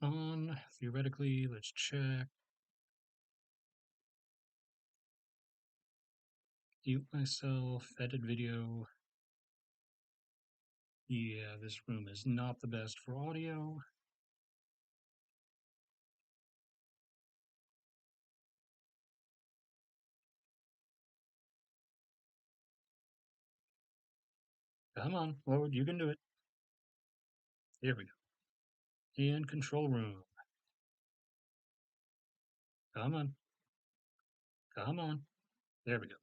on. Theoretically, let's check. Mute myself, edit video. Yeah, this room is not the best for audio. Come on, load, you can do it. There we go. And control room. Come on. Come on. There we go.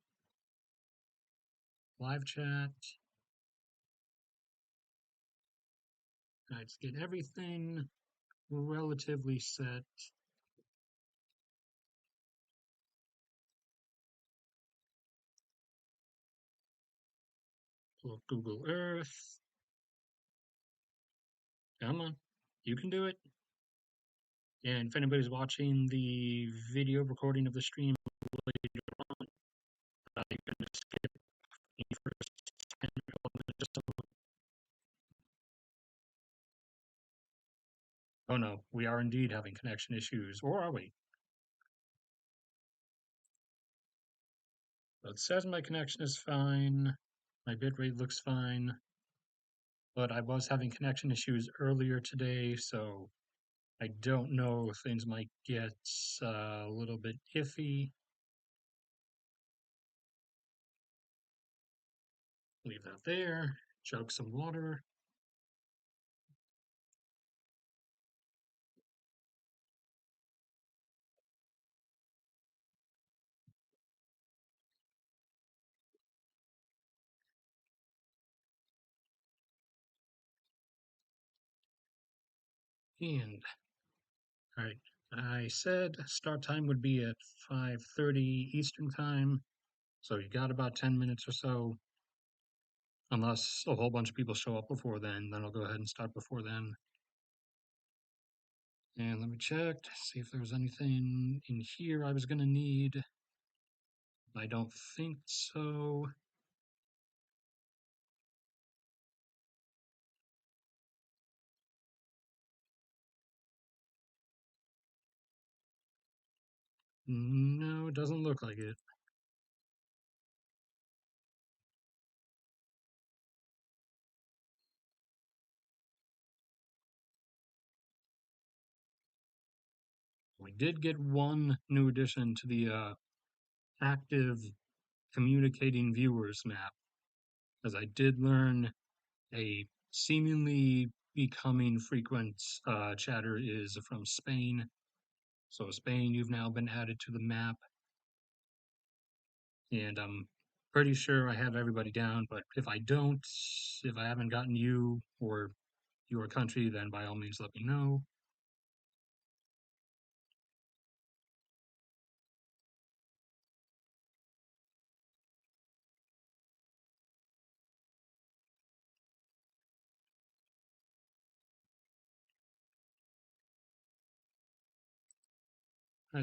Live chat. Let's get everything relatively set. Pull up Google Earth. Come on. You can do it. And if anybody's watching the video recording of the stream later on, you can just skip the first 10 or 12 minutes or so. Oh no, we are indeed having connection issues, or are we? Well, it says my connection is fine. My bitrate looks fine. But I was having connection issues earlier today, so I don't know if things might get a little bit iffy. Leave that there. Chug some water. And all right, I said start time would be at 5:30 Eastern time, so you got about 10 minutes or so. Unless a whole bunch of people show up before then I'll go ahead and start before then. And let me check to see if there was anything in here I was going to need. I don't think so. No, it doesn't look like it. We did get one new addition to the active communicating viewers map, as I did learn a seemingly becoming frequent chatter is from Spain. So Spain, you've now been added to the map, and I'm pretty sure I have everybody down. But if I don't, if I haven't gotten you or your country, then by all means let me know.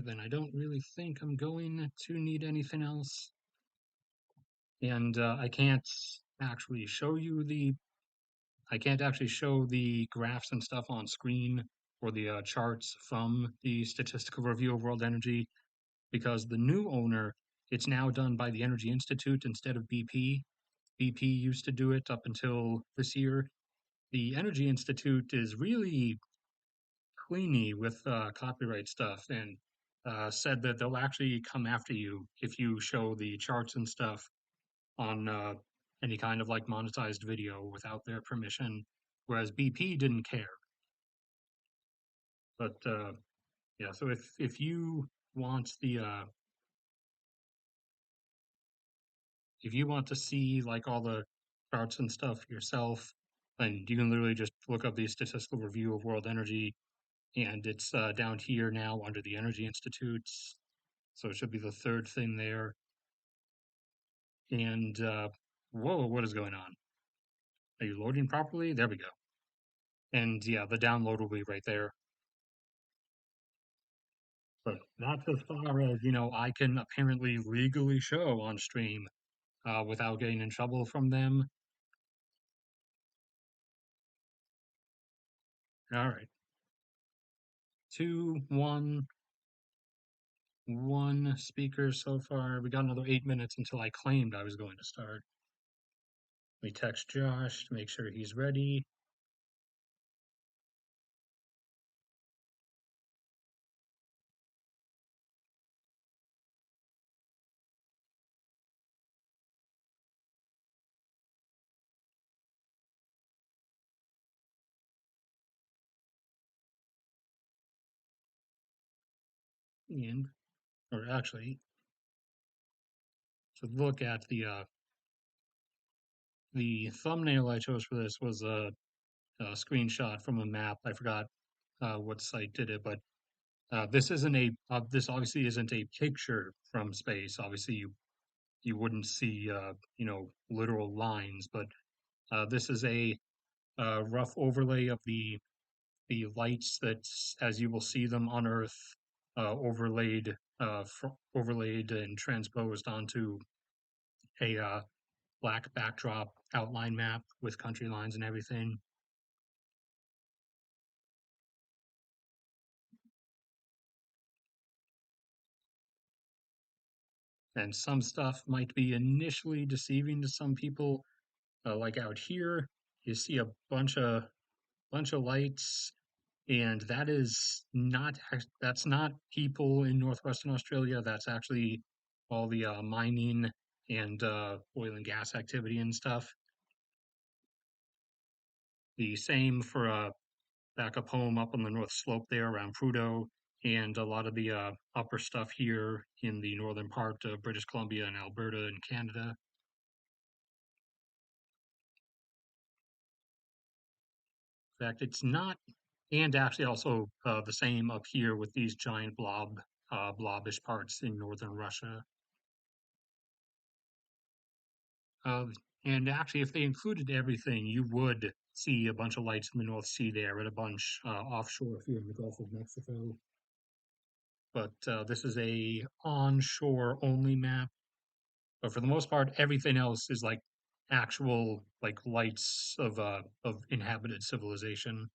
Then I don't really think I'm going to need anything else. And I can't actually show the graphs and stuff on screen or the charts from the Statistical Review of World Energy because the new owner, it's now done by the Energy Institute instead of BP. BP used to do it up until this year. The Energy Institute is really cleany with copyright stuff and said that they'll actually come after you if you show the charts and stuff on any kind of like monetized video without their permission, whereas BP didn't care. But yeah, so if you want the if you want to see like all the charts and stuff yourself, then you can literally just look up the Statistical Review of World Energy, and it's down here now under the Energy Institutes. So it should be the third thing there. And whoa, what is going on? Are you loading properly? There we go. And yeah, the download will be right there. But that's as far as, I can apparently legally show on stream without getting in trouble from them. All right. two, one speaker so far. We got another 8 minutes until I claimed I was going to start. We text Josh to make sure he's ready. And, or actually, to look at the thumbnail I chose for this was a screenshot from a map. I forgot what site did it, but this isn't a this obviously isn't a picture from space. Obviously, you wouldn't see literal lines, but this is a rough overlay of the lights that, as you will see them on Earth, overlaid and transposed onto a black backdrop outline map with country lines and everything. And some stuff might be initially deceiving to some people. Like out here, you see a bunch of lights, and that's not people in northwestern Australia. That's actually all the mining and oil and gas activity and stuff. The same for back up home up on the north slope there around Prudhoe, and a lot of the upper stuff here in the northern part of British Columbia and Alberta and Canada. In fact, it's not, and actually also the same up here with these giant blobish parts in northern Russia. Uh, and actually, if they included everything, you would see a bunch of lights in the North Sea there and a bunch offshore here in the Gulf of Mexico. But this is a onshore only map. But for the most part, everything else is like actual like lights of inhabited civilization.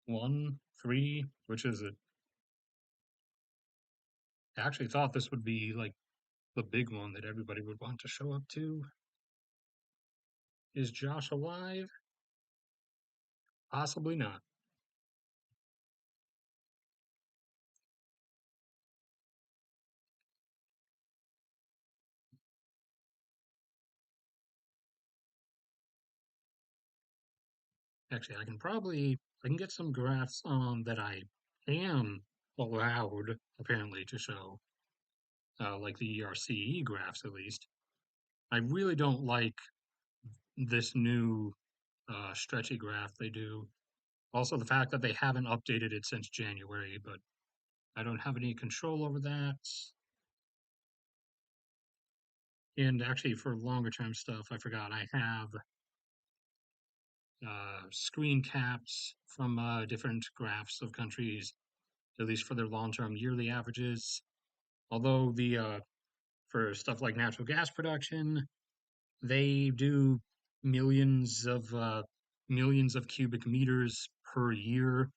One, three, which is it? I actually thought this would be like the big one that everybody would want to show up to. Is Josh alive? Possibly not. Actually, I can get some graphs on that I am allowed apparently to show, like the ERCE graphs at least. I really don't like this new stretchy graph they do. Also, the fact that they haven't updated it since January, but I don't have any control over that. And actually, for longer term stuff, I forgot I have screen caps from different graphs of countries, at least for their long term yearly averages. Although the for stuff like natural gas production, they do millions of uh, millions of cubic meters per year.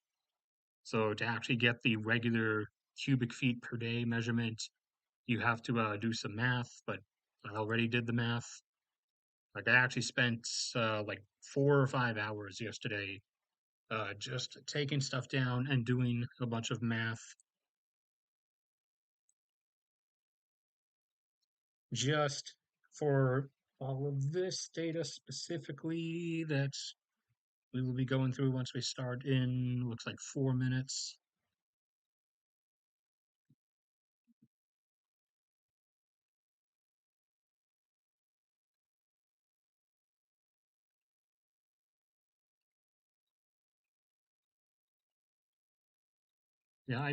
So to actually get the regular cubic feet per day measurement, you have to do some math. But I already did the math. Like I actually spent like 4 or 5 hours yesterday just taking stuff down and doing a bunch of math just for all of this data specifically that we will be going through once we start in, looks like 4 minutes. Yeah,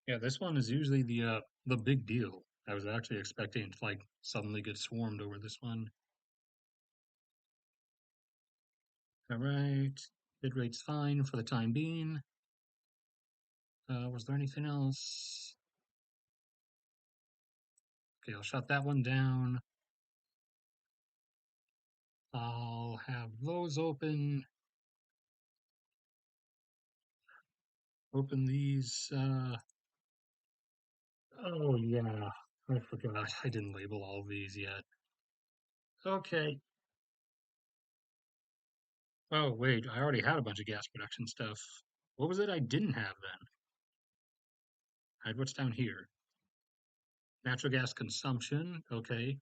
yeah, this one is usually the big deal. I was actually expecting to like suddenly get swarmed over this one. All right, bit rate's fine for the time being. Was there anything else? Okay, I'll shut that one down. I'll have those open. Open these. Oh yeah, I forgot. I didn't label all of these yet. Okay. Oh wait, I already had a bunch of gas production stuff. What was it I didn't have then? I had what's down here. Natural gas consumption. Okay.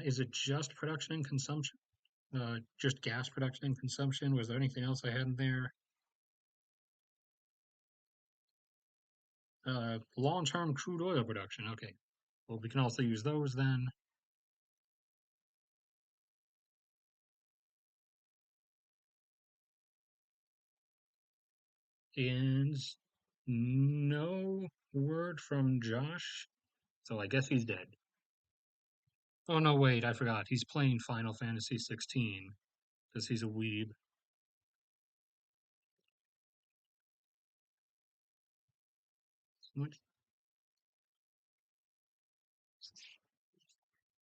Is it just production and consumption? Just gas production and consumption? Was there anything else I had in there? Long-term crude oil production. Okay. Well, we can also use those then. And no word from Josh, so I guess he's dead. Oh no, wait, I forgot. He's playing Final Fantasy 16 because he's a weeb.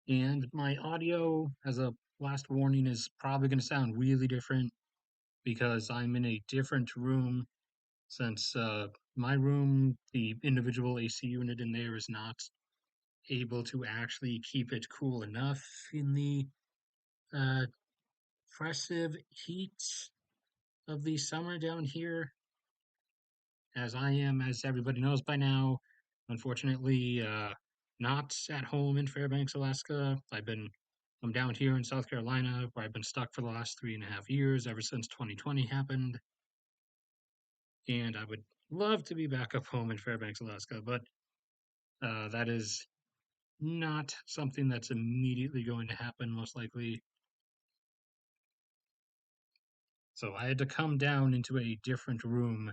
And my audio, as a last warning, is probably going to sound really different because I'm in a different room since my room, the individual AC unit in there is not able to actually keep it cool enough in the uh, oppressive heat of the summer down here, as I am, as everybody knows by now, unfortunately, not at home in Fairbanks, Alaska. I'm down here in South Carolina, where I've been stuck for the last 3.5 years, ever since 2020 happened. And I would love to be back up home in Fairbanks, Alaska, but that is not something that's immediately going to happen, most likely. So I had to come down into a different room,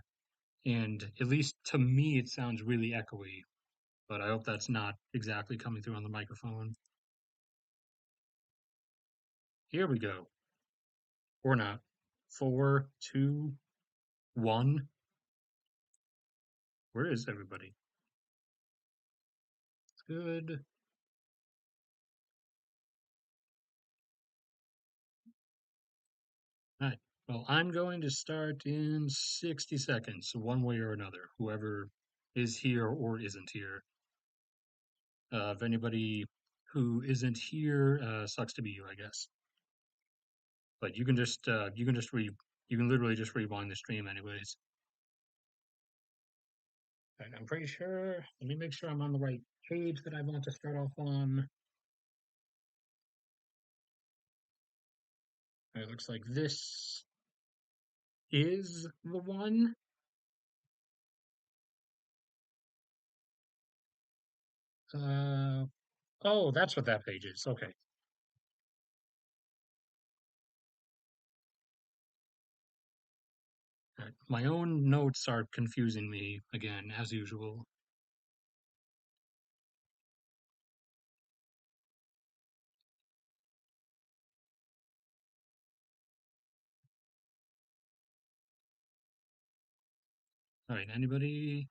and at least to me, it sounds really echoey, but I hope that's not exactly coming through on the microphone. Here we go. Or not. Four, two, one. Where is everybody? It's good. All right. Well, I'm going to start in 60 seconds, one way or another, whoever is here or isn't here. If anybody who isn't here, sucks to be you, I guess. But you can literally just rewind the stream anyways. And I'm pretty sure, let me make sure I'm on the right page that I want to start off on. It looks like this is the one. Uh, oh, that's what that page is. Okay. My own notes are confusing me again, as usual. All right, anybody?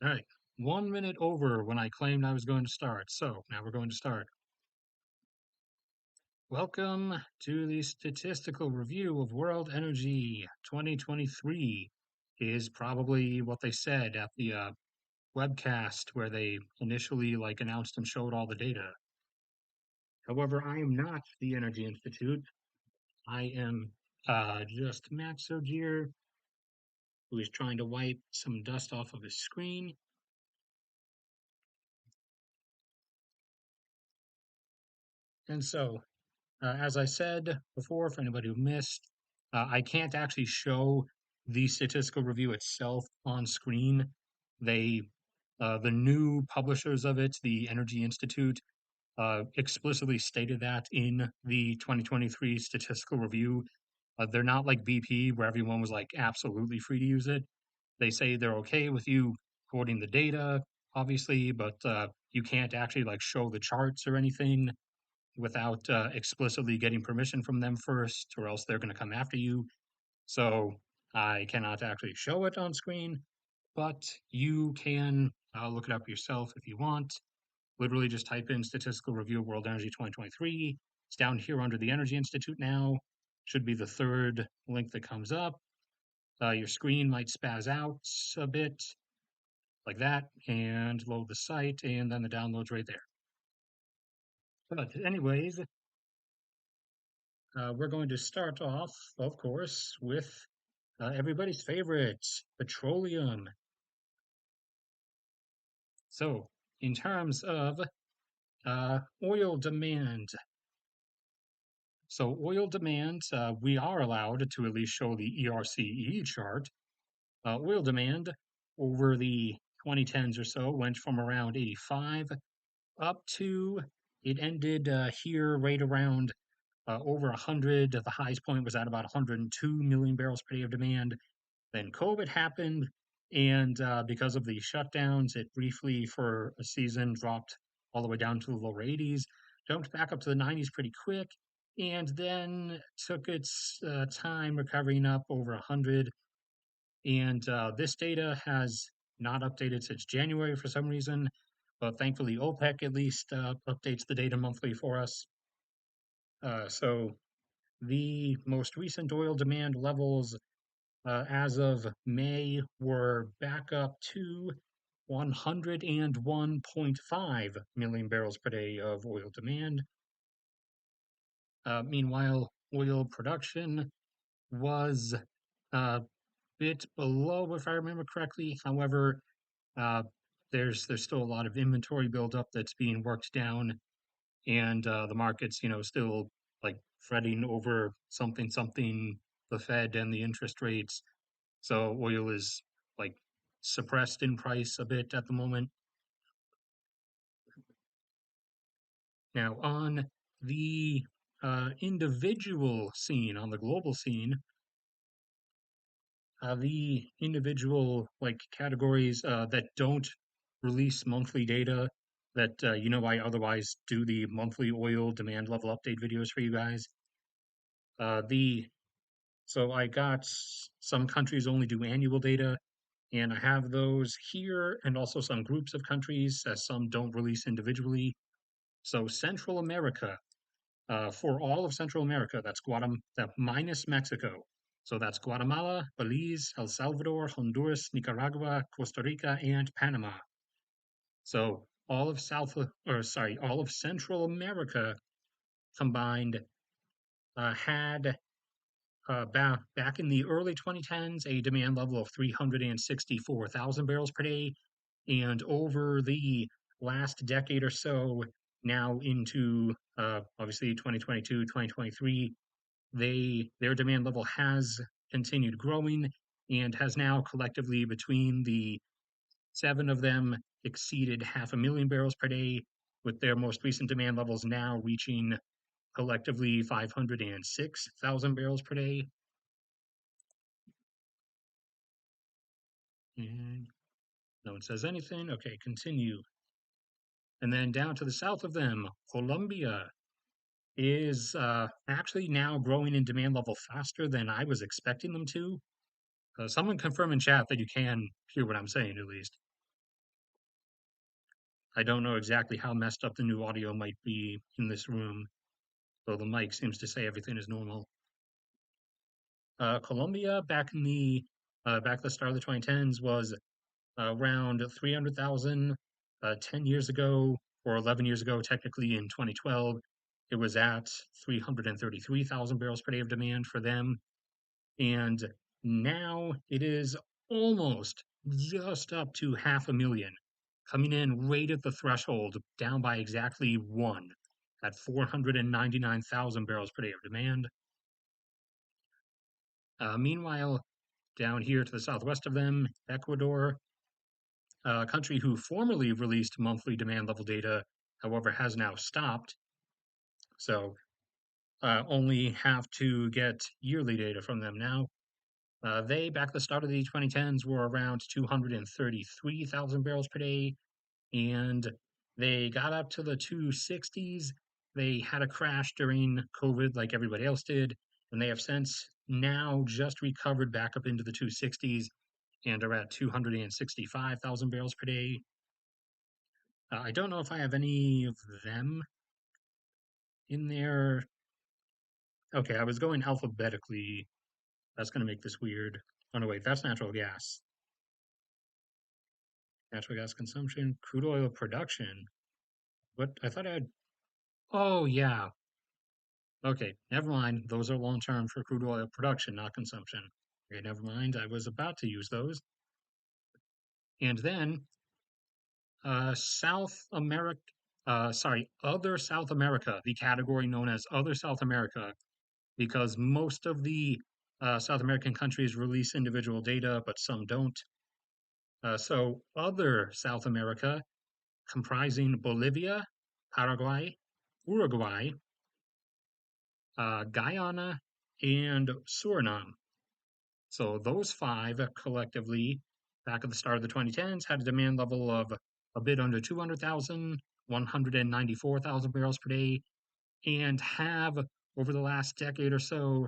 All right, 1 minute over when I claimed I was going to start. So now we're going to start. Welcome to the Statistical Review of World Energy 2023 is probably what they said at the webcast where they initially announced and showed all the data. However, I am not the Energy Institute. I am just Max Ogier, who is trying to wipe some dust off of his screen. And so, as I said before, for anybody who missed, I can't actually show the statistical review itself on screen. They, the new publishers of it, the Energy Institute, explicitly stated that in the 2023 statistical review. They're not like BP, where everyone was absolutely free to use it. They say they're okay with you quoting the data, obviously, but you can't actually show the charts or anything without explicitly getting permission from them first, or else they're going to come after you. So I cannot actually show it on screen, but you can look it up yourself if you want. Literally just type in Statistical Review of World Energy 2023. It's down here under the Energy Institute now. Should be the third link that comes up. Your screen might spaz out a bit like that and load the site, and then the download's right there. But anyways, we're going to start off, of course, with everybody's favorite, petroleum. So, in terms of oil demand, oil demand, we are allowed to at least show the ERCE chart. Oil demand over the 2010s or so went from around 85 up to it ended here right around over 100. The highest point was at about 102 million barrels per day of demand. Then COVID happened, and because of the shutdowns, it briefly for a season dropped all the way down to the lower 80s, jumped back up to the 90s pretty quick, and then took its time recovering up over 100. And this data has not updated since January for some reason, but thankfully OPEC at least updates the data monthly for us. So the most recent oil demand levels as of May were back up to 101.5 million barrels per day of oil demand. Meanwhile, oil production was a bit below, if I remember correctly. However, uh, there's still a lot of inventory buildup that's being worked down, and the market's still like fretting over something, the Fed and the interest rates. So oil is like suppressed in price a bit at the moment. Now, on the individual scene, on the global scene, the individual like categories that don't release monthly data that I otherwise do the monthly oil demand level update videos for you guys. The So I got some countries only do annual data, and I have those here, and also some groups of countries, as some don't release individually. So Central America, for all of Central America, that's that minus Mexico. So that's Guatemala, Belize, El Salvador, Honduras, Nicaragua, Costa Rica, and Panama. So all of Central America combined had back in the early 2010s, a demand level of 364,000 barrels per day. And over the last decade or so, now into obviously 2022, 2023, their demand level has continued growing and has now collectively between the seven of them exceeded 500,000 barrels per day, with their most recent demand levels now reaching collectively 506,000 barrels per day. And no one says anything. Okay, continue. And then down to the south of them, Colombia is actually now growing in demand level faster than I was expecting them to. Someone confirm in chat that you can hear what I'm saying, at least. I don't know exactly how messed up the new audio might be in this room, though the mic seems to say everything is normal. Colombia, back at the start of the 2010s, was around 300,000. 10 years ago, or 11 years ago, technically in 2012, it was at 333,000 barrels per day of demand for them. And now it is almost just up to 500,000, coming in right at the threshold, down by exactly one at 499,000 barrels per day of demand. Meanwhile, down here to the southwest of them, Ecuador, a country who formerly released monthly demand level data, however, has now stopped. So only have to get yearly data from them now. They, back at the start of the 2010s, were around 233,000 barrels per day, and they got up to the 260s. They had a crash during COVID, like everybody else did, and they have since now just recovered back up into the 260s and are at 265,000 barrels per day. I don't know if I have any of them in there. Okay, I was going alphabetically. That's going to make this weird. Oh, no, wait, that's natural gas. Natural gas consumption, crude oil production. What? I thought I had. Oh, yeah. Okay, never mind. Those are long term for crude oil production, not consumption. Okay, never mind. I was about to use those. And then South America, other South America, the category known as other South America, because most of the South American countries release individual data, but some don't. So, other South America, comprising Bolivia, Paraguay, Uruguay, Guyana, and Suriname. So, those five collectively, back at the start of the 2010s, had a demand level of a bit under 200,000, 194,000 barrels per day, and have over the last decade or so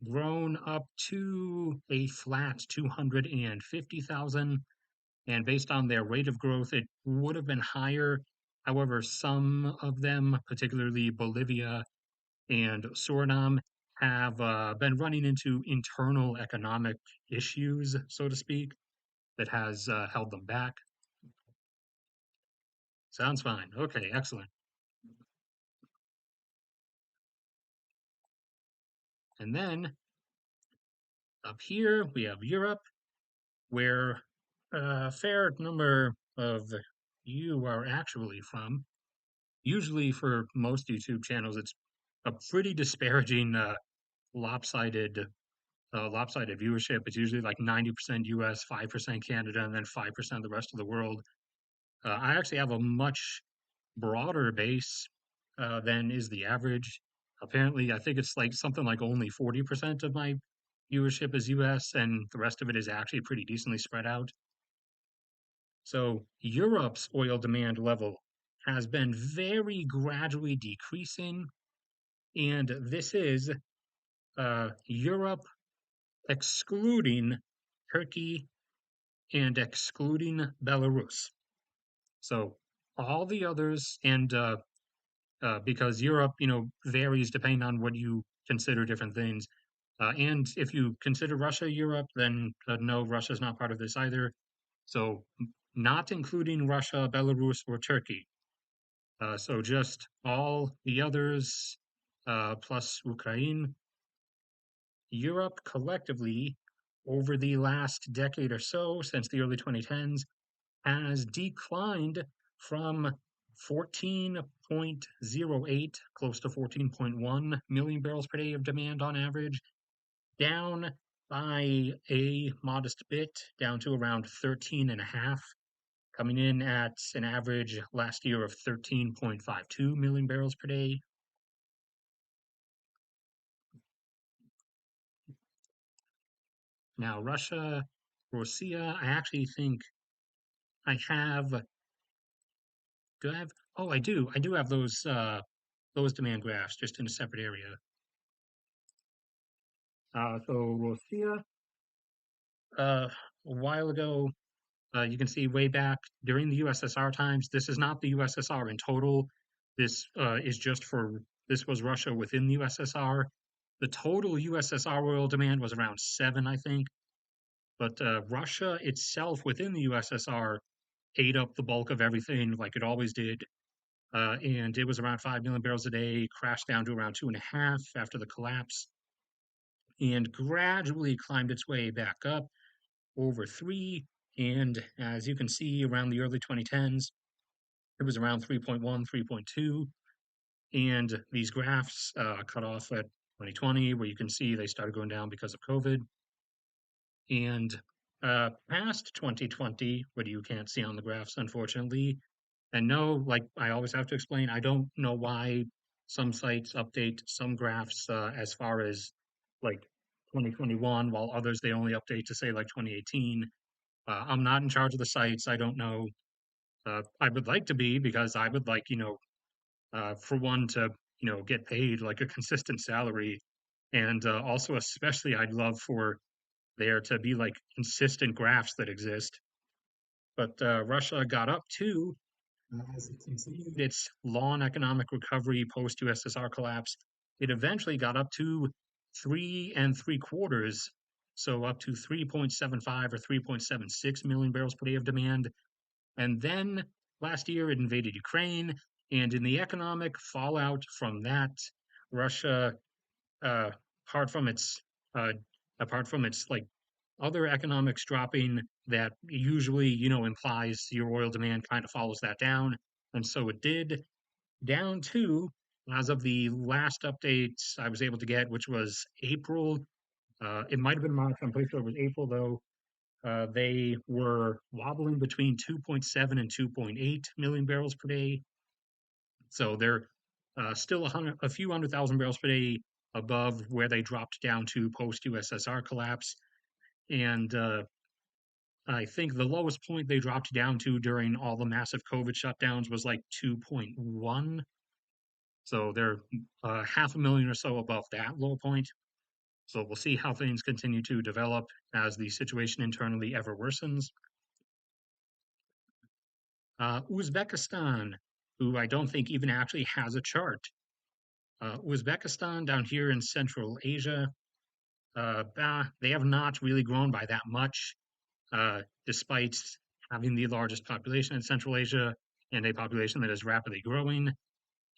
grown up to a flat 250,000. And based on their rate of growth, it would have been higher. However, some of them, particularly Bolivia and Suriname, have been running into internal economic issues, so to speak, that has held them back. Sounds fine. Okay, excellent. And then up here we have Europe, where a fair number of you are actually from. Usually, for most YouTube channels, it's a pretty disparaging, lopsided, lopsided viewership. It's usually like 90% US, 5% Canada, and then 5% the rest of the world. I actually have a much broader base than is the average. Apparently, I think it's like something like only 40% of my viewership is US, and the rest of it is actually pretty decently spread out. So Europe's oil demand level has been very gradually decreasing, and this is Europe excluding Turkey and excluding Belarus. So all the others, and because Europe, varies depending on what you consider different things. And if you consider Russia Europe, then no, Russia's not part of this either. So not including Russia, Belarus, or Turkey. So just all the others plus Ukraine, Europe collectively over the last decade or so, since the early 2010s, has declined from 14.08, close to 14.1 million barrels per day of demand on average, down by a modest bit, down to around 13 and a half, coming in at an average last year of 13.52 million barrels per day. Now, Russia, I actually think I have. Do I have? Oh, I do. I do have those demand graphs just in a separate area. So Russia, a while ago, you can see way back during the USSR times. This is not the USSR in total. This is just for this was Russia within the USSR. The total USSR oil demand was around 7, I think. But Russia itself within the USSR ate up the bulk of everything like it always did. And it was around 5 million barrels a day, crashed down to around 2.5 after the collapse, and gradually climbed its way back up over 3. And as you can see, around the early 2010s, it was around 3.1, 3.2. And these graphs cut off at 2020, where you can see they started going down because of COVID. And past 2020, what you can't see on the graphs, unfortunately, and no, like I always have to explain, I don't know why some sites update some graphs as far as like 2021, while others they only update to say like 2018. I'm not in charge of the sites. I don't know. I would like to be because I would like, for one to, get paid like a consistent salary. And also, especially, I'd love for there to be like consistent graphs that exist. But Russia got up to, as it continued its long economic recovery post USSR collapse, it eventually got up to 3.75, so up to 3.75 or 3.76 million barrels per day of demand. And then last year it invaded Ukraine, and in the economic fallout from that, Russia, uh, apart from its uh, apart from its like other economics dropping that usually, implies your oil demand kind of follows that down. And so it did, down to, as of the last updates I was able to get, which was April. It might have been March. I'm pretty sure it was April, though. They were wobbling between 2.7 and 2.8 million barrels per day. So they're still a few 100,000 barrels per day above where they dropped down to post USSR collapse. And I think the lowest point they dropped down to during all the massive COVID shutdowns was like 2.1. So they're half a million or so above that low point. So we'll see how things continue to develop as the situation internally ever worsens. Uzbekistan, who I don't think even actually has a chart. Uzbekistan down here in Central Asia, they have not really grown by that much, despite having the largest population in Central Asia and a population that is rapidly growing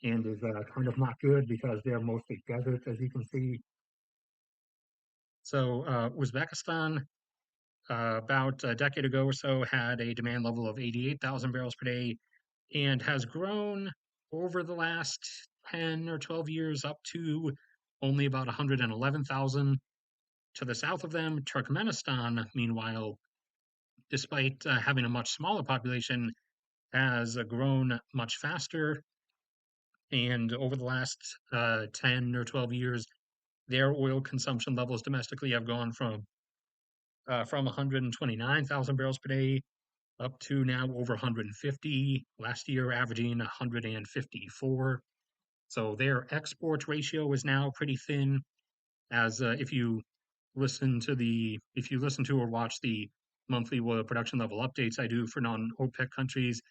and is kind of not good because they're mostly deserts, as you can see. So Uzbekistan, about a decade ago or so, had a demand level of 88,000 barrels per day and has grown over the last 10 or 12 years up to only about 111,000. To the south of them, Turkmenistan, meanwhile, despite having a much smaller population, has grown much faster. And over the last 10 or 12 years, their oil consumption levels domestically have gone from 129,000 barrels per day up to now over 150, last year averaging 154. So their export ratio is now pretty thin. As if you listen to or watch the monthly oil production level updates I do for non-OPEC countries,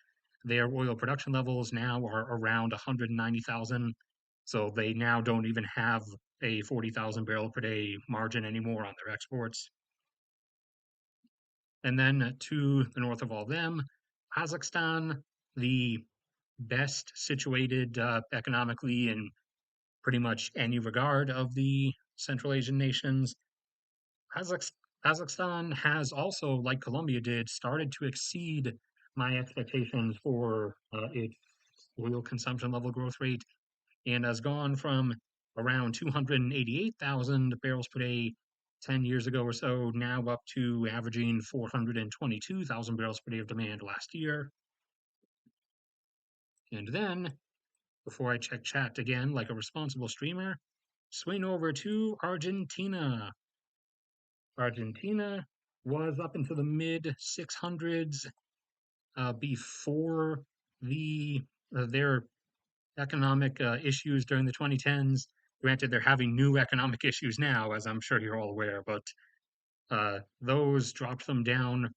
their oil production levels now are around 190,000. So they now don't even have a 40,000 barrel per day margin anymore on their exports. And then to the north of all them, Kazakhstan, the best situated economically in pretty much any regard of the Central Asian nations. Kazakh- Kazakhstan has also, like Colombia did, started to exceed my expectations for its oil consumption level growth rate and has gone from around 288,000 barrels per day 10 years ago or so, now up to averaging 422,000 barrels per day of demand last year. And then, before I check chat again like a responsible streamer, swing over to Argentina. Argentina was up into the mid 600s before their economic issues during the 2010s. Granted, they're having new economic issues now, as I'm sure you're all aware, but those dropped them down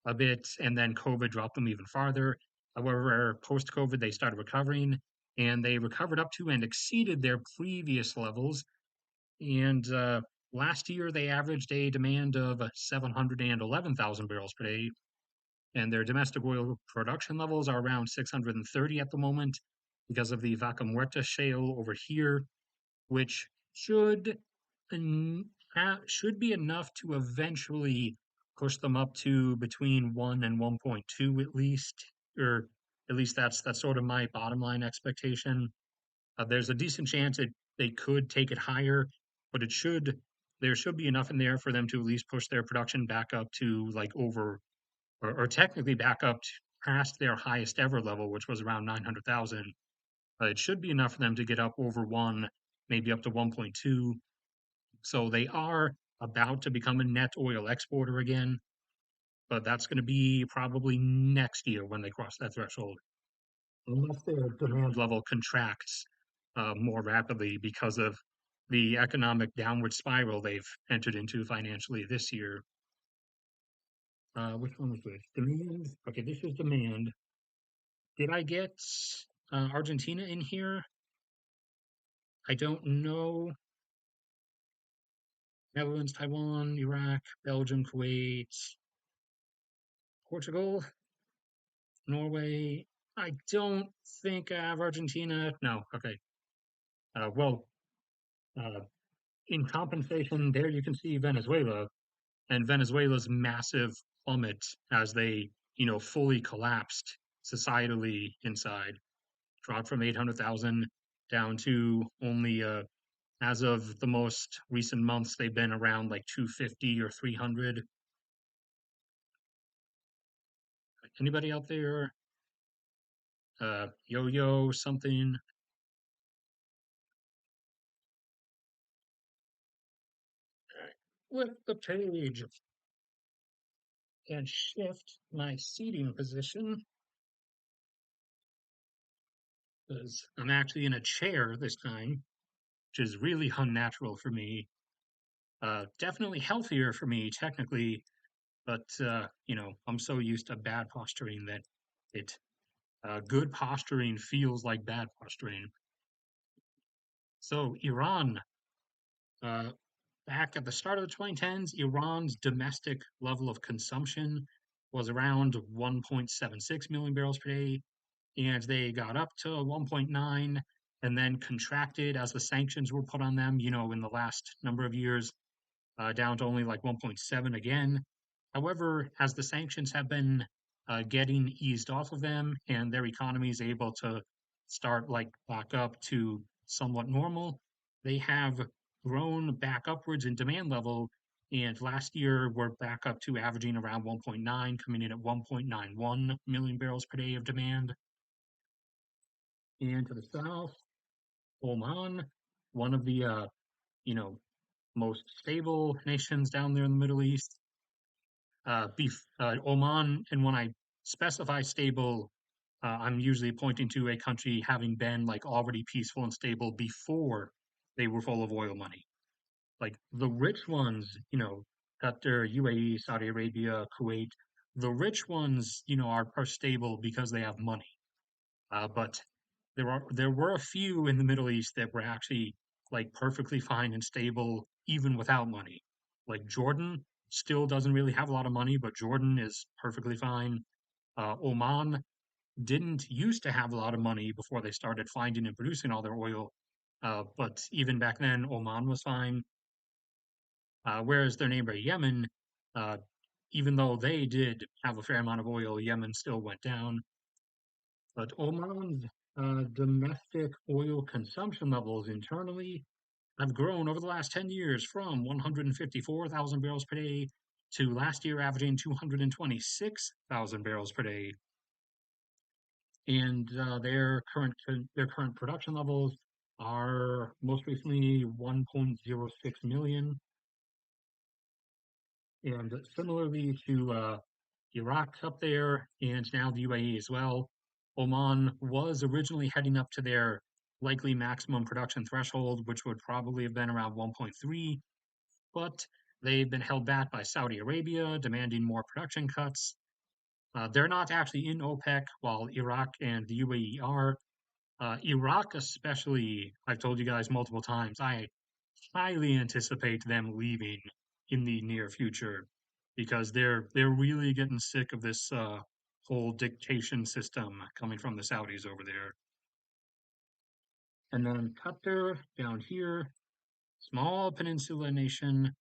a bit, and then COVID dropped them even farther. However, post COVID, they started recovering, and they recovered up to and exceeded their previous levels. And last year, they averaged a demand of 711,000 barrels per day, and their domestic oil production levels are around 630 at the moment because of the Vaca Muerta shale over here, which should be enough to eventually push them up to between 1 and 1.2 at least, or at least that's sort of my bottom line expectation. There's a decent chance they could take it higher, but there should be enough in there for them to at least push their production back up to like over or technically back up past their highest ever level, which was around 900,000. It should be enough for them to get up over 1, maybe up to 1.2. So they are about to become a net oil exporter again, but that's going to be probably next year when they cross that threshold, unless their demand level contracts more rapidly because of the economic downward spiral they've entered into financially this year. Which one was this? Demand. Okay, this is demand. Did I get Argentina in here? I don't know. Netherlands, Taiwan, Iraq, Belgium, Kuwait, Portugal, Norway. I don't think I have Argentina. No. Okay. Well, uh, in compensation, there you can see Venezuela and Venezuela's massive plummet as they, fully collapsed societally inside, dropped from 800,000 down to only, as of the most recent months, they've been around like 250 or 300. Anybody out there? Yo-yo something? Flip the page and shift my seating position because I'm actually in a chair this time, which is really unnatural for me. Definitely healthier for me technically, but I'm so used to bad posturing that it good posturing feels like bad posturing. So Iran, uh, back at the start of the 2010s, Iran's domestic level of consumption was around 1.76 million barrels per day, and they got up to 1.9 and then contracted as the sanctions were put on them, in the last number of years, down to only like 1.7 again. However, as the sanctions have been getting eased off of them and their economy is able to start like back up to somewhat normal, they have grown back upwards in demand level. And last year, we're back up to averaging around 1.9, coming in at 1.91 million barrels per day of demand. And to the south, Oman, one of the you know most stable nations down there in the Middle East. Oman, and when I specify stable, I'm usually pointing to a country having been like already peaceful and stable before they were full of oil money. Like the rich ones, Qatar, UAE, Saudi Arabia, Kuwait, the rich ones, are stable because they have money. But there were a few in the Middle East that were actually like perfectly fine and stable even without money. Like Jordan still doesn't really have a lot of money, but Jordan is perfectly fine. Oman didn't used to have a lot of money before they started finding and producing all their oil. But even back then, Oman was fine. Whereas their neighbor Yemen, uh, even though they did have a fair amount of oil, Yemen still went down. But Oman's domestic oil consumption levels internally have grown over the last 10 years from 154,000 barrels per day to last year averaging 226,000 barrels per day. And their current production levels are most recently 1.06 million. And similarly to Iraq up there and now the UAE as well. Oman was originally heading up to their likely maximum production threshold, which would probably have been around 1.3, but they've been held back by Saudi Arabia, demanding more production cuts. They're not actually in OPEC, while Iraq and the UAE are. Iraq, especially, I've told you guys multiple times, I highly anticipate them leaving in the near future because they're really getting sick of this whole dictation system coming from the Saudis over there. And then Qatar down here, small peninsula nation,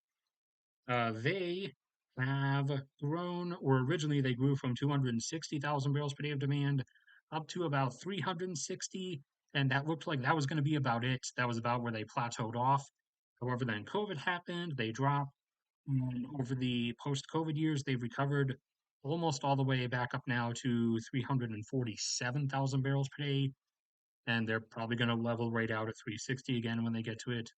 they have grown, or originally they grew from 260,000 barrels per day of demand up to about 360, and that looked like that was going to be about it. That was about where they plateaued off. However, then COVID happened, they dropped, and over the post-COVID years, they've recovered almost all the way back up now to 347,000 barrels per day, and they're probably going to level right out at 360 again when they get to it.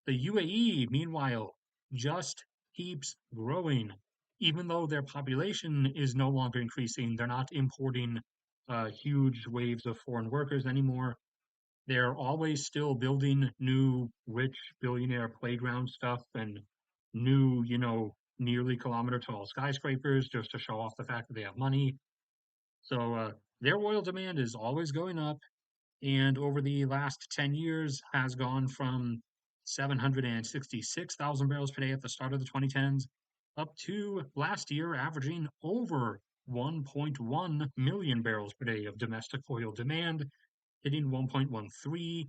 The UAE, meanwhile, just keeps growing. Even though their population is no longer increasing, they're not importing huge waves of foreign workers anymore. they're always still building new rich billionaire playground stuff and new, nearly kilometer tall skyscrapers just to show off the fact that they have money. So their oil demand is always going up, and over the last 10 years has gone from 766,000 barrels per day at the start of the 2010s up to last year averaging over 1.1 million barrels per day of domestic oil demand, hitting 1.13,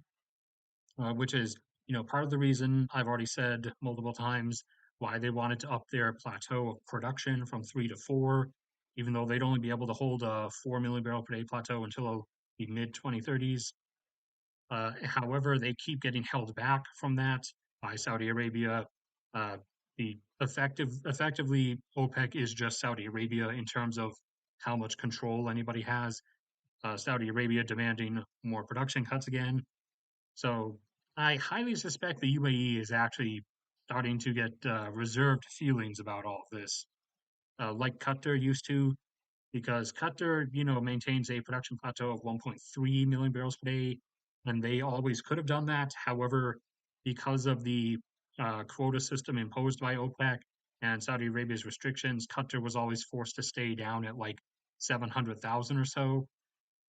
which is, part of the reason I've already said multiple times why they wanted to up their plateau of production from 3 to 4, even though they'd only be able to hold a 4 million barrel per day plateau until the mid 2030s. However, they keep getting held back from that by Saudi Arabia. Uh, effectively, OPEC is just Saudi Arabia in terms of how much control anybody has. Saudi Arabia demanding more production cuts again. So I highly suspect the UAE is actually starting to get reserved feelings about all of this, like Qatar used to, because Qatar, maintains a production plateau of 1.3 million barrels per day, and they always could have done that. However, because of the quota system imposed by OPEC and Saudi Arabia's restrictions, Qatar was always forced to stay down at like 700,000 or so.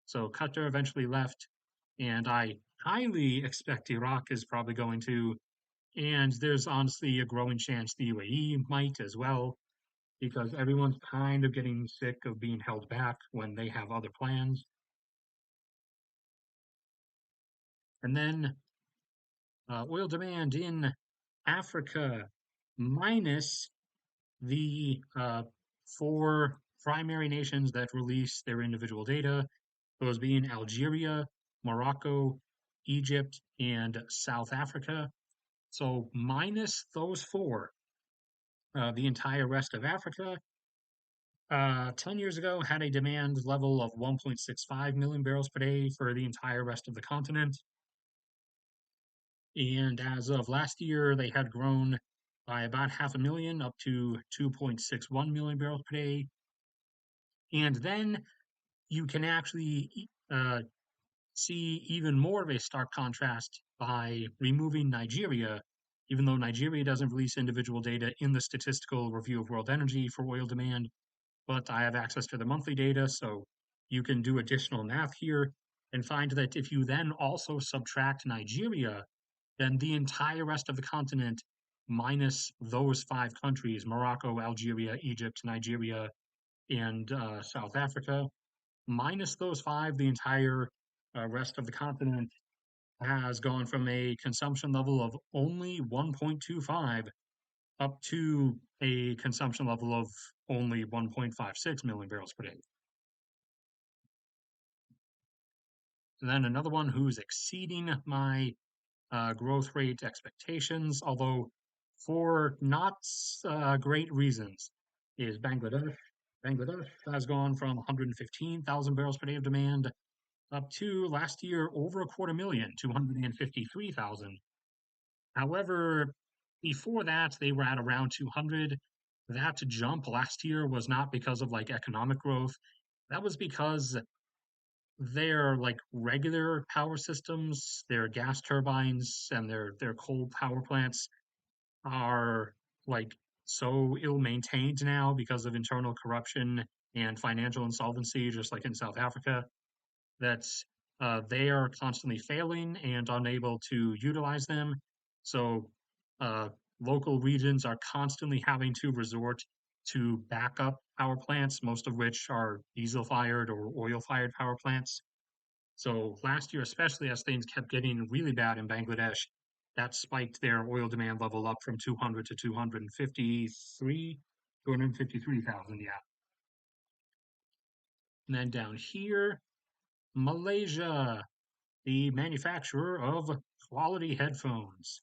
So Qatar eventually left, and I highly expect Iraq is probably going to, and there's honestly a growing chance the UAE might as well, because everyone's kind of getting sick of being held back when they have other plans. And then oil demand in Africa minus the four primary nations that release their individual data, those being Algeria, Morocco, Egypt, and South Africa. So, minus those four, the entire rest of Africa, 10 years ago had a demand level of 1.65 million barrels per day for the entire rest of the continent. And as of last year, they had grown by about half a million up to 2.61 million barrels per day. And then you can actually see even more of a stark contrast by removing Nigeria, even though Nigeria doesn't release individual data in the Statistical Review of World Energy for oil demand, but I have access to the monthly data, so you can do additional math here and find that if you then also subtract Nigeria, then the entire rest of the continent, minus those five countries, Morocco, Algeria, Egypt, Nigeria, and South Africa, minus those five, the entire rest of the continent has gone from a consumption level of only 1.25 up to a consumption level of only 1.56 million barrels per day. And then another one who's exceeding my growth rate expectations, although for not great reasons, is Bangladesh. Bangladesh has gone from 115,000 barrels per day of demand up to last year over a quarter million, 253,000. However, before that, they were at around 200. That jump last year was not because of like economic growth. That was because their like regular power systems, their gas turbines and their coal power plants are like so ill maintained now because of internal corruption and financial insolvency, just like in South Africa, that they are constantly failing and unable to utilize them. So uh, local regions are constantly having to resort to backup power plants, most of which are diesel fired or oil fired power plants. So last year, especially as things kept getting really bad in Bangladesh, that spiked their oil demand level up from 200 to 253,000, yeah. And then down here, Malaysia, the manufacturer of quality headphones.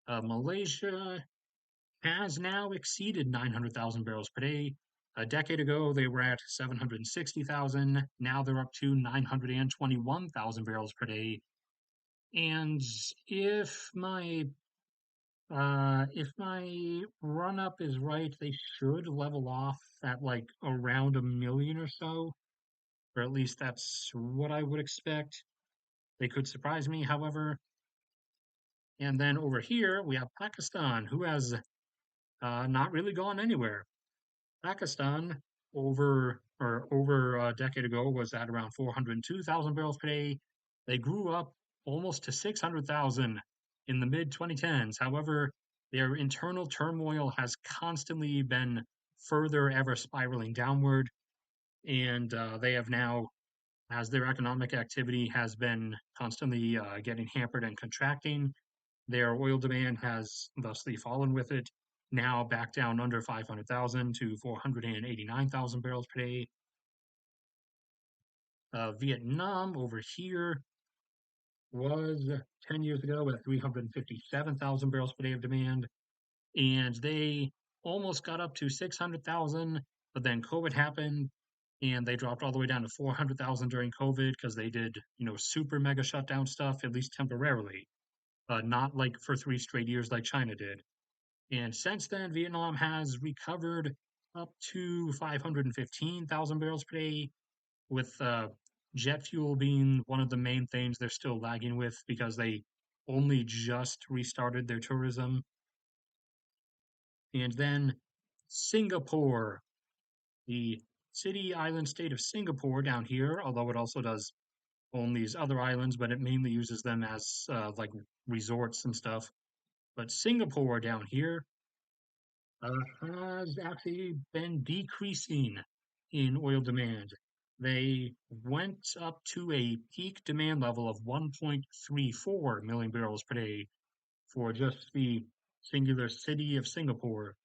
Malaysia has now exceeded 900,000 barrels per day. A decade ago, they were at 760,000. Now they're up to 921,000 barrels per day. And if my run up is right, they should level off at like around a million or so, or at least that's what I would expect. They could surprise me, however. And then over here, we have Pakistan, who has not really gone anywhere. Pakistan, over a decade ago, was at around 402,000 barrels per day. They grew up almost to 600,000 in the mid 2010s. However, their internal turmoil has constantly been further ever spiraling downward, and they have now, as their economic activity has been constantly getting hampered and contracting, their oil demand has thusly fallen with it, now back down under 500,000 to 489,000 barrels per day. Vietnam over here was 10 years ago at 357,000 barrels per day of demand, and they almost got up to 600,000, but then COVID happened and they dropped all the way down to 400,000 during COVID because they did, super mega shutdown stuff, at least temporarily, not like for 3 straight years like China did. And since then, Vietnam has recovered up to 515,000 barrels per day, with jet fuel being one of the main things they're still lagging with because they only just restarted their tourism. And then Singapore, the city island state of Singapore down here, although it also does own these other islands, but it mainly uses them as like resorts and stuff. But Singapore down here has actually been decreasing in oil demand. They went up to a peak demand level of 1.34 million barrels per day for just the singular city of Singapore.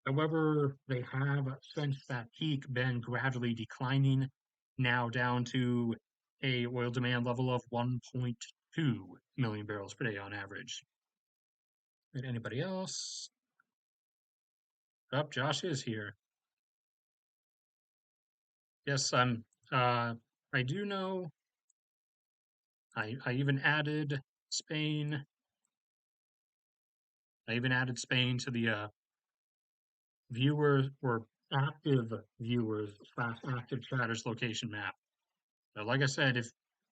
However, they have since that peak been gradually declining, now down to a oil demand level of 1.2 million barrels per day on average. And anybody else? Up, Josh is here. Yes, I do know. I even added Spain. I even added Spain to the viewers or active viewers slash active chatters location map. Like I said,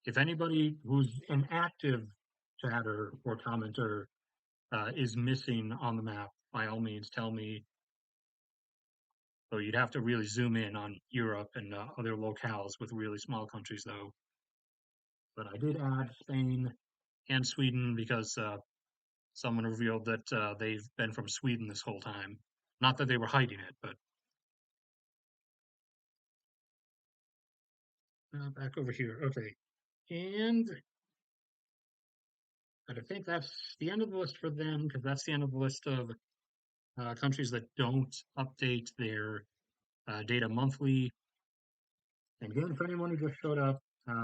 if anybody who's an active chatter or commenter is missing on the map, by all means tell me. So you'd have to really zoom in on Europe and other locales with really small countries, though. But I did add Spain and Sweden because someone revealed that they've been from Sweden this whole time. Not that they were hiding it, but back over here. Okay. And I think that's the end of the list for them because that's the end of the list of countries that don't update their data monthly. And again, for anyone who just showed up,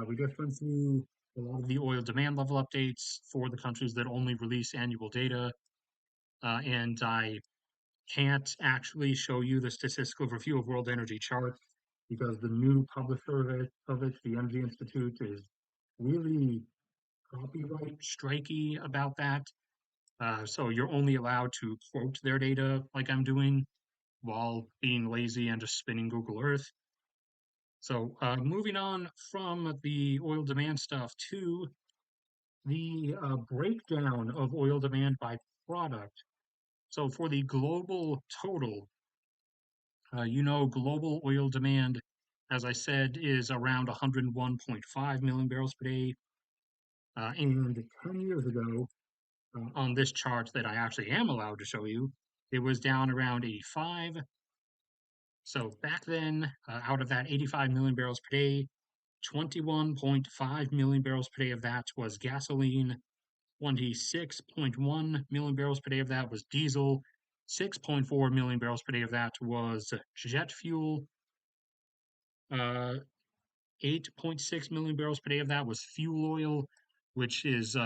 we just went through a lot of the oil demand level updates for the countries that only release annual data. And I can't actually show you the statistical review of world energy chart because the new publisher of it, the MG Institute, is really copyright strikey about that. So you're only allowed to quote their data like I'm doing while being lazy and just spinning Google Earth. So moving on from the oil demand stuff to the breakdown of oil demand by product. So for the global total, global oil demand, as I said, is around 101.5 million barrels per day. And 10 years ago, on this chart that I actually am allowed to show you, it was down around 85. So back then, out of that 85 million barrels per day, 21.5 million barrels per day of that was gasoline, 26.1 million barrels per day of that was diesel, 6.4 million barrels per day of that was jet fuel, uh, 8.6 million barrels per day of that was fuel oil, which is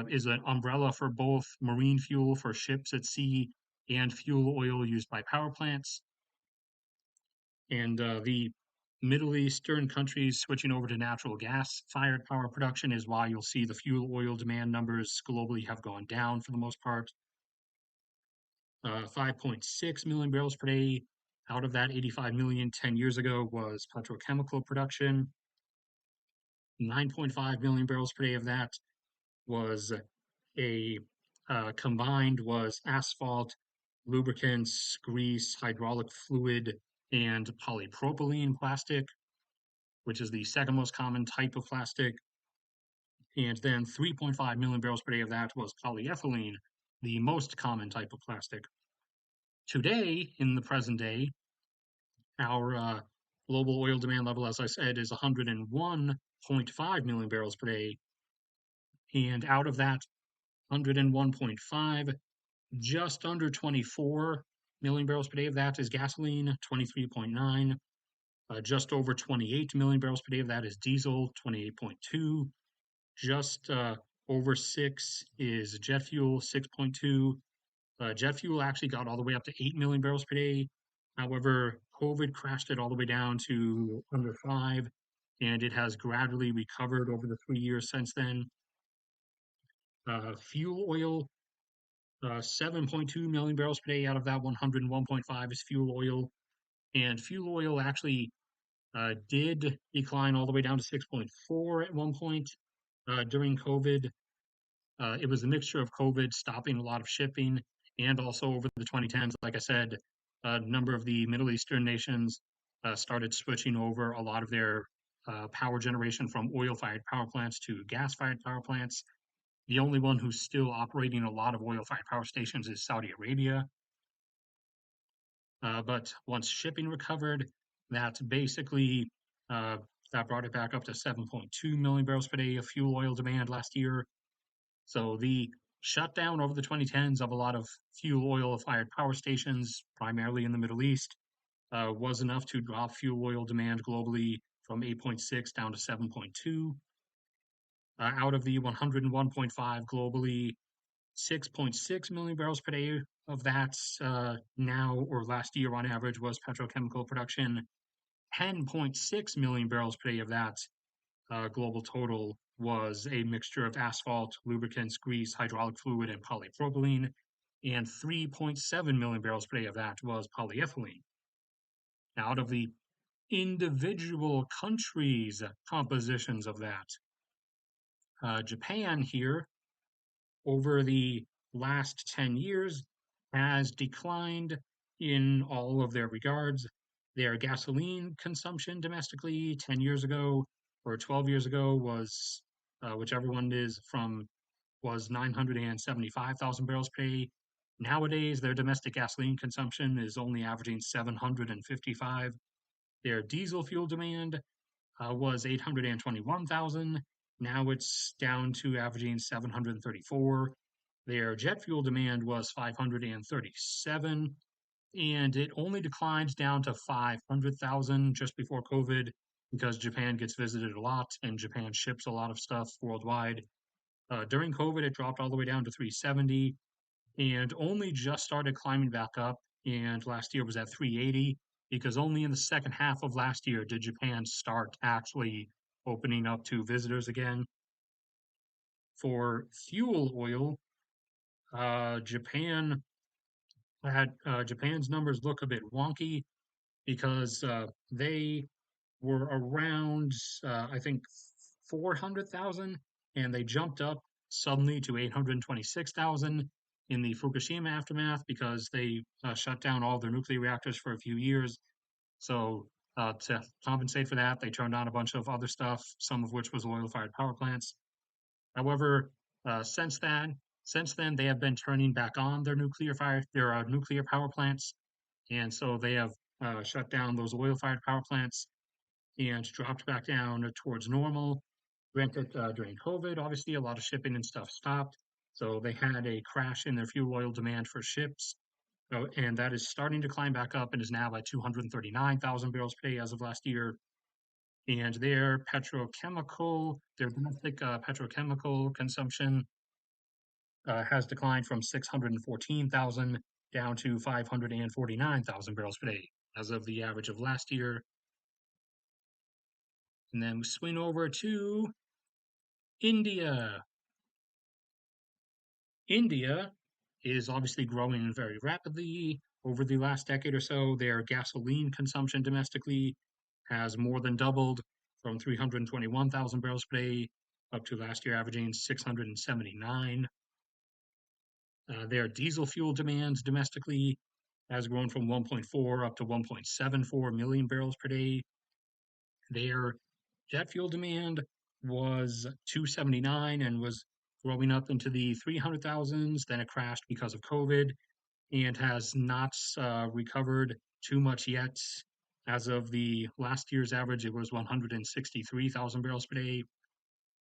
is an umbrella for both marine fuel for ships at sea and fuel oil used by power plants. And the Middle Eastern countries switching over to natural gas fired power production is why you'll see the fuel oil demand numbers globally have gone down for the most part. 5.6 million barrels per day out of that 85 million 10 years ago was petrochemical production. 9.5 million barrels per day of that was a combined was asphalt, lubricants, grease, hydraulic fluid, and polypropylene plastic, which is the second most common type of plastic. And then 3.5 million barrels per day of that was polyethylene, the most common type of plastic. Today, in the present day, our global oil demand level, as I said, is 101.5 million barrels per day. And out of that 101.5, just under 24 million barrels per day of that is gasoline, 23.9. Just over 28 million barrels per day of that is diesel, 28.2. Just over 6 is jet fuel, 6.2. Jet fuel actually got all the way up to 8 million barrels per day. However, COVID crashed it all the way down to under 5, and it has gradually recovered over the 3 years since then. Fuel oil, 7.2 million barrels per day out of that 101.5 is fuel oil. And fuel oil actually did decline all the way down to 6.4 at one point during COVID. It was a mixture of COVID stopping a lot of shipping and also over the 2010s, like I said, a number of the Middle Eastern nations started switching over a lot of their power generation from oil fired power plants to gas fired power plants. The only one who's still operating a lot of oil fired power stations is Saudi Arabia. But once shipping recovered, that basically that brought it back up to 7.2 million barrels per day of fuel oil demand last year. So the shutdown over the 2010s of a lot of fuel oil fired power stations, primarily in the Middle East, was enough to drop fuel oil demand globally from 8.6 down to 7.2. Out of the 101.5 globally, 6.6 million barrels per day of that now or last year on average was petrochemical production. 10.6 million barrels per day of that global total was a mixture of asphalt, lubricants, grease, hydraulic fluid, and polypropylene. And 3.7 million barrels per day of that was polyethylene. Now, out of the individual countries' compositions of that, Japan here over the last 10 years has declined in all of their regards. Their gasoline consumption domestically 10 years ago or 12 years ago was, whichever one it is from, was 975,000 barrels per day. Nowadays, their domestic gasoline consumption is only averaging 755. Their diesel fuel demand was 821,000. Now it's down to averaging 734. Their jet fuel demand was 537, and it only declined down to 500,000 just before COVID because Japan gets visited a lot and Japan ships a lot of stuff worldwide. During COVID, it dropped all the way down to 370 and only just started climbing back up. And last year was at 380 because only in the second half of last year did Japan start actually opening up to visitors again. For fuel oil, Japan had Japan's numbers look a bit wonky because they were around I think 400,000 and they jumped up suddenly to 826,000 in the Fukushima aftermath because they shut down all their nuclear reactors for a few years. So to compensate for that, they turned on a bunch of other stuff, some of which was oil-fired power plants. However, uh, since then, since then they have been turning back on their nuclear power plants, and so they have shut down those oil-fired power plants and dropped back down towards normal. Granted, during COVID, obviously a lot of shipping and stuff stopped, so they had a crash in their fuel oil demand for ships, and that is starting to climb back up and is now at 239,000 barrels per day as of last year. And their domestic petrochemical consumption has declined from 614,000 down to 549,000 barrels per day as of the average of last year. And then we swing over to India. India is obviously growing very rapidly over the last decade or so. Their gasoline consumption domestically has more than doubled. from 321,000 barrels per day up to last year averaging 679. Their diesel fuel demand domestically has grown from 1.4 up to 1.74 million barrels per day. Their jet fuel demand was 279 and was growing up into the 300,000s. Then it crashed because of COVID and has not recovered too much yet. As of the last year's average, it was 163,000 barrels per day.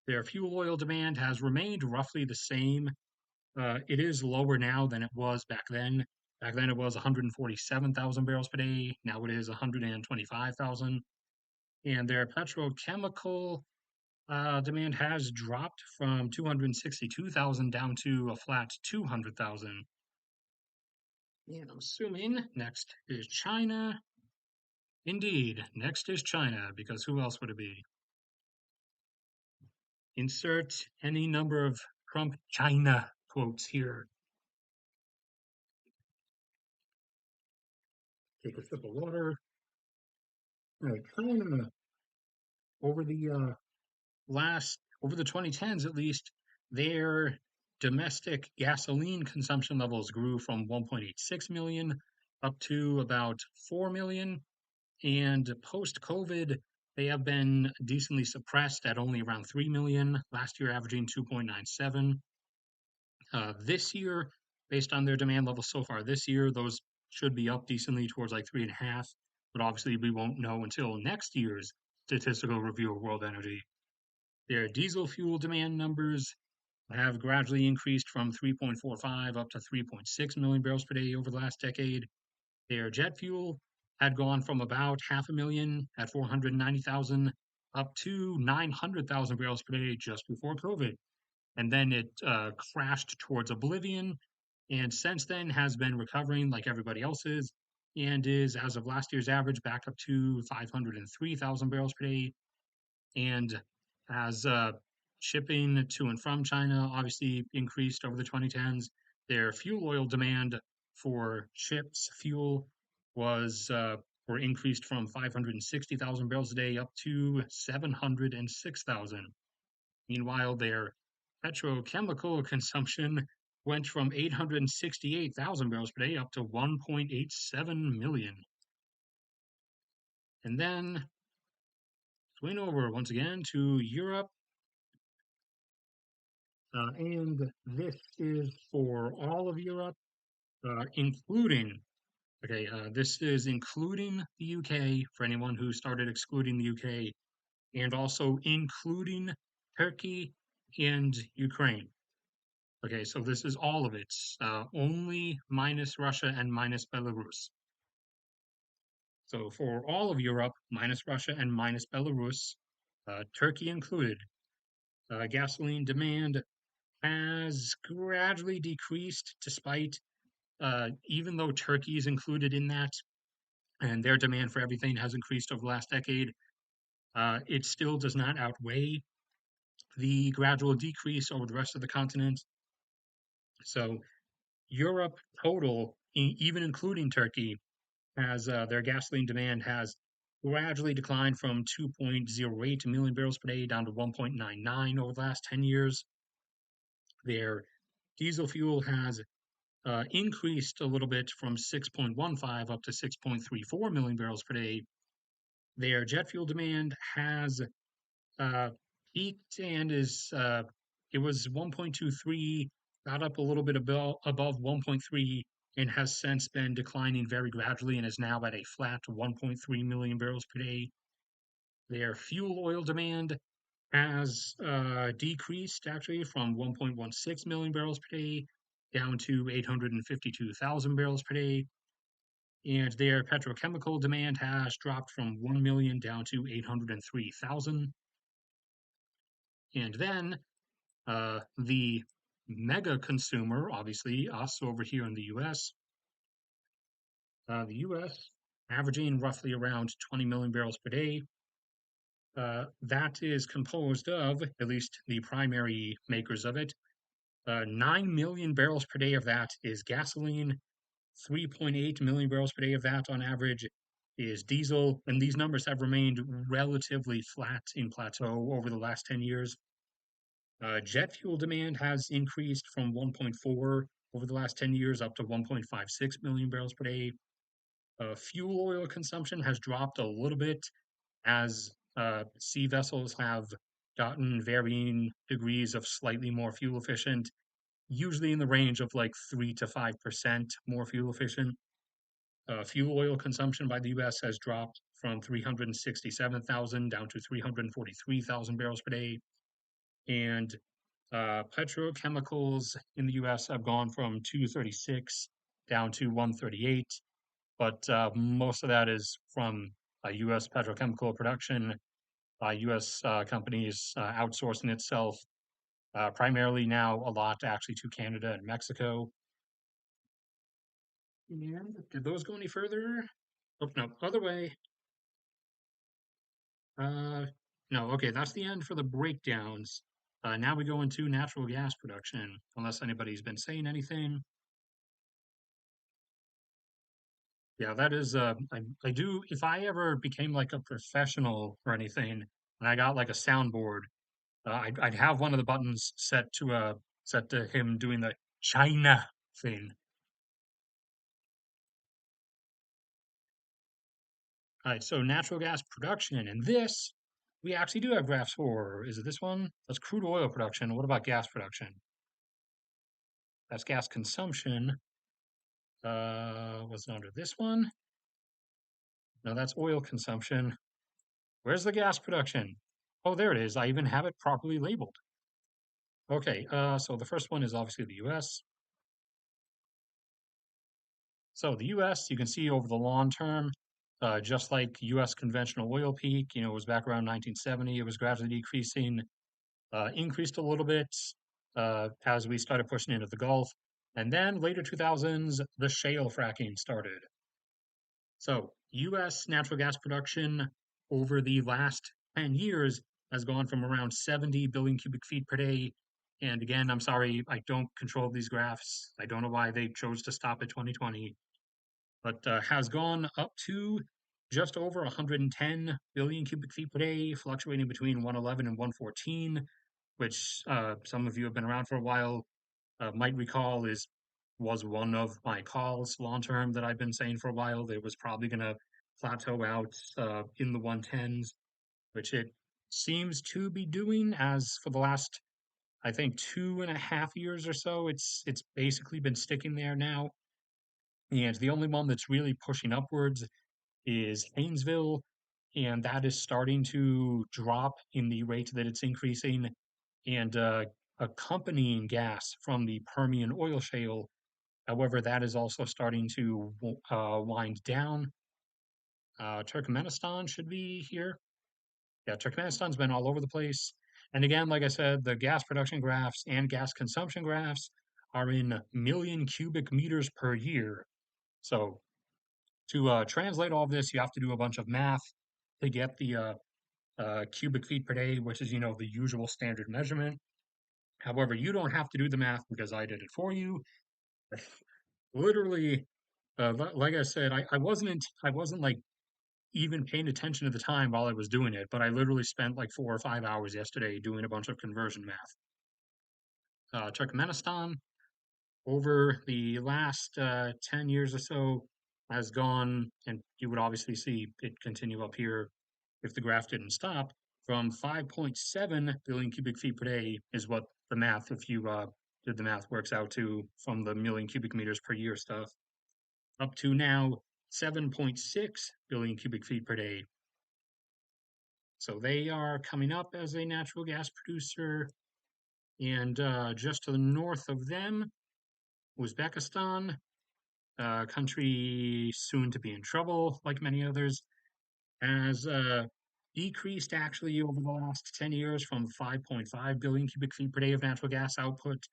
Their fuel oil demand has remained roughly the same. It is lower now than it was back then. Back then it was 147,000 barrels per day. Now it is 125,000. And their petrochemical demand has dropped from 262,000 down to a flat 200,000. And I'm assuming next is China. Indeed, next is China, because who else would it be? Insert any number of Trump China quotes here. Take a sip of water. All right, China, over the over the 2010s at least, their domestic gasoline consumption levels grew from 1.86 million up to about 4 million. And post COVID, they have been decently suppressed at only around 3 million, last year averaging 2.97. This year, based on their demand levels so far this year, those should be up decently towards like 3.5. But obviously, we won't know until next year's statistical review of world energy. Their diesel fuel demand numbers have gradually increased from 3.45 up to 3.6 million barrels per day over the last decade. Their jet fuel had gone from about half a million at 490,000 up to 900,000 barrels per day just before COVID. And then it crashed towards oblivion, and since then has been recovering like everybody else's, and is, as of last year's average, back up to 503,000 barrels per day. And as shipping to and from China obviously increased over the 2010s, their fuel oil demand for ships fuel was were increased from 560,000 barrels a day up to 706,000. Meanwhile, their petrochemical consumption went from 868,000 barrels per day up to 1.87 million. And then swing over once again to Europe. And this is for all of Europe, including, this is including the UK for anyone who started excluding the UK, and also including Turkey and Ukraine. Okay, so this is all of it, only minus Russia and minus Belarus. So for all of Europe, minus Russia and minus Belarus, Turkey included, gasoline demand has gradually decreased despite, even though Turkey is included in that and their demand for everything has increased over the last decade, it still does not outweigh the gradual decrease over the rest of the continent. So Europe total, even including Turkey, has their gasoline demand has gradually declined from 2.08 million barrels per day down to 1.99 over the last 10 years. Their diesel fuel has increased a little bit from 6.15 up to 6.34 million barrels per day. Their jet fuel demand has peaked and is it was 1.23, got up a little bit above 1.3, and has since been declining very gradually and is now at a flat 1.3 million barrels per day. Their fuel oil demand has decreased actually from 1.16 million barrels per day down to 852,000 barrels per day. And their petrochemical demand has dropped from 1 million down to 803,000. And then the mega consumer, obviously us over here in the US, the US averaging roughly around 20 million barrels per day. That is composed of, at least the primary makers of it, 9 million barrels per day of that is gasoline, 3.8 million barrels per day of that on average is diesel, and these numbers have remained relatively flat in plateau over the last 10 years. Jet fuel demand has increased from 1.4 over the last 10 years up to 1.56 million barrels per day. Fuel oil consumption has dropped a little bit as sea vessels have gotten varying degrees of slightly more fuel efficient, usually in the range of like 3 to 5% more fuel efficient. Fuel oil consumption by the US has dropped from 367,000 down to 343,000 barrels per day. And petrochemicals in the US have gone from 236 down to 138. But most of that is from US petrochemical production, US companies outsourcing itself primarily now a lot actually to Canada and Mexico. And did those go any further? Oh, no, other way. Uh, no, okay, that's the end for the breakdowns. Now we go into natural gas production, unless anybody's been saying anything. Yeah, that is, I do, if I ever became like a professional or anything, and I got like a soundboard, I'd have one of the buttons set to him doing the China thing. All right, so natural gas production, and this we actually do have graphs for. Is it this one? That's crude oil production. What about gas production? That's gas consumption. Was it under this one? No, that's oil consumption. Where's the gas production? Oh, there it is. I even have it properly labeled. Okay, so the first one is obviously the US. So the US, you can see over the long term, just like US conventional oil peak, it was back around 1970, it was gradually decreasing, increased a little bit as we started pushing into the Gulf. And then later 2000s, the shale fracking started. So US natural gas production over the last 10 years has gone from around 70 billion cubic feet per day. And again, I'm sorry, I don't control these graphs. I don't know why they chose to stop at 2020, but has gone up to just over 110 billion cubic feet per day, fluctuating between 111 and 114, which some of you have been around for a while might recall is was one of my calls long term that I've been saying for a while. That was probably going to plateau out in the 110s, which it seems to be doing. As for the last, I think, 2.5 years or so, it's basically been sticking there now. And the only one that's really pushing upwards is Haynesville, and that is starting to drop in the rate that it's increasing. And accompanying gas from the Permian oil shale. However, that is also starting to wind down. Turkmenistan should be here. Yeah, Turkmenistan's been all over the place. And again, like I said, the gas production graphs and gas consumption graphs are in million cubic meters per year. So to translate all of this, you have to do a bunch of math to get the cubic feet per day, which is, the usual standard measurement. However, you don't have to do the math because I did it for you. Literally, like I said, I wasn't like even paying attention to the time while I was doing it, but I literally spent like 4 or 5 hours yesterday doing a bunch of conversion math. Turkmenistan over the last 10 years or so has gone, and you would obviously see it continue up here if the graph didn't stop, from 5.7 billion cubic feet per day is what the math, if you did the math, works out to from the million cubic meters per year stuff, up to now 7.6 billion cubic feet per day. So they are coming up as a natural gas producer. And just to the north of them, Uzbekistan, a country soon to be in trouble, like many others, has decreased actually over the last 10 years from 5.5 billion cubic feet per day of natural gas output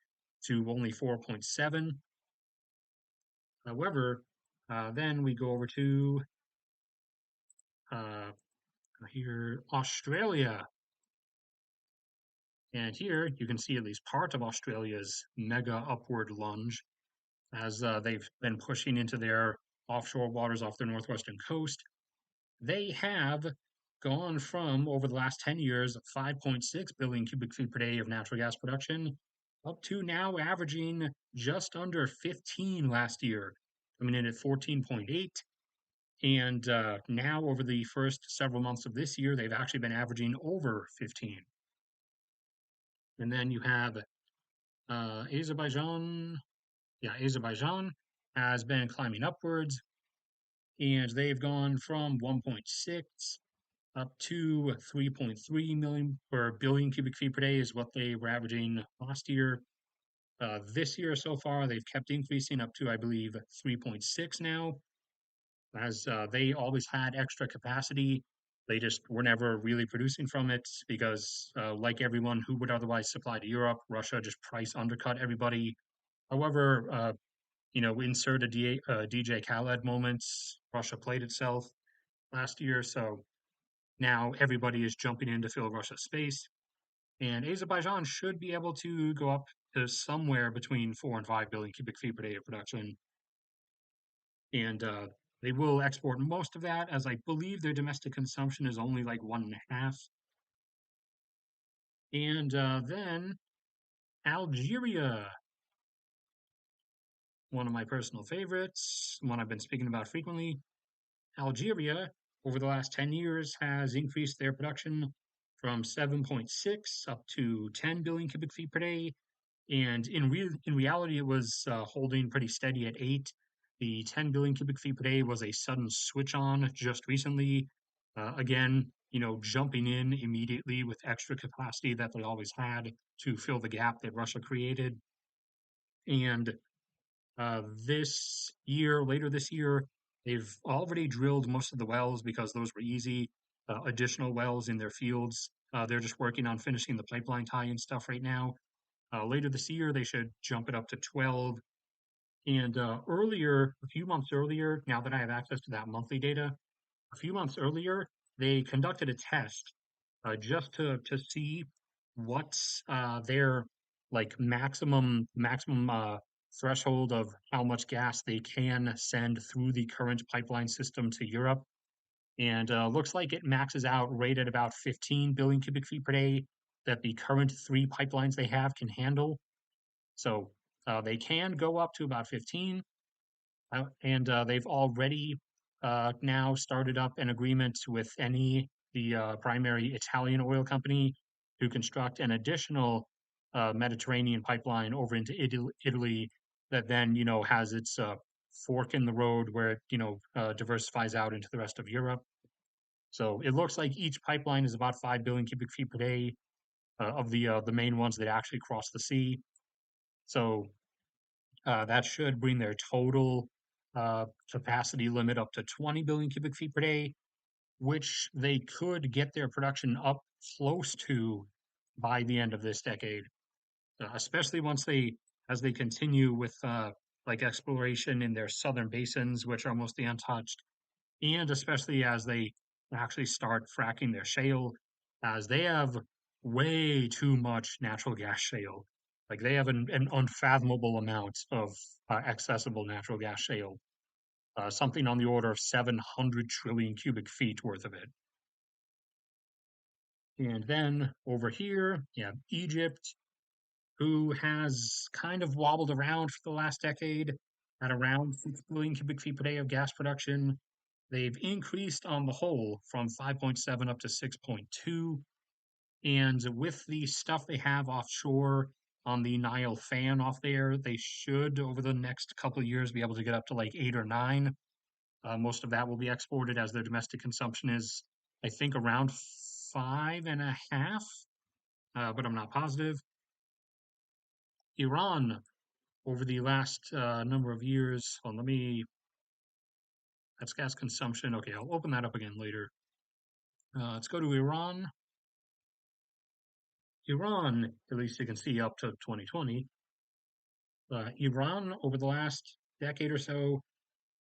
to only 4.7. However, then we go over to uh, here, Australia. And here you can see at least part of Australia's mega upward lunge as they've been pushing into their offshore waters off their northwestern coast. they have gone from over the last 10 years 5.6 billion cubic feet per day of natural gas production up to now averaging just under 15 last year, coming in at 14.8. And now, over the first several months of this year, they've actually been averaging over 15. And then you have Azerbaijan. Yeah, Azerbaijan has been climbing upwards, and they've gone from 1.6 up to 3.3 million or billion cubic feet per day is what they were averaging last year. This year so far, they've kept increasing up to, I believe, 3.6 now, as they always had extra capacity. They just were never really producing from it because, like everyone who would otherwise supply to Europe, Russia just price undercut everybody. However, insert a DJ Khaled moments. Russia played itself last year, so now everybody is jumping in to fill Russia's space. And Azerbaijan should be able to go up to somewhere between 4 and 5 billion cubic feet per day of production. And they will export most of that, as I believe their domestic consumption is only like 1.5. And then Algeria, one of my personal favorites, one I've been speaking about frequently. Algeria, over the last 10 years, has increased their production from 7.6 up to 10 billion cubic feet per day. And in reality, it was holding pretty steady at 8. The 10 billion cubic feet per day was a sudden switch on just recently. Again, jumping in immediately with extra capacity that they always had to fill the gap that Russia created. And later this year, they've already drilled most of the wells because those were easy. Additional wells in their fields. They're just working on finishing the pipeline tie-in stuff right now. Later this year, they should jump it up to 12. And a few months earlier, now that I have access to that monthly data, a few months earlier, they conducted a test just to see what's their like maximum threshold of how much gas they can send through the current pipeline system to Europe. And looks like it maxes out right at about 15 billion cubic feet per day that the current three pipelines they have can handle. So they can go up to about 15, and they've already now started up an agreement with the primary Italian oil company, to construct an additional Mediterranean pipeline over into Italy that then has its fork in the road where it diversifies out into the rest of Europe. So it looks like each pipeline is about 5 billion cubic feet per day of the main ones that actually cross the sea. So that should bring their total capacity limit up to 20 billion cubic feet per day, which they could get their production up close to by the end of this decade, especially as they continue with like exploration in their southern basins, which are mostly untouched, and especially as they actually start fracking their shale, as they have way too much natural gas shale. Like they have an unfathomable amount of accessible natural gas shale, something on the order of 700 trillion cubic feet worth of it. And then over here, you have Egypt, who has kind of wobbled around for the last decade at around 6 billion cubic feet per day of gas production. They've increased on the whole from 5.7 up to 6.2. And with the stuff they have offshore on the Nile fan off there, they should, over the next couple of years, be able to get up to like 8 or 9. Most of that will be exported, as their domestic consumption is, I think, around 5.5, but I'm not positive. Iran, over the last number of years, well, that's gas consumption. Okay, I'll open that up again later. Let's go to Iran. Iran, at least you can see up to 2020. Iran, over the last decade or so,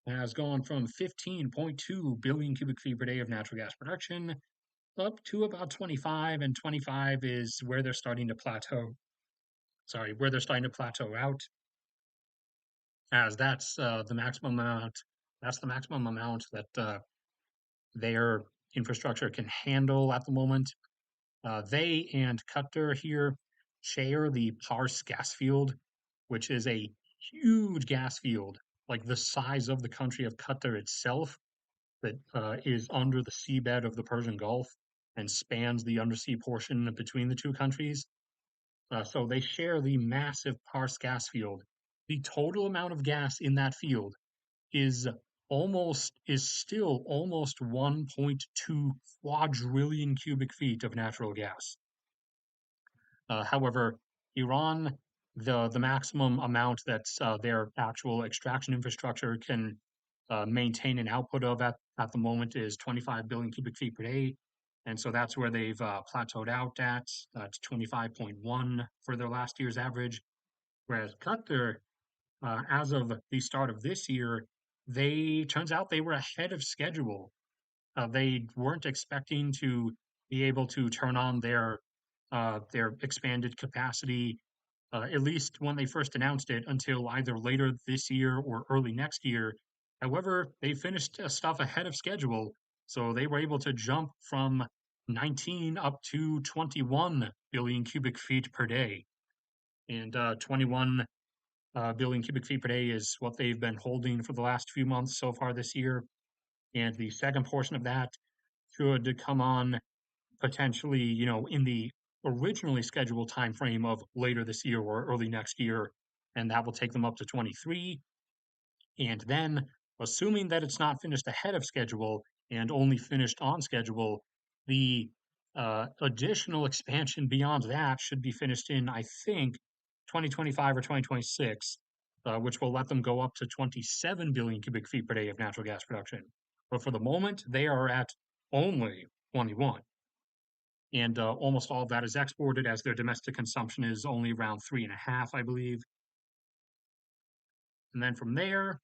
has gone from 15.2 billion cubic feet per day of natural gas production up to about 25, and 25 is where they're starting to plateau. Sorry, where they're starting to plateau out, as that's the maximum amount. That's the maximum amount that their infrastructure can handle at the moment. They and Qatar here share the Pars gas field, which is a huge gas field, like the size of the country of Qatar itself, that is under the seabed of the Persian Gulf and spans the undersea portion between the two countries. So they share the massive Pars gas field. The total amount of gas in that field is still almost 1.2 quadrillion cubic feet of natural gas. However, Iran, the maximum amount that their actual extraction infrastructure can maintain an output of at the moment is 25 billion cubic feet per day. And so that's where they've plateaued out at. It's 25.1 for their last year's average. Whereas Qatar, as of the start of this year, they turns out they were ahead of schedule. They weren't expecting to be able to turn on their expanded capacity, at least when they first announced it, until either later this year or early next year. However, they finished stuff ahead of schedule, so they were able to jump from 19 up to 21 billion cubic feet per day. And 21 billion cubic feet per day is what they've been holding for the last few months so far this year. And the second portion of that should come on potentially, in the originally scheduled time frame of later this year or early next year, and that will take them up to 23. And then, assuming that it's not finished ahead of schedule and only finished on schedule, the additional expansion beyond that should be finished in, I think, 2025 or 2026, which will let them go up to 27 billion cubic feet per day of natural gas production. But for the moment, they are at only 21. And almost all of that is exported, as their domestic consumption is only around 3.5, I believe. And then from there,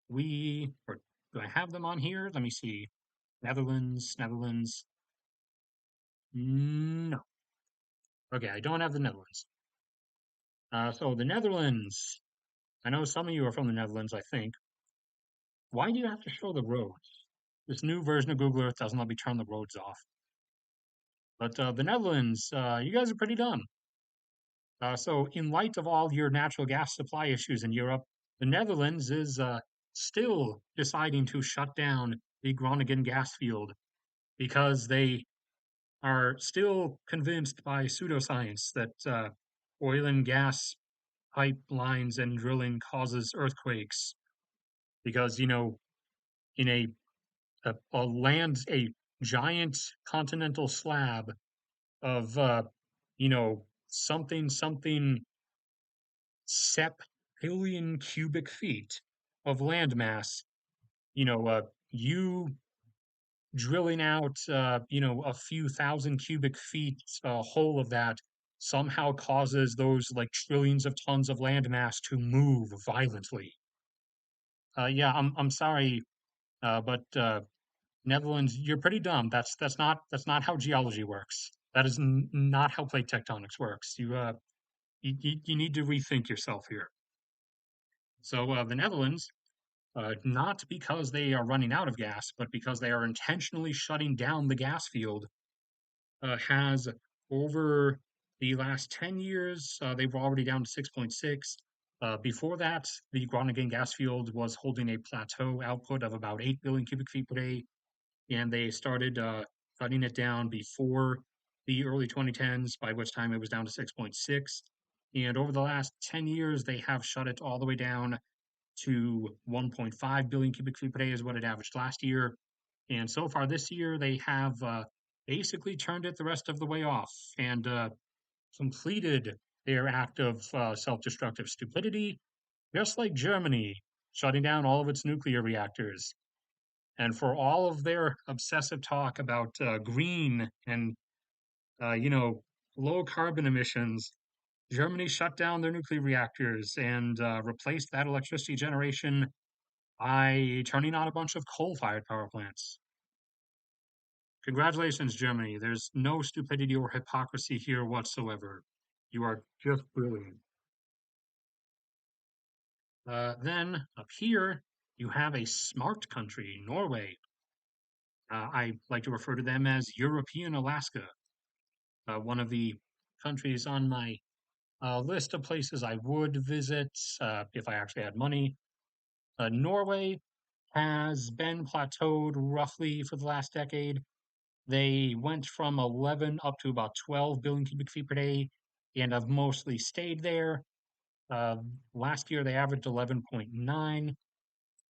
or do I have them on here? Let me see. Netherlands. No. Okay, I don't have the Netherlands. So the Netherlands, I know some of you are from the Netherlands, I think. Why do you have to show the roads? This new version of Google Earth doesn't let me turn the roads off. But the Netherlands, you guys are pretty dumb. So, in light of all your natural gas supply issues in Europe, the Netherlands is still deciding to shut down the Groningen gas field because they are still convinced by pseudoscience that oil and gas pipelines and drilling causes earthquakes. Because, in a giant continental slab of, something septillion cubic feet of landmass, you drilling out, a few thousand cubic feet hole of that somehow causes those like trillions of tons of landmass to move violently. Yeah, I'm sorry, but Netherlands, you're pretty dumb. That's not how geology works. That is not how plate tectonics works. You need to rethink yourself here. So the Netherlands, not because they are running out of gas, but because they are intentionally shutting down the gas field, has over the last 10 years, they were already down to 6.6. Before that, the Groningen gas field was holding a plateau output of about 8 billion cubic feet per day, and they started cutting it down before the early 2010s, by which time it was down to 6.6. And over the last 10 years, they have shut it all the way down to 1.5 billion cubic feet per day is what it averaged last year. And so far this year, they have basically turned it the rest of the way off and completed their act of self-destructive stupidity, just like Germany, shutting down all of its nuclear reactors. And for all of their obsessive talk about green and, you know, low carbon emissions, Germany shut down their nuclear reactors and replaced that electricity generation by turning on a bunch of coal-fired power plants. Congratulations, Germany. There's no stupidity or hypocrisy here whatsoever. You are just brilliant. Then up here, you have a smart country, Norway. I like to refer to them as European Alaska, one of the countries on my list of places I would visit if I actually had money. Norway has been plateaued roughly for the last decade. They went from 11 up to about 12 billion cubic feet per day and have mostly stayed there. Uh, Last year, they averaged 11.9.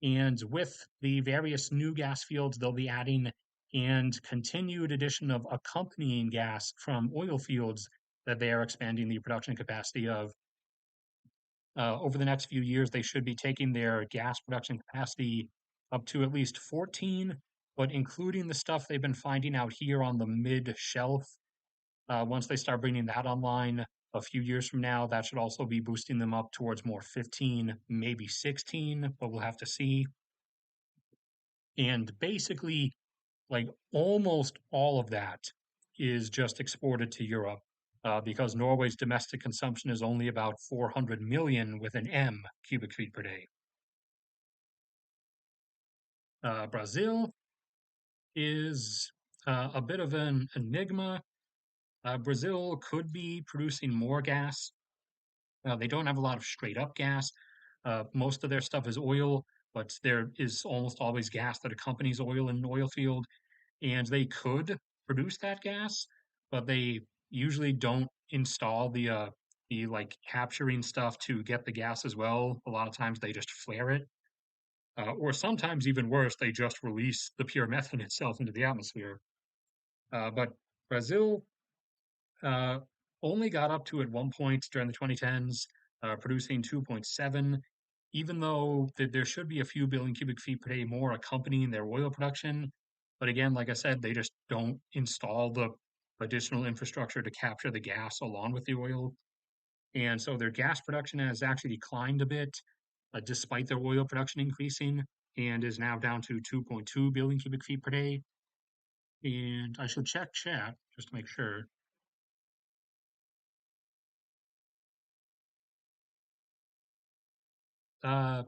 And with the various new gas fields they'll be adding and continued addition of accompanying gas from oil fields that they are expanding the production capacity of, over the next few years, they should be taking their gas production capacity up to at least 14, but including the stuff they've been finding out here on the mid shelf. Once they start bringing that online a few years from now, that should also be boosting them up towards more 15, maybe 16, but we'll have to see. And basically, like almost all of that is just exported to Europe because Norway's domestic consumption is only about 400 million with an M cubic feet per day. Brazil is a bit of an enigma. Brazil could be producing more gas. They don't have a lot of straight up gas. Most of their stuff is oil, but there is almost always gas that accompanies oil in an oil field. And they could produce that gas, but they usually don't install the like capturing stuff to get the gas as well. A lot of times they just flare it, or sometimes even worse, they just release the pure methane itself into the atmosphere. But Brazil uh, only got up to at one point during the 2010s, producing 2.7, even though there should be a few billion cubic feet per day more accompanying their oil production. But again, like I said, they just don't install the additional infrastructure to capture the gas along with the oil. And so their gas production has actually declined a bit, despite their oil production increasing, and is now down to 2.2 billion cubic feet per day. And I should check chat just to make sure. Uh,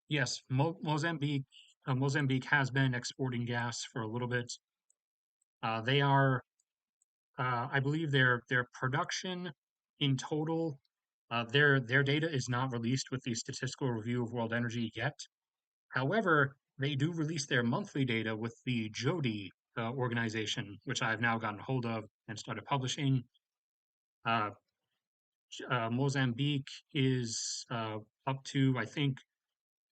Yes, Mozambique has been exporting gas for a little bit. They are, I believe, their production in total. Their data is not released with the Statistical Review of World Energy yet. However, they do release their monthly data with the JODI organization, which I've now gotten hold of and started publishing. Uh, Mozambique is up to, I think,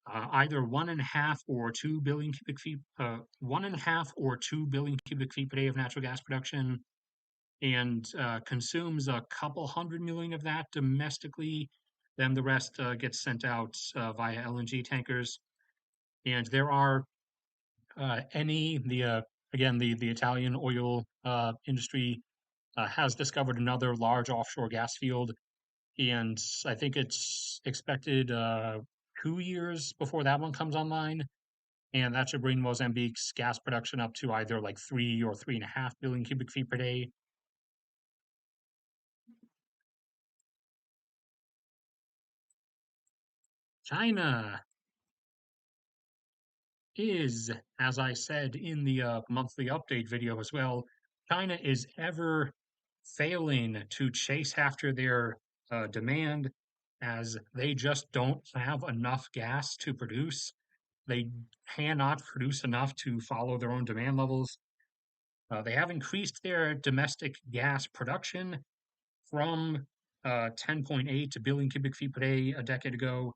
either 1.5 or 2 billion cubic feet, 1.5 or 2 billion cubic feet per day of natural gas production, and consumes a couple hundred million of that domestically. Then the rest gets sent out via LNG tankers. And there are any the again the Italian oil industry has discovered another large offshore gas field, and I think it's expected 2 years before that one comes online, and that should bring Mozambique's gas production up to either like 3 or 3.5 billion cubic feet per day. China is, as I said in the monthly update video as well, China is ever failing to chase after their demand as they just don't have enough gas to produce. They cannot produce enough to follow their own demand levels. They have increased their domestic gas production from 10.8 billion cubic feet per day a decade ago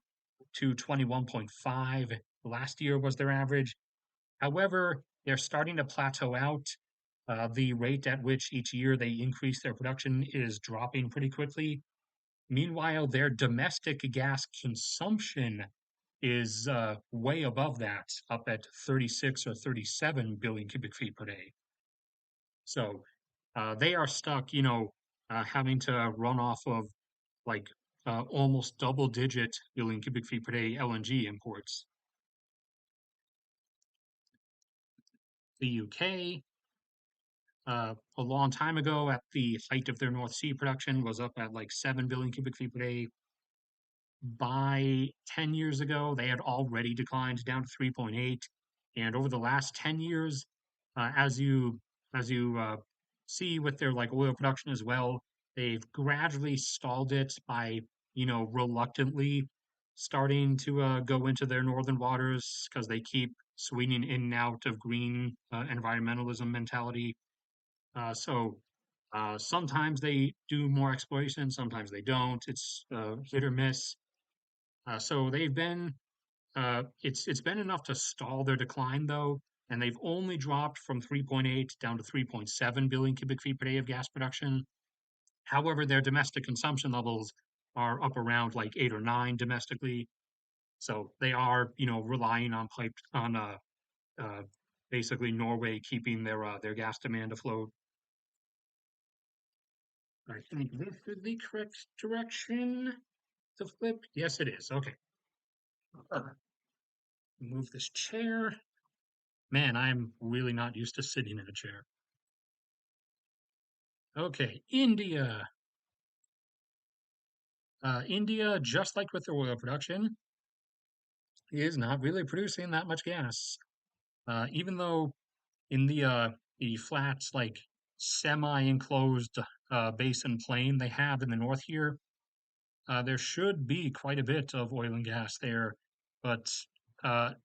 to 21.5 last year was their average. However, they're starting to plateau out. The rate at which each year they increase their production is dropping pretty quickly. Meanwhile, their domestic gas consumption is way above that, up at 36 or 37 billion cubic feet per day. So they are stuck, having to run off of like almost double digit billion cubic feet per day LNG imports. The UK, a long time ago, at the height of their North Sea production, was up at like 7 billion cubic feet per day. By 10 years ago, they had already declined down to 3.8. And over the last 10 years, As you see with their like oil production as well, they've gradually stalled it by reluctantly starting to go into their northern waters because they keep swinging in and out of green environmentalism mentality. Sometimes they do more exploration, sometimes they don't. It's hit or miss. So they've been it's been enough to stall their decline though, and they've only dropped from 3.8 down to 3.7 billion cubic feet per day of gas production. However, their domestic consumption levels are up around like 8 or 9 domestically. So they are, relying on piped on uh, basically Norway keeping their gas demand afloat. I think this is the correct direction to flip. Yes, it is. Okay. Uh, Move this chair. Man, I'm really not used to sitting in a chair. Okay, India. India, just like with their oil production, is not really producing that much gas. Even though in the flats, like semi-enclosed basin plain they have in the north here, there should be quite a bit of oil and gas there. But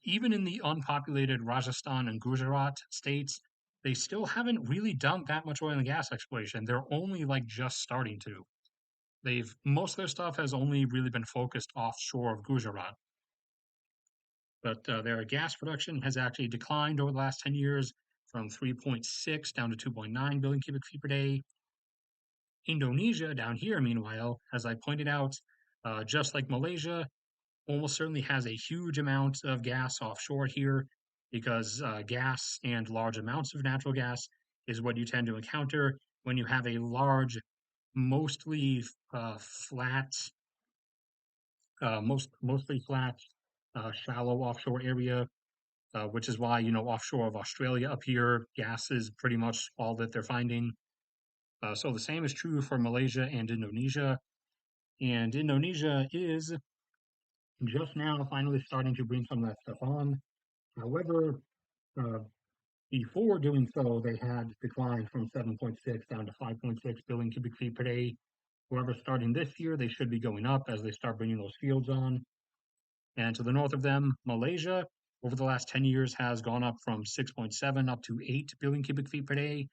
even in the unpopulated Rajasthan and Gujarat states, they still haven't really done that much oil and gas exploration. They're only like just starting to. They've most of their stuff has only really been focused offshore of Gujarat, but their gas production has actually declined over the last 10 years from 3.6 down to 2.9 billion cubic feet per day. Indonesia, down here, meanwhile, as I pointed out, just like Malaysia, almost certainly has a huge amount of gas offshore here because gas and large amounts of natural gas is what you tend to encounter when you have a large, mostly flat mostly flat, shallow offshore area, which is why offshore of Australia up here, gas is pretty much all that they're finding. So the same is true for Malaysia and Indonesia. And Indonesia is just now finally starting to bring some of that stuff on. However, uh, before doing so, they had declined from 7.6 down to 5.6 billion cubic feet per day. However, starting this year, they should be going up as they start bringing those fields on. And to the north of them, Malaysia, over the last 10 years, has gone up from 6.7 up to 8 billion cubic feet per day.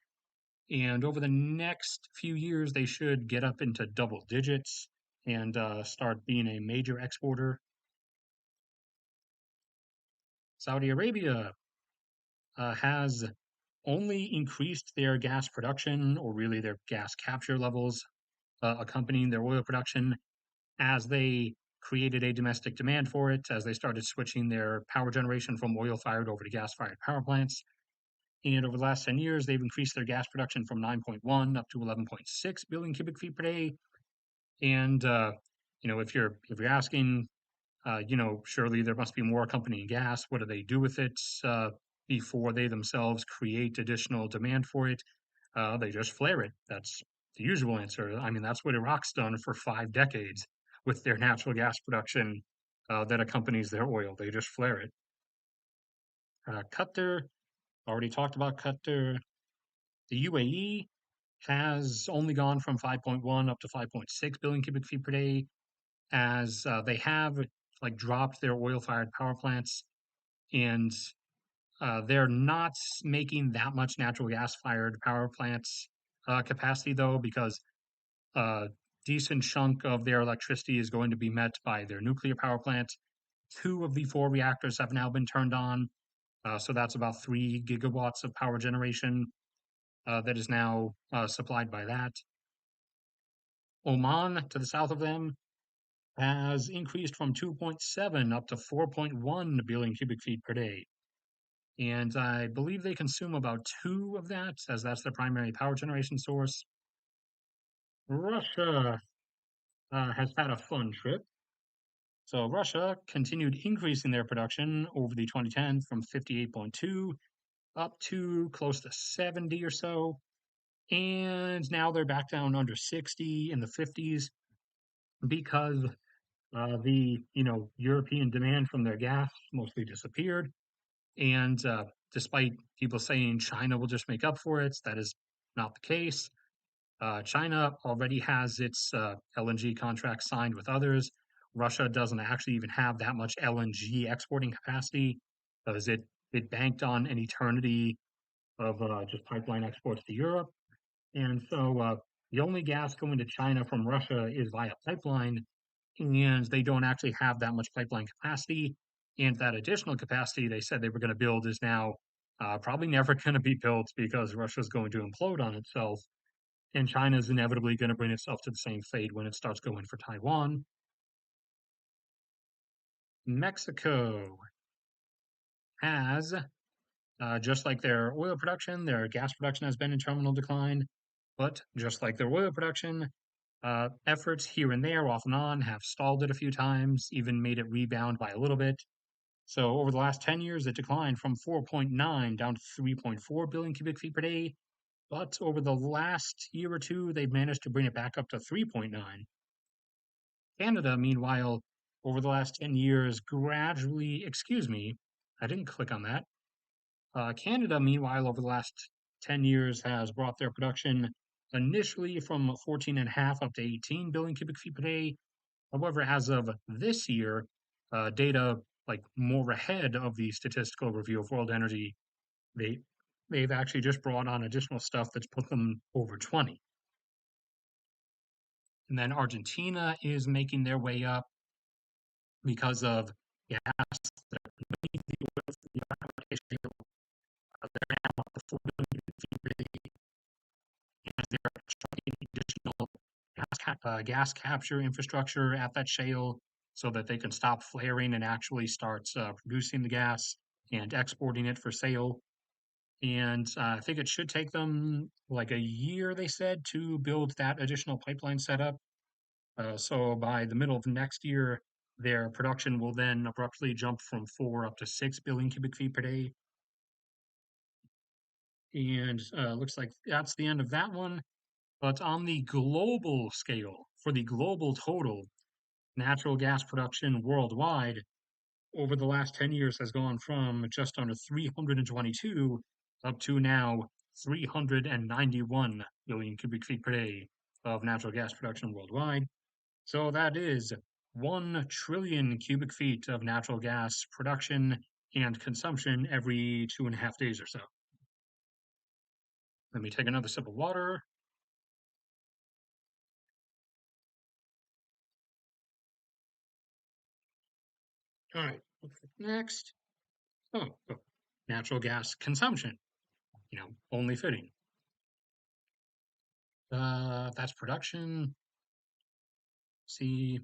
And over the next few years, they should get up into double digits and start being a major exporter. Saudi Arabia has only increased their gas production, or really their gas capture levels, accompanying their oil production as they created a domestic demand for it, as they started switching their power generation from oil fired over to gas fired power plants. And over the last 10 years, they've increased their gas production from 9.1 up to 11.6 billion cubic feet per day. And, if you're asking, surely there must be more accompanying gas. What do they do with it before they themselves create additional demand for it? They just flare it. That's the usual answer. I mean, that's what Iraq's done for 5 decades with their natural gas production that accompanies their oil. They just flare it. Qatar, already talked about Qatar. The UAE has only gone from 5.1 up to 5.6 billion cubic feet per day as they have like dropped their oil-fired power plants and they're not making that much natural gas-fired power plants capacity though because a decent chunk of their electricity is going to be met by their nuclear power plant. Two of the four reactors have now been turned on, so that's about 3 gigawatts of power generation that is now supplied by that. Oman, to the south of them, has increased from 2.7 up to 4.1 billion cubic feet per day. And I believe they consume about two of that, as that's their primary power generation source. Russia has had a fun trip. So Russia continued increasing their production over the 2010s from 58.2 up to close to 70 or so. And now they're back down under 60 in the 50s because the European demand from their gas mostly disappeared. And despite people saying China will just make up for it, that is not the case. China already has its LNG contract signed with others. Russia doesn't actually even have that much LNG exporting capacity because it banked on an eternity of just pipeline exports to Europe. And so the only gas going to China from Russia is via pipeline, and they don't actually have that much pipeline capacity. And that additional capacity they said they were going to build is now probably never going to be built because Russia is going to implode on itself. And China is inevitably going to bring itself to the same fate when it starts going for Taiwan. Mexico has, just like their oil production, their gas production has been in terminal decline. But just like their oil production, efforts here and there, off and on, have stalled it a few times, even made it rebound by a little bit. So over the last 10 years, it declined from 4.9 down to 3.4 billion cubic feet per day. But over the last year or two, they've managed to bring it back up to 3.9. Canada, meanwhile, over the last 10 years, gradually, excuse me, I didn't click on that. Canada, meanwhile, over the last 10 years, has brought their production initially from 14.5 up to 18 billion cubic feet per day. However, as of this year, data like more ahead of the Statistical Review of World Energy, they they've actually just brought on additional stuff that's put them over 20. And then Argentina is making their way up because of gas that beneath the oil for the application. They're now up to 4 billion feet as they're constructing additional gas capture infrastructure at that shale so that they can stop flaring and actually start producing the gas and exporting it for sale. And I think it should take them like a year, they said, to build that additional pipeline setup. So by the middle of next year, their production will then abruptly jump from 4 up to 6 billion cubic feet per day. And looks like that's the end of that one. But on the global scale, for the global total, natural gas production worldwide over the last 10 years has gone from just under 322 up to now 391 billion cubic feet per day of natural gas production worldwide. So that is 1 trillion cubic feet of natural gas production and consumption every 2.5 days or so. Let me take another sip of water. All right, next. Oh, natural gas consumption. Only fitting. That's production. See,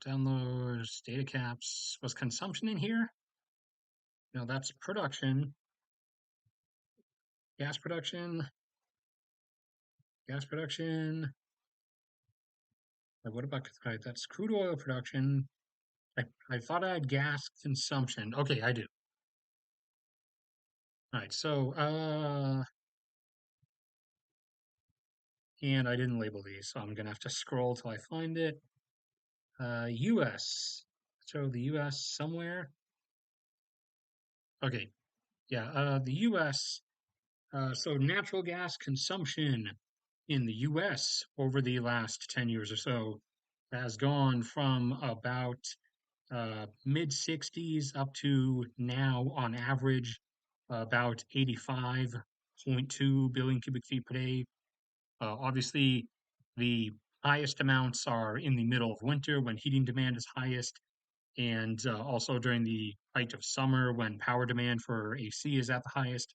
downloads, data caps. Was consumption in here? No, that's production. Gas production. Gas production. What about that's crude oil production? I thought I had gas consumption. Okay, I do. All right, so and I didn't label these, so I'm gonna have to scroll till I find it. U.S. So the U.S. somewhere. Okay, yeah. The U.S. So natural gas consumption in the U.S. over the last 10 years or so has gone from about mid 60s up to now on average about 85.2 billion cubic feet per day. Obviously, the highest amounts are in the middle of winter when heating demand is highest, and also during the height of summer when power demand for AC is at the highest.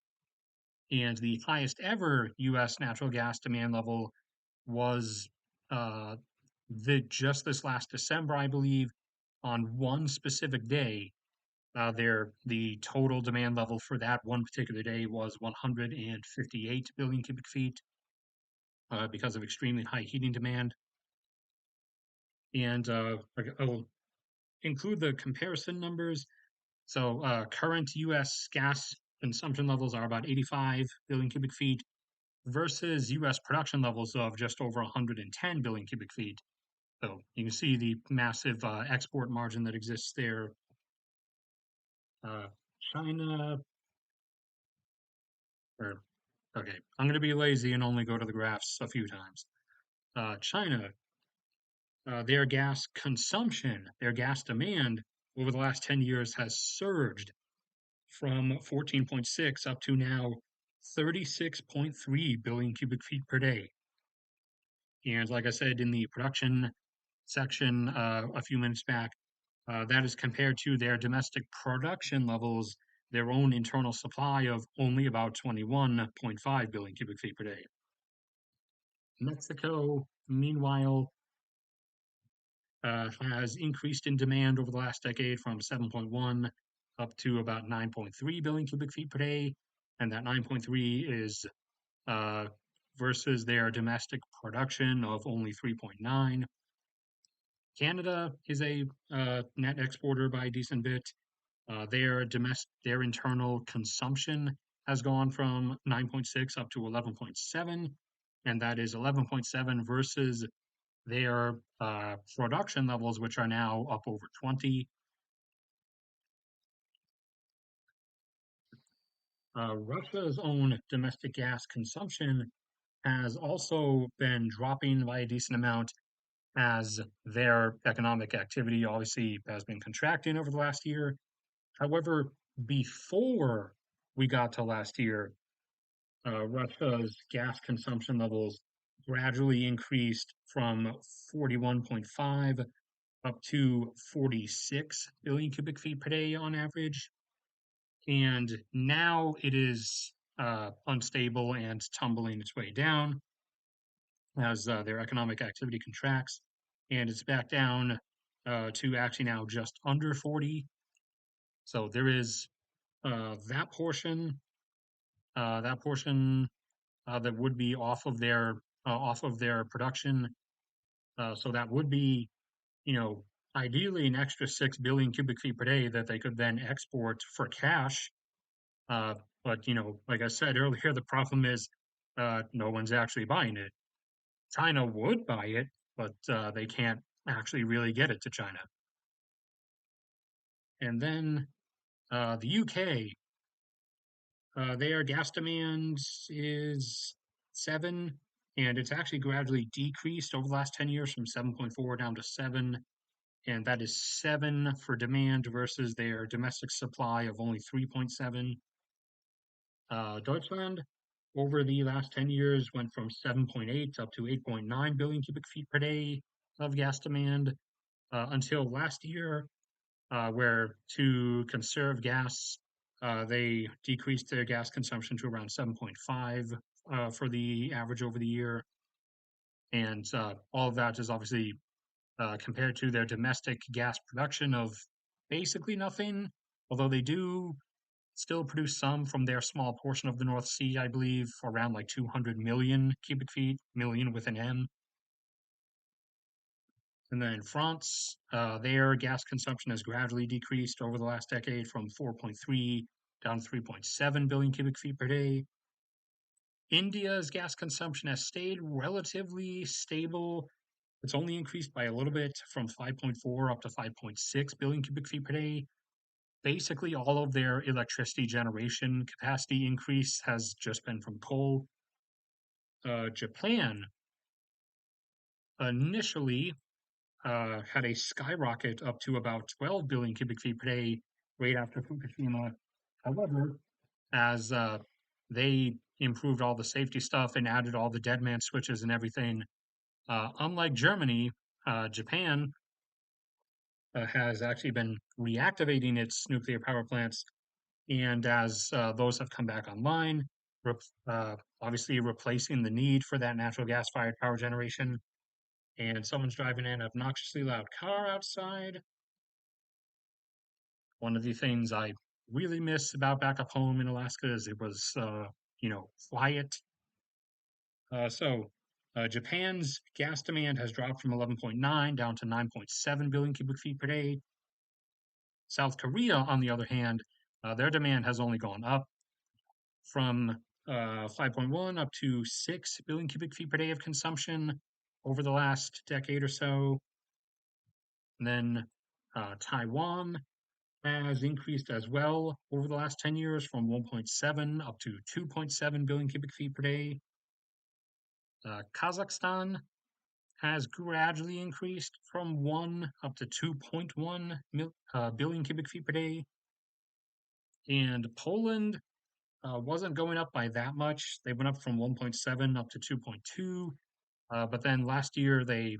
And the highest ever U.S. natural gas demand level was uh, just this last December, I believe, on one specific day. The total demand level for that one particular day was 158 billion cubic feet because of extremely high heating demand. And I'll include the comparison numbers. So current U.S. gas consumption levels are about 85 billion cubic feet versus U.S. production levels of just over 110 billion cubic feet. So you can see the massive export margin that exists there. Uh, China, or okay, I'm going to be lazy and only go to the graphs a few times. China, their gas consumption, their gas demand over the last 10 years has surged from 14.6 up to now 36.3 billion cubic feet per day. And like I said in the production section a few minutes back, that is compared to their domestic production levels, their own internal supply of only about 21.5 billion cubic feet per day. Mexico, meanwhile, has increased in demand over the last decade from 7.1 up to about 9.3 billion cubic feet per day. And that 9.3 is uh, versus their domestic production of only 3.9. Canada is a net exporter by a decent bit. Their internal consumption has gone from 9.6 up to 11.7, and that is 11.7 versus their production levels, which are now up over 20. Russia's own domestic gas consumption has also been dropping by a decent amount as their economic activity obviously has been contracting over the last year. However, before we got to last year, Russia's gas consumption levels gradually increased from 41.5 up to 46 billion cubic feet per day on average. And now it is unstable and tumbling its way down as their economic activity contracts. And it's back down to actually now just under 40. So there is that portion, that portion that would be off of their production. So that would be, you know, ideally an extra 6 billion cubic feet per day that they could then export for cash. Uh, but like I said earlier, the problem is no one's actually buying it. China would buy it, but they can't actually really get it to China. And then the UK, their gas demand is 7, and it's actually gradually decreased over the last 10 years from 7.4 down to 7. And that is 7 for demand versus their domestic supply of only 3.7. Deutschland, over the last 10 years, went from 7.8 up to 8.9 billion cubic feet per day of gas demand until last year, where to conserve gas, they decreased their gas consumption to around 7.5 for the average over the year. And all of that is obviously compared to their domestic gas production of basically nothing, although they do still produce some from their small portion of the North Sea, I believe, around like 200 million cubic feet, million with an M. And then in France, their gas consumption has gradually decreased over the last decade from 4.3 down to 3.7 billion cubic feet per day. India's gas consumption has stayed relatively stable. It's only increased by a little bit from 5.4 up to 5.6 billion cubic feet per day. Basically, all of their electricity generation capacity increase has just been from coal. Japan initially had a skyrocket up to about 12 billion cubic feet per day right after Fukushima. However, as they improved all the safety stuff and added all the dead man switches and everything, unlike Germany, Japan has actually been reactivating its nuclear power plants. And as those have come back online, obviously replacing the need for that natural gas fired power generation, and someone's driving an obnoxiously loud car outside. One of the things I really miss about back up home in Alaska is it was, quiet. Japan's gas demand has dropped from 11.9 down to 9.7 billion cubic feet per day. South Korea, on the other hand, their demand has only gone up from 5.1 up to 6 billion cubic feet per day of consumption over the last decade or so. And then Taiwan, has increased as well over the last 10 years from 1.7 up to 2.7 billion cubic feet per day. Kazakhstan has gradually increased from 1 up to 2.1 billion cubic feet per day. And Poland wasn't going up by that much. They went up from 1.7 up to 2.2. But then last year they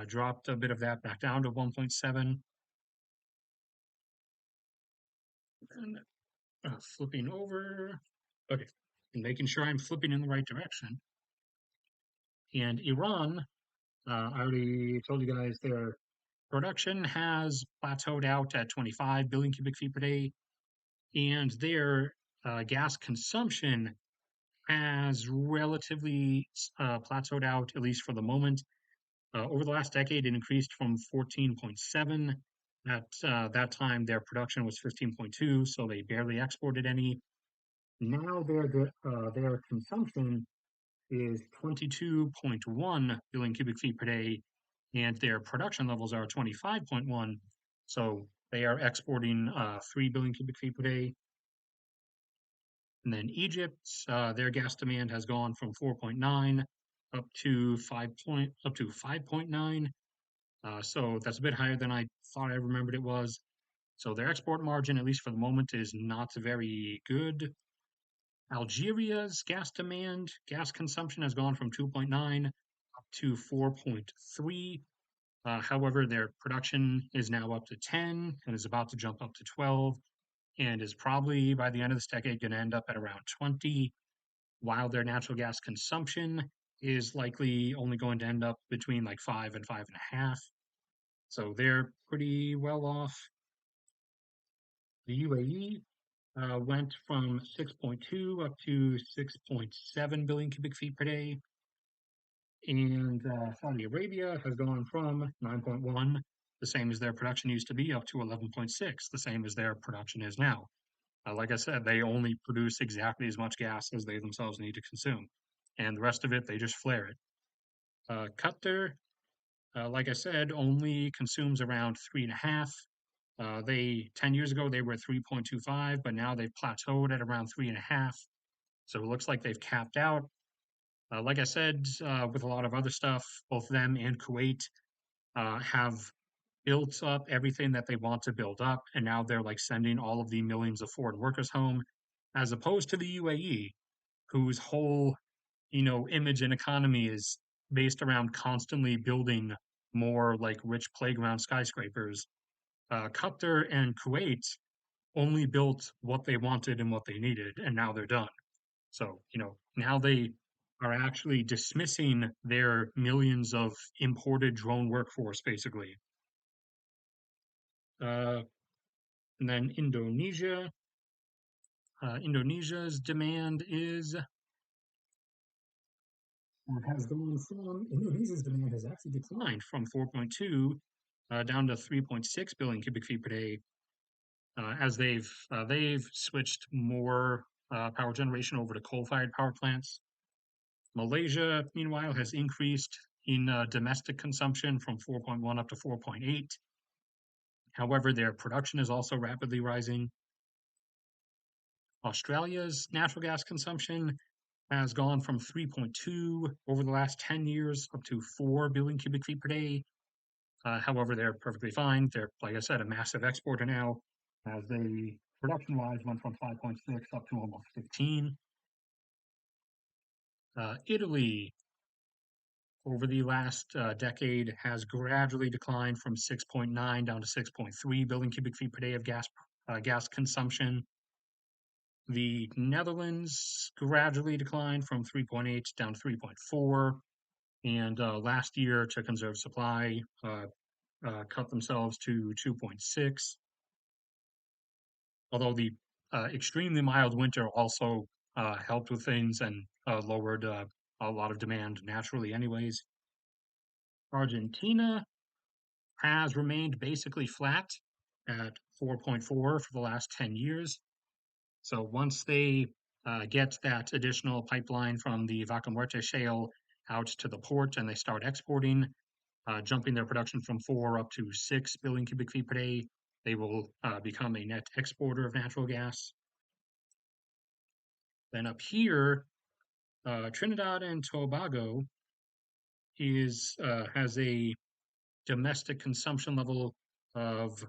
dropped a bit of that back down to 1.7. And flipping over. Okay, and making sure I'm flipping in the right direction. And Iran, I already told you guys their production has plateaued out at 25 billion cubic feet per day, and their gas consumption has relatively plateaued out, at least for the moment. Over the last decade, it increased from 14.7. At that time, their production was 15.2, so they barely exported any. Now their consumption is 22.1 billion cubic feet per day, and their production levels are 25.1. So they are exporting 3 billion cubic feet per day. And then Egypt, their gas demand has gone from 4.9 up to 5.9. So that's a bit higher than I thought I remembered it was. So their export margin, at least for the moment, is not very good. Algeria's gas consumption has gone from 2.9 up to 4.3. However, their production is now up to 10 and is about to jump up to 12 and is probably by the end of this decade going to end up at around 20, while their natural gas consumption is likely only going to end up between like 5 and 5.5. So they're pretty well off. The UAE went from 6.2 up to 6.7 billion cubic feet per day. And Saudi Arabia has gone from 9.1, the same as their production used to be, up to 11.6, the same as their production is now. Like I said, they only produce exactly as much gas as they themselves need to consume. And the rest of it, they just flare it. Qatar, like I said, only consumes around 3.5. They 10 years ago they were 3.25, but now they've plateaued at around 3.5. So it looks like they've capped out. Like I said, with a lot of other stuff, both them and Kuwait have built up everything that they want to build up, and now they're like sending all of the millions of foreign workers home, as opposed to the UAE, whose whole image and economy is based around constantly building more like rich playground skyscrapers. Qatar and Kuwait only built what they wanted and what they needed, and now they're done. So, now they are actually dismissing their millions of imported drone workforce, basically. Uh, and then Indonesia's demand Indonesia's demand has actually declined from 4.2 down to 3.6 billion cubic feet per day, as they've switched more power generation over to coal-fired power plants. Malaysia, meanwhile, has increased in domestic consumption from 4.1 up to 4.8. However, their production is also rapidly rising. Australia's natural gas consumption has gone from 3.2 over the last 10 years up to 4 billion cubic feet per day. However, they're perfectly fine. They're, like I said, a massive exporter now, as they production-wise went from 5.6 up to almost 15. Italy, over the last decade, has gradually declined from 6.9 down to 6.3 billion cubic feet per day of gas consumption. The Netherlands gradually declined from 3.8 down to 3.4, and last year, to conserve supply, cut themselves to 2.6. Although the extremely mild winter also helped with things and lowered a lot of demand naturally, anyways. Argentina has remained basically flat at 4.4 for the last 10 years. So once they get that additional pipeline from the Vaca Muerta shale out to the port and they start exporting, jumping their production from 4 up to 6 billion cubic feet per day, they will become a net exporter of natural gas. Then up here, Trinidad and Tobago is has a domestic consumption level of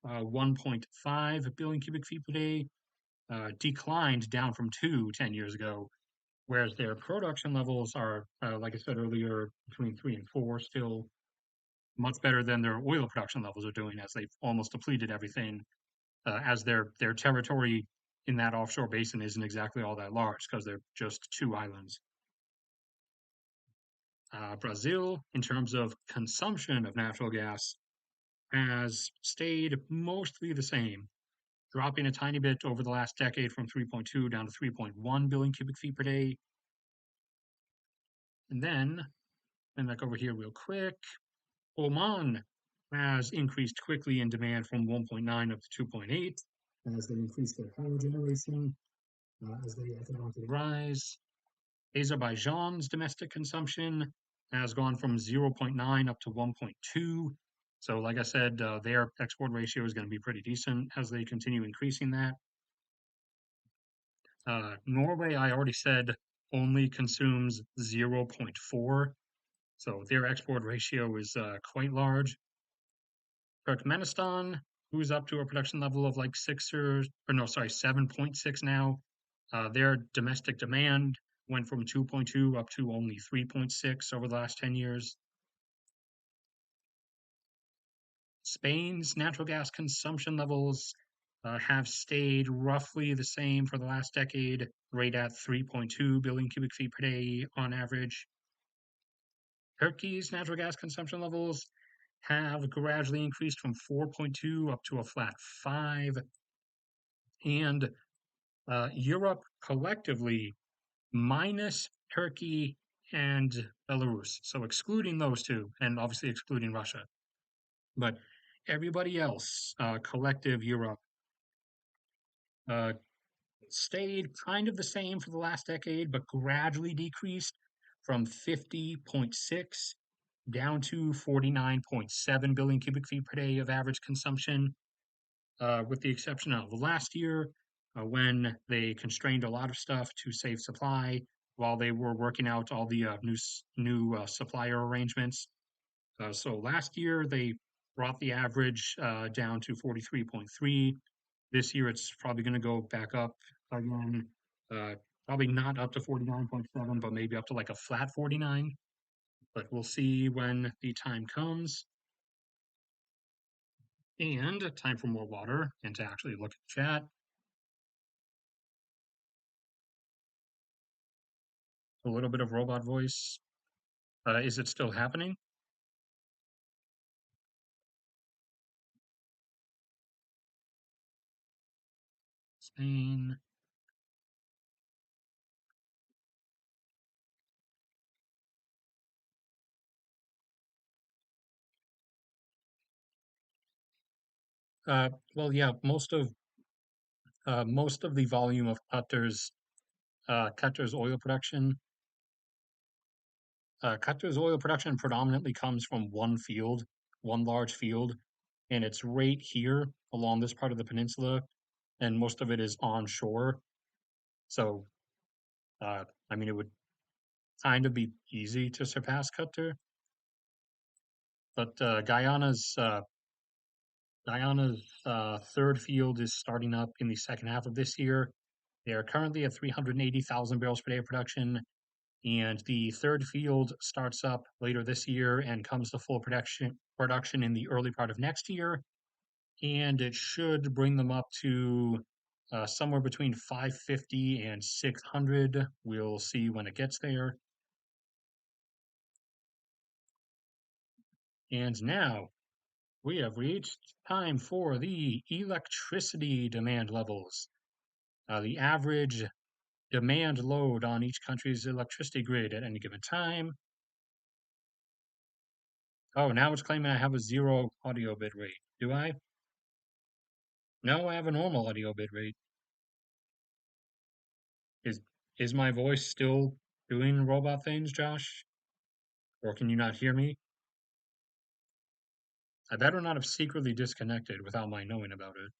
1.5 billion cubic feet per day, declined down from 10 years ago, whereas their production levels are, like I said earlier, between 3 and 4, still much better than their oil production levels are doing, as they've almost depleted everything, as their territory in that offshore basin isn't exactly all that large because they're just two islands. Brazil, in terms of consumption of natural gas, has stayed mostly the same, dropping a tiny bit over the last decade from 3.2 down to 3.1 billion cubic feet per day. And then, back over here real quick, Oman has increased quickly in demand from 1.9 up to 2.8 as they increase their power generation, as they economically rise. Azerbaijan's domestic consumption has gone from 0.9 up to 1.2. So, like I said, their export ratio is going to be pretty decent as they continue increasing that. Norway, I already said, only consumes 0.4. So their export ratio is quite large. Turkmenistan, who's up to a production level of like 7.6 now. Their domestic demand went from 2.2 up to only 3.6 over the last 10 years. Spain's natural gas consumption levels have stayed roughly the same for the last decade, right at 3.2 billion cubic feet per day on average. Turkey's natural gas consumption levels have gradually increased from 4.2 up to a flat 5. And Europe collectively, minus Turkey and Belarus, so excluding those two, and obviously excluding Russia, but everybody else, collective Europe, uh, stayed kind of the same for the last decade, but gradually decreased from 50.6 down to 49.7 billion cubic feet per day of average consumption, with the exception of last year, when they constrained a lot of stuff to save supply while they were working out all the new supplier arrangements. So last year they brought the average down to 43.3. This year it's probably going to go back up again. Uh, Probably not up to 49.7, but maybe up to like a flat 49. But we'll see when the time comes. And time for more water and to actually look at the chat. A little bit of robot voice. Is it still happening? Spain. Well, yeah, most of the volume of Qatar's oil production. Qatar's oil production predominantly comes from one field, one large field, and it's right here along this part of the peninsula, and most of it is onshore. So, I mean, it would kind of be easy to surpass Qatar, but Guyana's third field is starting up in the second half of this year. They are currently at 380,000 barrels per day of production, and the third field starts up later this year and comes to full production in the early part of next year, and it should bring them up to somewhere between 550 and 600. We'll see when it gets there. And now we have reached time for the electricity demand levels. The average demand load on each country's electricity grid at any given time. Oh, now it's claiming I have a 0 audio bit rate. Do I? No, I have a normal audio bit rate. Is is my voice still doing robot things, Josh? Or can you not hear me? I better not have secretly disconnected without my knowing about it.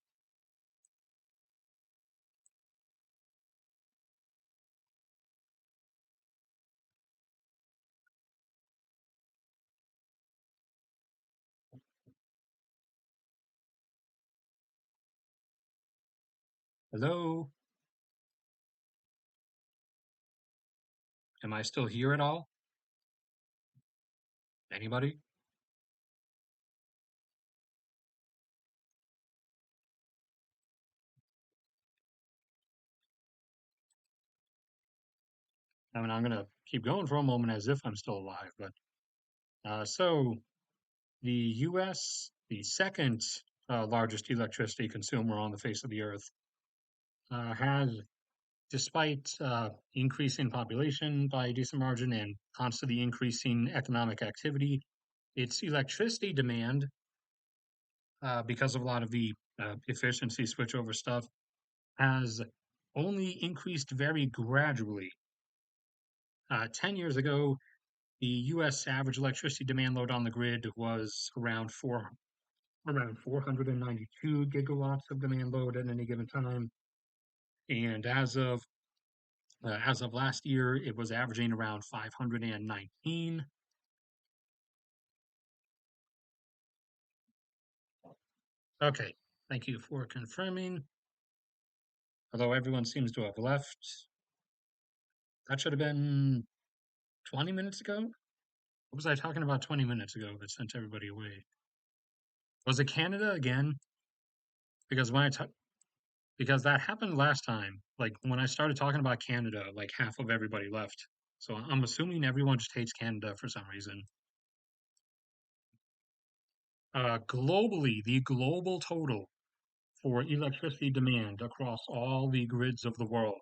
Hello? Am I still here at all? Anybody? I mean, I'm gonna keep going for a moment as if I'm still alive, but so the U.S., the second largest electricity consumer on the face of the earth, has, despite increasing population by a decent margin and constantly increasing economic activity, its electricity demand, because of a lot of the efficiency switchover stuff, has only increased very gradually. 10 years ago, the U.S. average electricity demand load on the grid was around 492 gigawatts of demand load at any given time, and as of last year, it was averaging around 519. Okay, thank you for confirming. Although everyone seems to have left, that should have been 20 minutes ago. What was I talking about 20 minutes ago that sent everybody away? Was it Canada again? Because because that happened last time. Like when I started talking about Canada, like half of everybody left. So I'm assuming everyone just hates Canada for some reason. Globally, the global total for electricity demand across all the grids of the world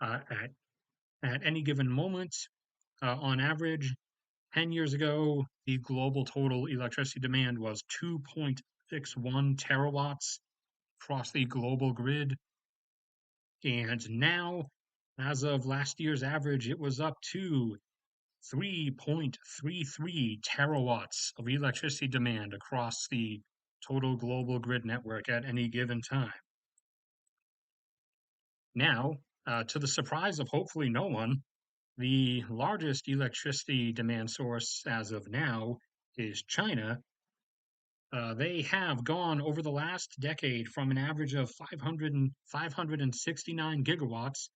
uh, at at any given moment, on average, 10 years ago, the global total electricity demand was 2.61 terawatts across the global grid. And now, as of last year's average, it was up to 3.33 terawatts of electricity demand across the total global grid network at any given time. Now, to the surprise of hopefully no one, the largest electricity demand source as of now is China. They have gone over the last decade from an average of 569 gigawatts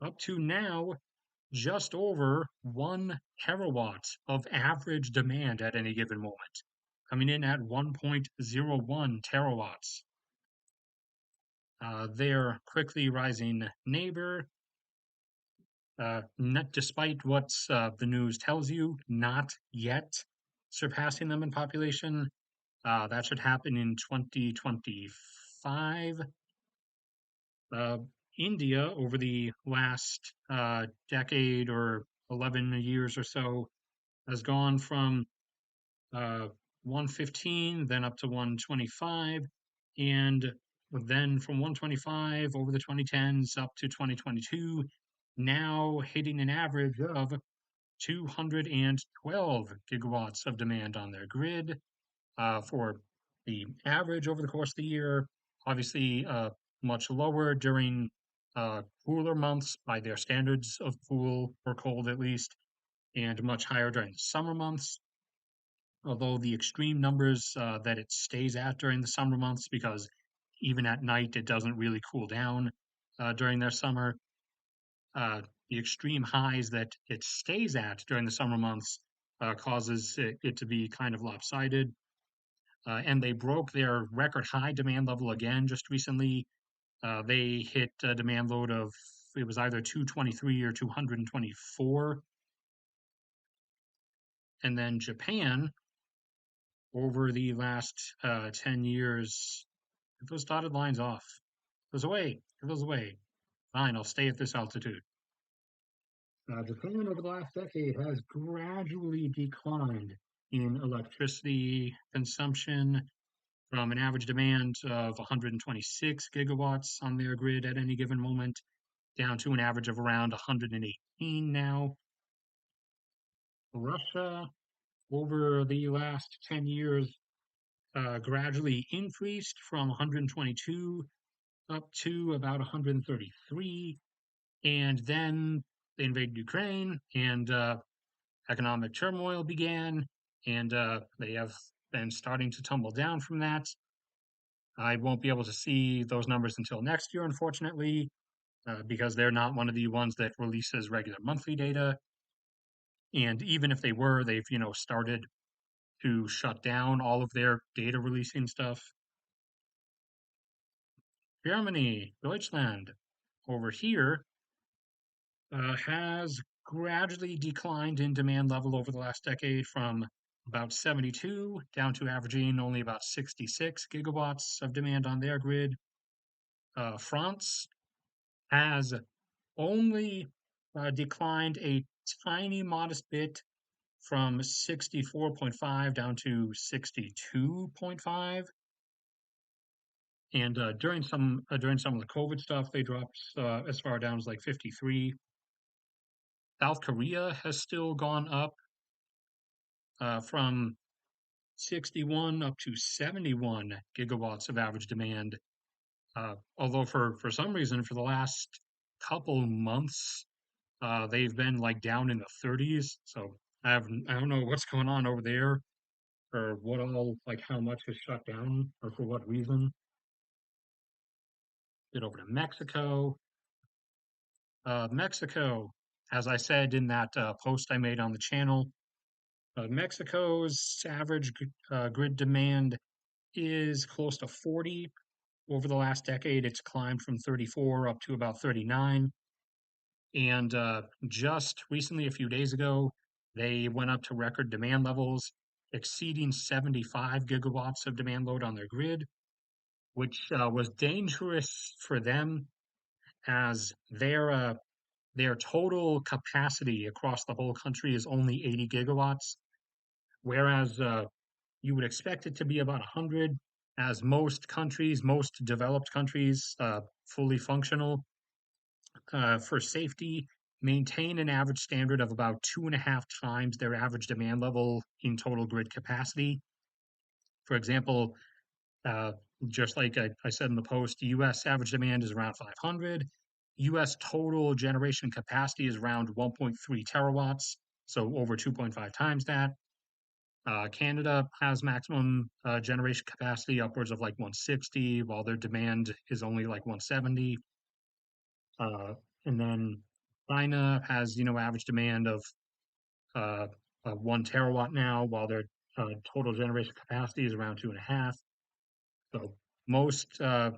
up to now just over 1 terawatt of average demand at any given moment, coming in at 1.01 terawatts. Their quickly rising neighbor, not despite what the news tells you, not yet surpassing them in population. That should happen in 2025. Uh, India, over the last decade or 11 years or so, has gone from uh, 115, then up to 125, and then from 125 over the 2010s up to 2022, now hitting an average of 212 gigawatts of demand on their grid for the average over the course of the year. Obviously, much lower during cooler months by their standards of cool or cold at least, and much higher during the summer months. Although the extreme numbers that it stays at during the summer months, because even at night it doesn't really cool down during their summer. Uh, the extreme highs that it stays at during the summer months causes it to be kind of lopsided. And they broke their record high demand level again just recently. They hit a demand load of, it was either 223 or 224. And then Japan, over the last 10 years, get those dotted lines off. Goes away. It goes away. Fine, I'll stay at this altitude. Japan over the last decade has gradually declined in electricity consumption from an average demand of 126 gigawatts on their grid at any given moment down to an average of around 118 now. Russia over the last 10 years gradually increased from 122 up to about 133. And then they invaded Ukraine, and economic turmoil began, and they have been starting to tumble down from that. I won't be able to see those numbers until next year, unfortunately, because they're not one of the ones that releases regular monthly data. And even if they were, they've started to shut down all of their data releasing stuff. Germany, Deutschland, over here has gradually declined in demand level over the last decade from about 72 down to averaging only about 66 gigawatts of demand on their grid. France has only declined a tiny, modest bit from 64.5 down to 62.5. And during some of the COVID stuff, they dropped as far down as like 53. South Korea has still gone up from 61 up to 71 gigawatts of average demand. Although for some reason, for the last couple months, they've been like down in the 30s. So I don't know what's going on over there, or what all like how much is shut down, or for what reason. Get over to Mexico. Mexico, as I said in that post I made on the channel, Mexico's average grid demand is close to 40. Over the last decade, it's climbed from 34 up to about 39. And just recently, a few days ago, they went up to record demand levels, exceeding 75 gigawatts of demand load on their grid, which was dangerous for them, as their total capacity across the whole country is only 80 gigawatts, whereas you would expect it to be about 100, as most countries, most developed countries, fully functional, for safety, maintain an average standard of about 2.5 times their average demand level in total grid capacity. For example, uh, just like I said in the post, US average demand is around 500. US total generation capacity is around 1.3 terawatts, so over 2.5 times that. Canada has maximum generation capacity upwards of like 160, while their demand is only like 170. Uh, and then China has, average demand uh, of 1 terawatt now, while their total generation capacity is around 2.5. So most, at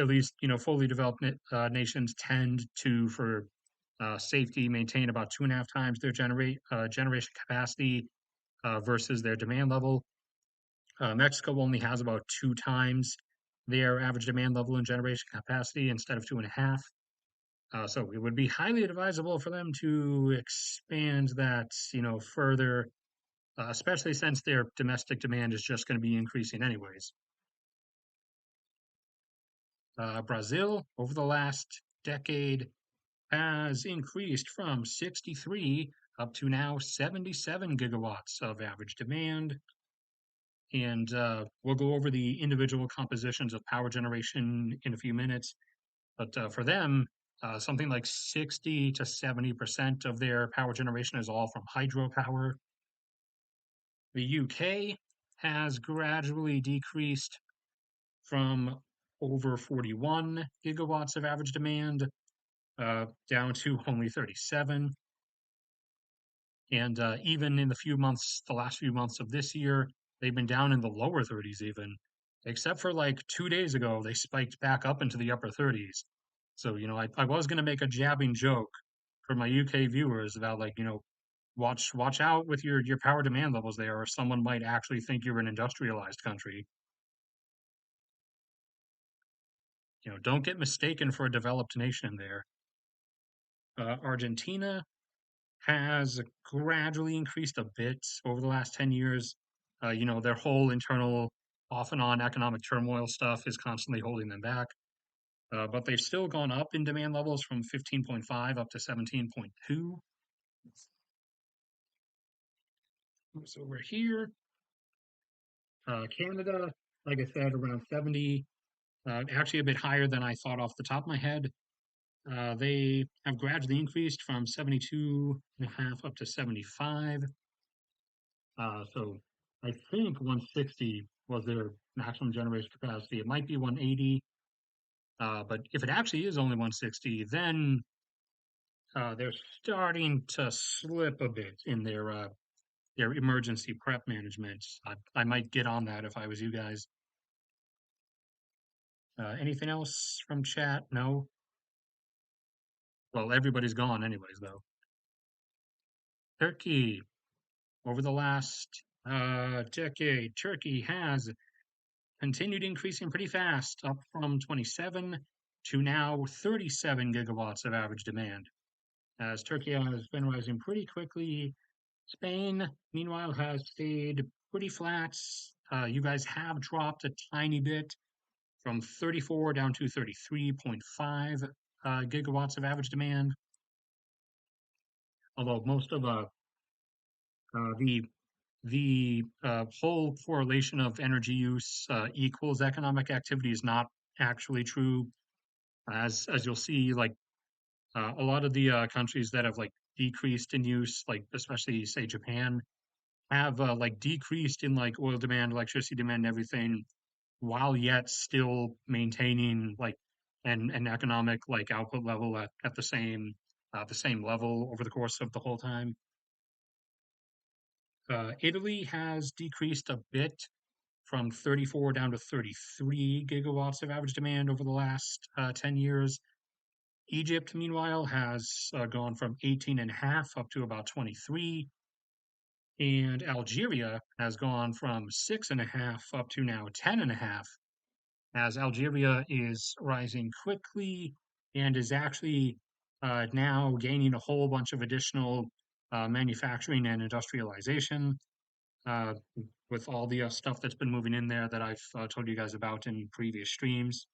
least, fully developed nations tend to, for safety, maintain about 2.5 times their generation capacity versus their demand level. Mexico only has about 2 times their average demand level and generation capacity instead of 2.5. So it would be highly advisable for them to expand that, further, especially since their domestic demand is just going to be increasing anyways. Brazil, over the last decade, has increased from 63 up to now 77 gigawatts of average demand. And we'll go over the individual compositions of power generation in a few minutes. But for them, something like 60 to 70% of their power generation is all from hydropower. The UK has gradually decreased from over 41 gigawatts of average demand down to only 37. And even in the last few months of this year, they've been down in the lower 30s even, except for like 2 days ago, they spiked back up into the upper 30s. So, I was going to make a jabbing joke for my UK viewers about like, watch out with your power demand levels there, or someone might actually think you're an industrialized country. Don't get mistaken for a developed nation there. Argentina has gradually increased a bit over the last 10 years. Their whole internal off and on economic turmoil stuff is constantly holding them back. But they've still gone up in demand levels from 15.5 up to 17.2. So we're here. Canada, like I said, around 70, actually a bit higher than I thought off the top of my head. They have gradually increased from 72.5 up to 75. So I think 160 was their maximum generation capacity. It might be 180, but if it actually is only 160, then they're starting to slip a bit in their emergency prep management. I might get on that if I was you guys. Anything else from chat? No? Well, everybody's gone anyways, though. Turkey, over the last decade, Turkey has continued increasing pretty fast, up from 27 to now 37 gigawatts of average demand. As Turkey has been rising pretty quickly, Spain, meanwhile, has stayed pretty flat. You guys have dropped a tiny bit from 34 down to 33.5 gigawatts of average demand. Although most of uh, the the whole correlation of energy use equals economic activity is not actually true. As you'll see, like a lot of the countries that have like decreased in use, like especially say Japan, have like decreased in like oil demand, electricity demand, and everything, while yet still maintaining like an economic like output level at the same level over the course of the whole time. Italy has decreased a bit from 34 down to 33 gigawatts of average demand over the last 10 years. Egypt, meanwhile, has gone from 18 and a half up to about 23. And Algeria has gone from 6.5 up to now 10.5, as Algeria is rising quickly and is actually now gaining a whole bunch of additional manufacturing and industrialization uh, with all the stuff that's been moving in there that I've told you guys about in previous streams.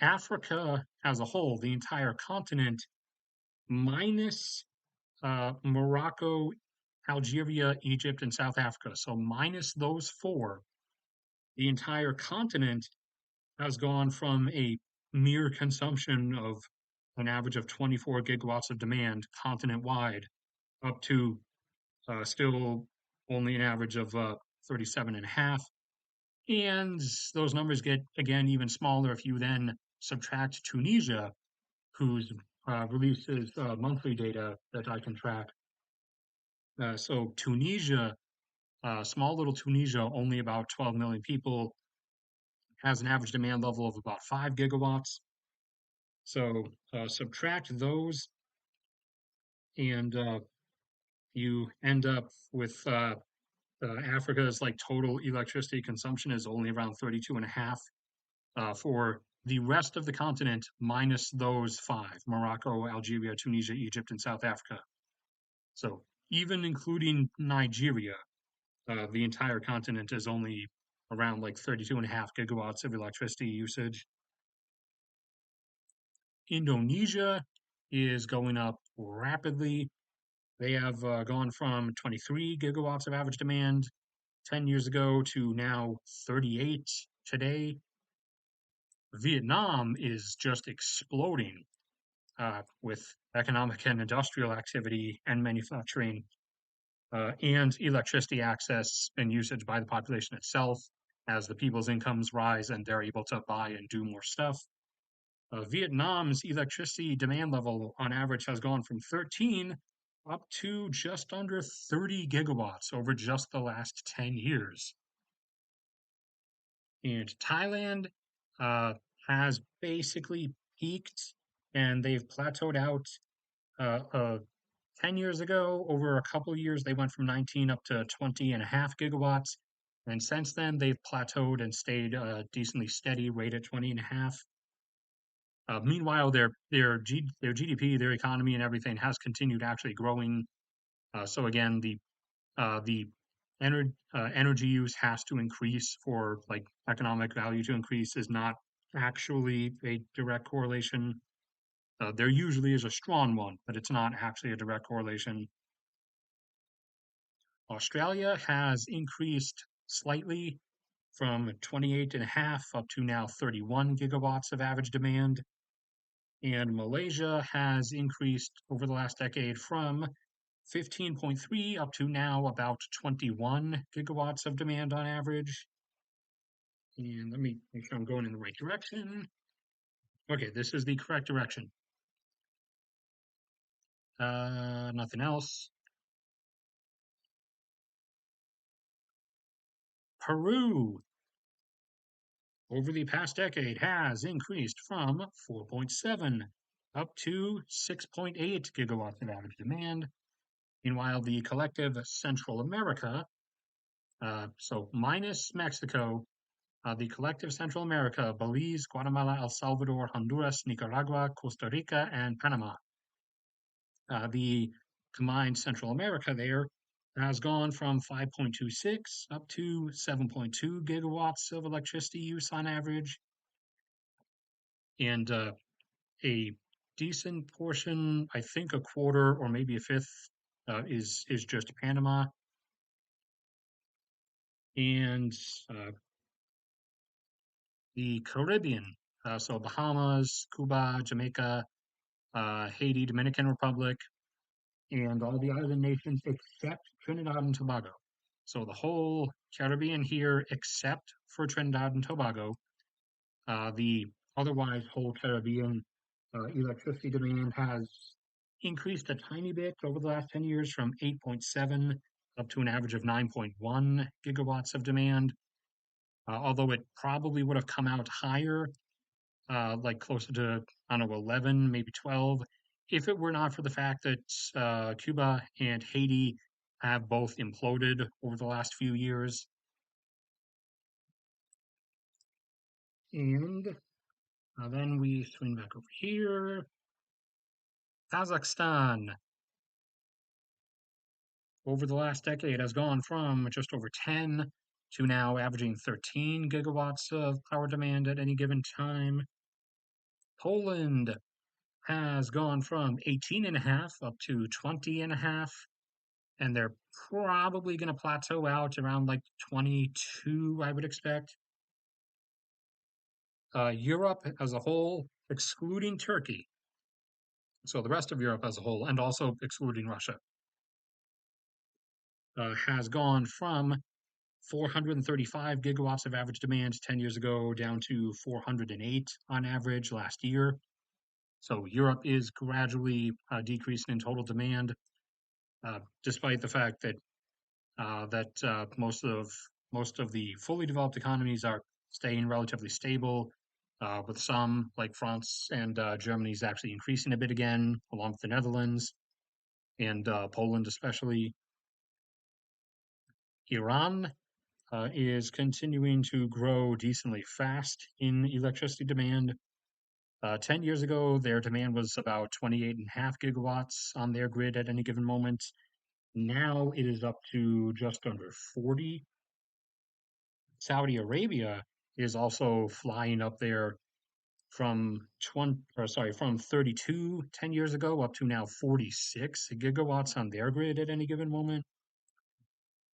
Africa as a whole, the entire continent, minus Morocco, Algeria, Egypt, and South Africa. So, minus those four, the entire continent has gone from a mere consumption of an average of 24 gigawatts of demand continent wide up to still only an average of 37 and a half. And those numbers get, again, even smaller if you then subtract Tunisia, whose releases monthly data that I can track. So Tunisia, small little Tunisia, only about 12 million people, has an average demand level of about 5 gigawatts. So subtract those, and you end up with Africa's like total electricity consumption is only around 32 and a half for the rest of the continent, minus those five: Morocco, Algeria, Tunisia, Egypt, and South Africa. So even including Nigeria, the entire continent is only around like 32 and a half gigawatts of electricity usage. Indonesia is going up rapidly. They have gone from 23 gigawatts of average demand 10 years ago to now 38 today. Vietnam is just exploding with economic and industrial activity and manufacturing and electricity access and usage by the population itself as the people's incomes rise and they're able to buy and do more stuff. Vietnam's electricity demand level on average has gone from 13 up to just under 30 gigawatts over just the last 10 years. And Thailand uh, has basically peaked and they've plateaued out. 10 years ago, over a couple of years, they went from 19 up to 20 and a half gigawatts. And since then, they've plateaued and stayed a decently steady rate at 20 and a half. Meanwhile, their GDP, their economy, and everything has continued actually growing. So again, the energy use has to increase for like economic value to increase is not actually a direct correlation. There usually is a strong one, but it's not actually a direct correlation. Australia has increased slightly from 28.5 up to now 31 gigawatts of average demand. And Malaysia has increased over the last decade from 15.3 up to now about 21 gigawatts of demand on average. And let me make sure I'm going in the right direction. Okay, this is the correct direction. Nothing else. Peru, over the past decade, has increased from 4.7 up to 6.8 gigawatts of average demand. Meanwhile, the collective Central America, so minus Mexico, the collective Central America, Belize, Guatemala, El Salvador, Honduras, Nicaragua, Costa Rica, and Panama. The combined Central America there has gone from 5.26 up to 7.2 gigawatts of electricity use on average. And a decent portion, I think a quarter or maybe a fifth, is just Panama. And the Caribbean, so Bahamas, Cuba, Jamaica, Haiti, Dominican Republic, and all the island nations except Trinidad and Tobago. So the whole Caribbean here, except for Trinidad and Tobago, the otherwise whole Caribbean electricity demand has increased a tiny bit over the last 10 years from 8.7 up to an average of 9.1 gigawatts of demand. Although it probably would have come out higher, like closer to, I don't know, 11, maybe 12, if it were not for the fact that Cuba and Haiti have both imploded over the last few years. And then we swing back over here. Kazakhstan, over the last decade, has gone from just over 10 to now averaging 13 gigawatts of power demand at any given time. Poland has gone from 18.5 up to 20.5, and they're probably going to plateau out around like 22, I would expect. Europe as a whole, excluding Turkey, so the rest of Europe as a whole, and also excluding Russia, has gone from 435 gigawatts of average demand 10 years ago down to 408 on average last year. So Europe is gradually decreasing in total demand, despite the fact that most of the fully developed economies are staying relatively stable, with some like France and Germany is actually increasing a bit again, along with the Netherlands and Poland especially. Iran is continuing to grow decently fast in electricity demand. 10 years ago, their demand was about 28.5 gigawatts on their grid at any given moment. Now it is up to just under 40. Saudi Arabia is also flying up there from 32 10 years ago up to now 46 gigawatts on their grid at any given moment.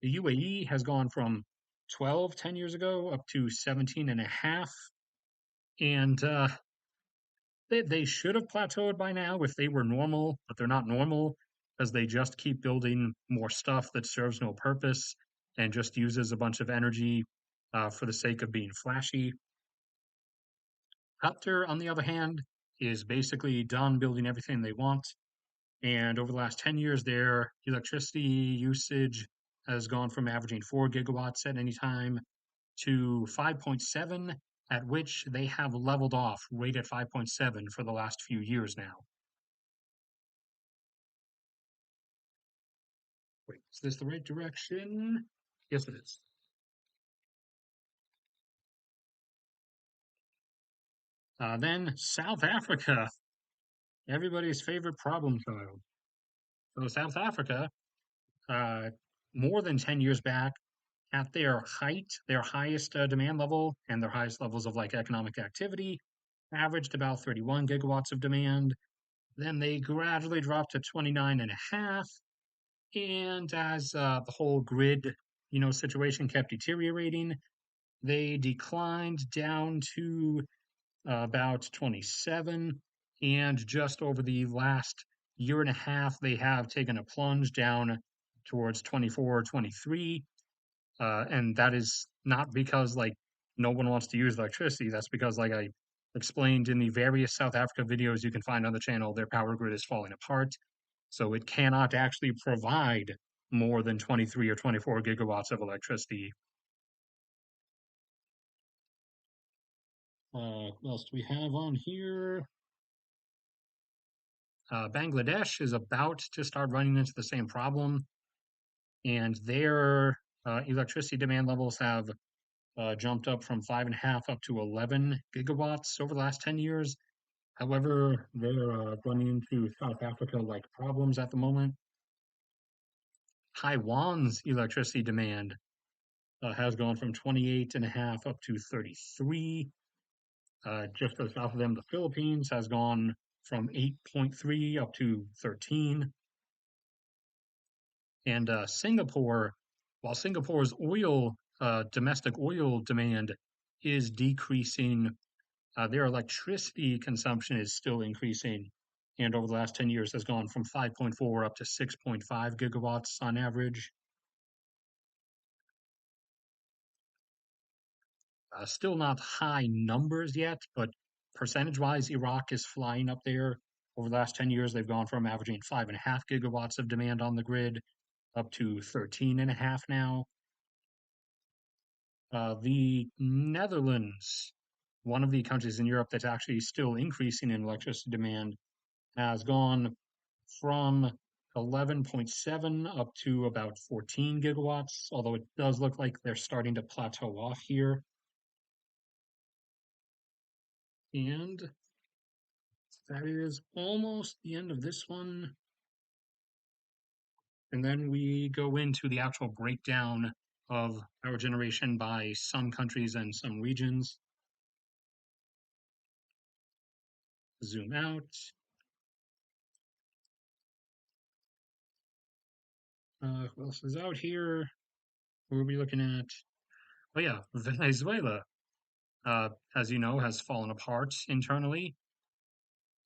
The UAE has gone from 12 10 years ago up to 17 and a half. And they should have plateaued by now if they were normal, but they're not normal because they just keep building more stuff that serves no purpose and just uses a bunch of energy for the sake of being flashy. Qatar, on the other hand, is basically done building everything they want. And over the last 10 years, their electricity usage has gone from averaging 4 gigawatts at any time to 5.7, at which they have leveled off right at 5.7 for the last few years now. Wait, is this the right direction? Yes, it is. Then South Africa, everybody's favorite problem child. So South Africa, uh, more than 10 years back, at their height, their highest demand level and their highest levels of like economic activity, averaged about 31 gigawatts of demand. Then they gradually dropped to 29 and a half. And as the whole grid, situation kept deteriorating, they declined down to about 27. And just over the last year and a half, they have taken a plunge down towards 24, 23. And that is not because like no one wants to use electricity. That's because, like I explained in the various South Africa videos you can find on the channel, their power grid is falling apart. So it cannot actually provide more than 23 or 24 gigawatts of electricity. What else do we have on here? Bangladesh is about to start running into the same problem, and their electricity demand levels have jumped up from 5.5 up to 11 gigawatts over the last 10 years. However, they're running into South Africa like problems at the moment. Taiwan's electricity demand has gone from 28.5 up to 33. Just to the south of them, the Philippines has gone from 8.3 up to 13. And Singapore, while Singapore's domestic oil demand is decreasing, their electricity consumption is still increasing. And over the last 10 years has gone from 5.4 up to 6.5 gigawatts on average. Still not high numbers yet, but percentage-wise, Iraq is flying up there. Over the last 10 years, they've gone from averaging 5.5 gigawatts of demand on the grid up to 13.5 now. The Netherlands, one of the countries in Europe that's actually still increasing in electricity demand, has gone from 11.7 up to about 14 gigawatts, although it does look like they're starting to plateau off here. And that is almost the end of this one. And then we go into the actual breakdown of power generation by some countries and some regions. Zoom out. Who else is out here? Who are we looking at? Oh yeah, Venezuela, as you know, has fallen apart internally,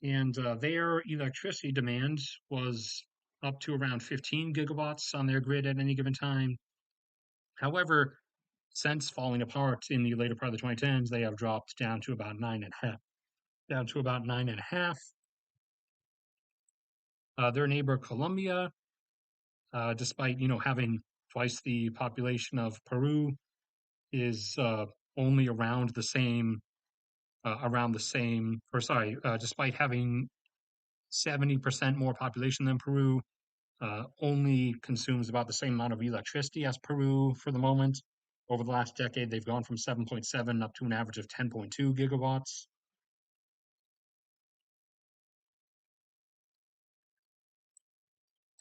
and their electricity demand was up to around 15 gigawatts on their grid at any given time. However, since falling apart in the later part of the 2010s, they have dropped down to about 9.5. Down to about 9.5. Their neighbor Colombia, despite having twice the population of Peru, is only around the same, or sorry, despite having 70% more population than Peru, only consumes about the same amount of electricity as Peru for the moment. Over the last decade, they've gone from 7.7 up to an average of 10.2 gigawatts.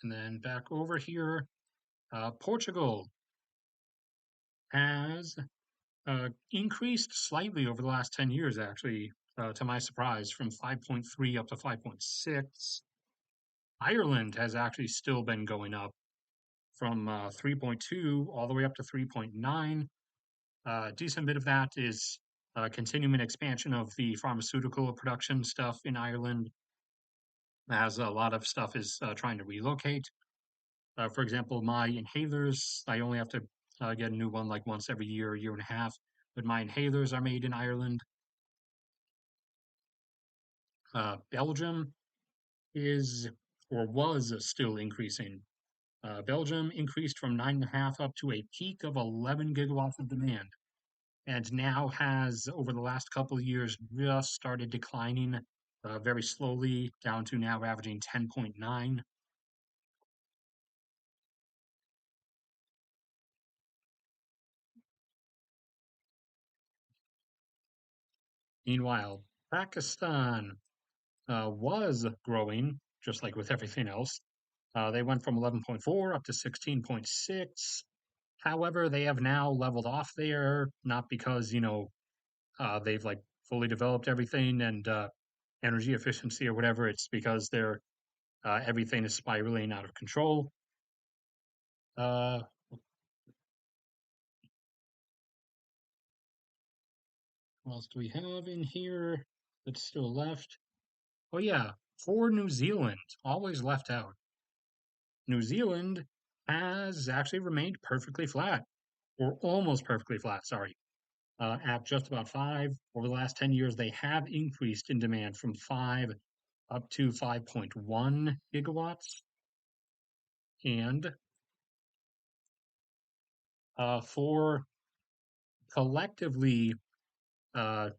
And then back over here, Portugal has increased slightly over the last 10 years, actually, to my surprise, from 5.3 up to 5.6. Ireland has actually still been going up from 3.2 all the way up to 3.9. A decent bit of that is continuing expansion of the pharmaceutical production stuff in Ireland, as a lot of stuff is trying to relocate. For example, my inhalers, I only have to get a new one like once every year, year and a half, but my inhalers are made in Ireland. Belgium is or was still increasing. Belgium increased from 9.5 up to a peak of 11 gigawatts of demand, and now has, over the last couple of years, just started declining very slowly down to now averaging 10.9. Meanwhile, Pakistan was growing, just like with everything else. They went from 11.4 up to 16.6. However, they have now leveled off there, not because, they've like fully developed everything and energy efficiency or whatever. It's because they're everything is spiraling out of control. Uh, what else do we have in here that's still left? Oh yeah, for New Zealand, always left out. New Zealand has actually remained perfectly flat, or almost perfectly flat, sorry, at just about 5. Over the last 10 years, they have increased in demand from 5 up to 5.1 gigawatts. And for collectively, uh,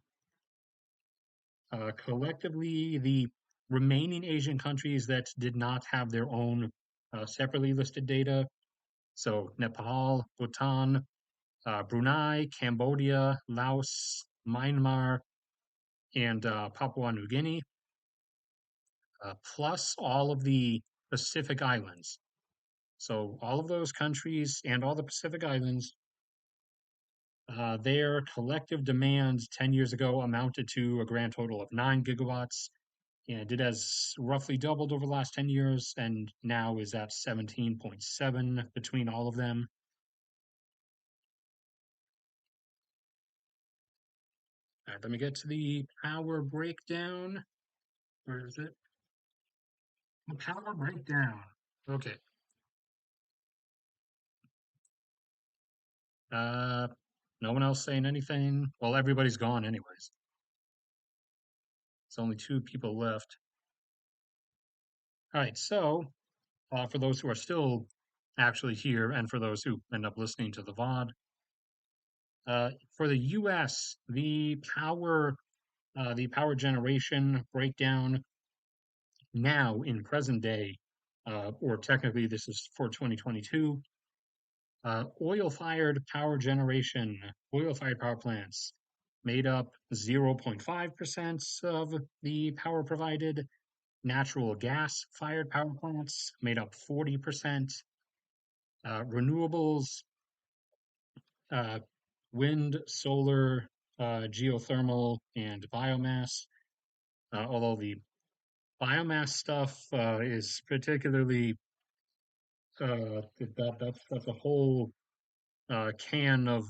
collectively, the remaining Asian countries that did not have their own separately listed data, so Nepal, Bhutan, Brunei, Cambodia, Laos, Myanmar, and Papua New Guinea, plus all of the Pacific Islands. So all of those countries and all the Pacific Islands, their collective demand 10 years ago amounted to a grand total of 9 gigawatts, and it has roughly doubled over the last 10 years and now is at 17.7 between all of them. All right, let me get to the power breakdown. Where is it? The power breakdown. Okay. Uh, no one else saying anything? Well, everybody's gone anyways. It's only 2 people left. All right, so for those who are still actually here and for those who end up listening to the VOD, for the U.S., the power generation breakdown now in present day, or technically this is for 2022, oil-fired power plants made up 0.5% of the power provided. Natural gas-fired power plants made up 40%. Renewables, uh, wind, solar, geothermal, and biomass. Although the biomass stuff is particularly that's a whole can of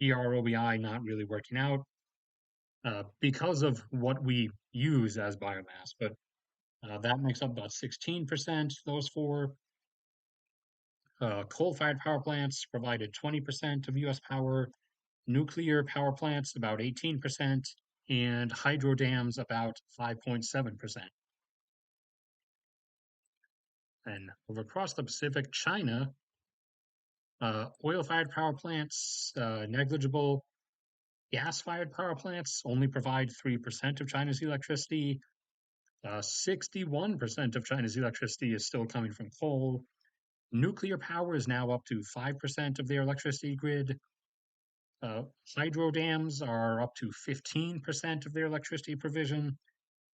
EROBI not really working out because of what we use as biomass. But that makes up about 16%. Those four coal-fired power plants provided 20% of U.S. power. Nuclear power plants about 18%, and hydro dams about 5.7%. And over across the Pacific, China, oil-fired power plants negligible. Gas-fired power plants only provide 3% of China's electricity. 61% of China's electricity is still coming from coal. Nuclear power is now up to 5% of their electricity grid. Uh, Hydro dams are up to 15% of their electricity provision.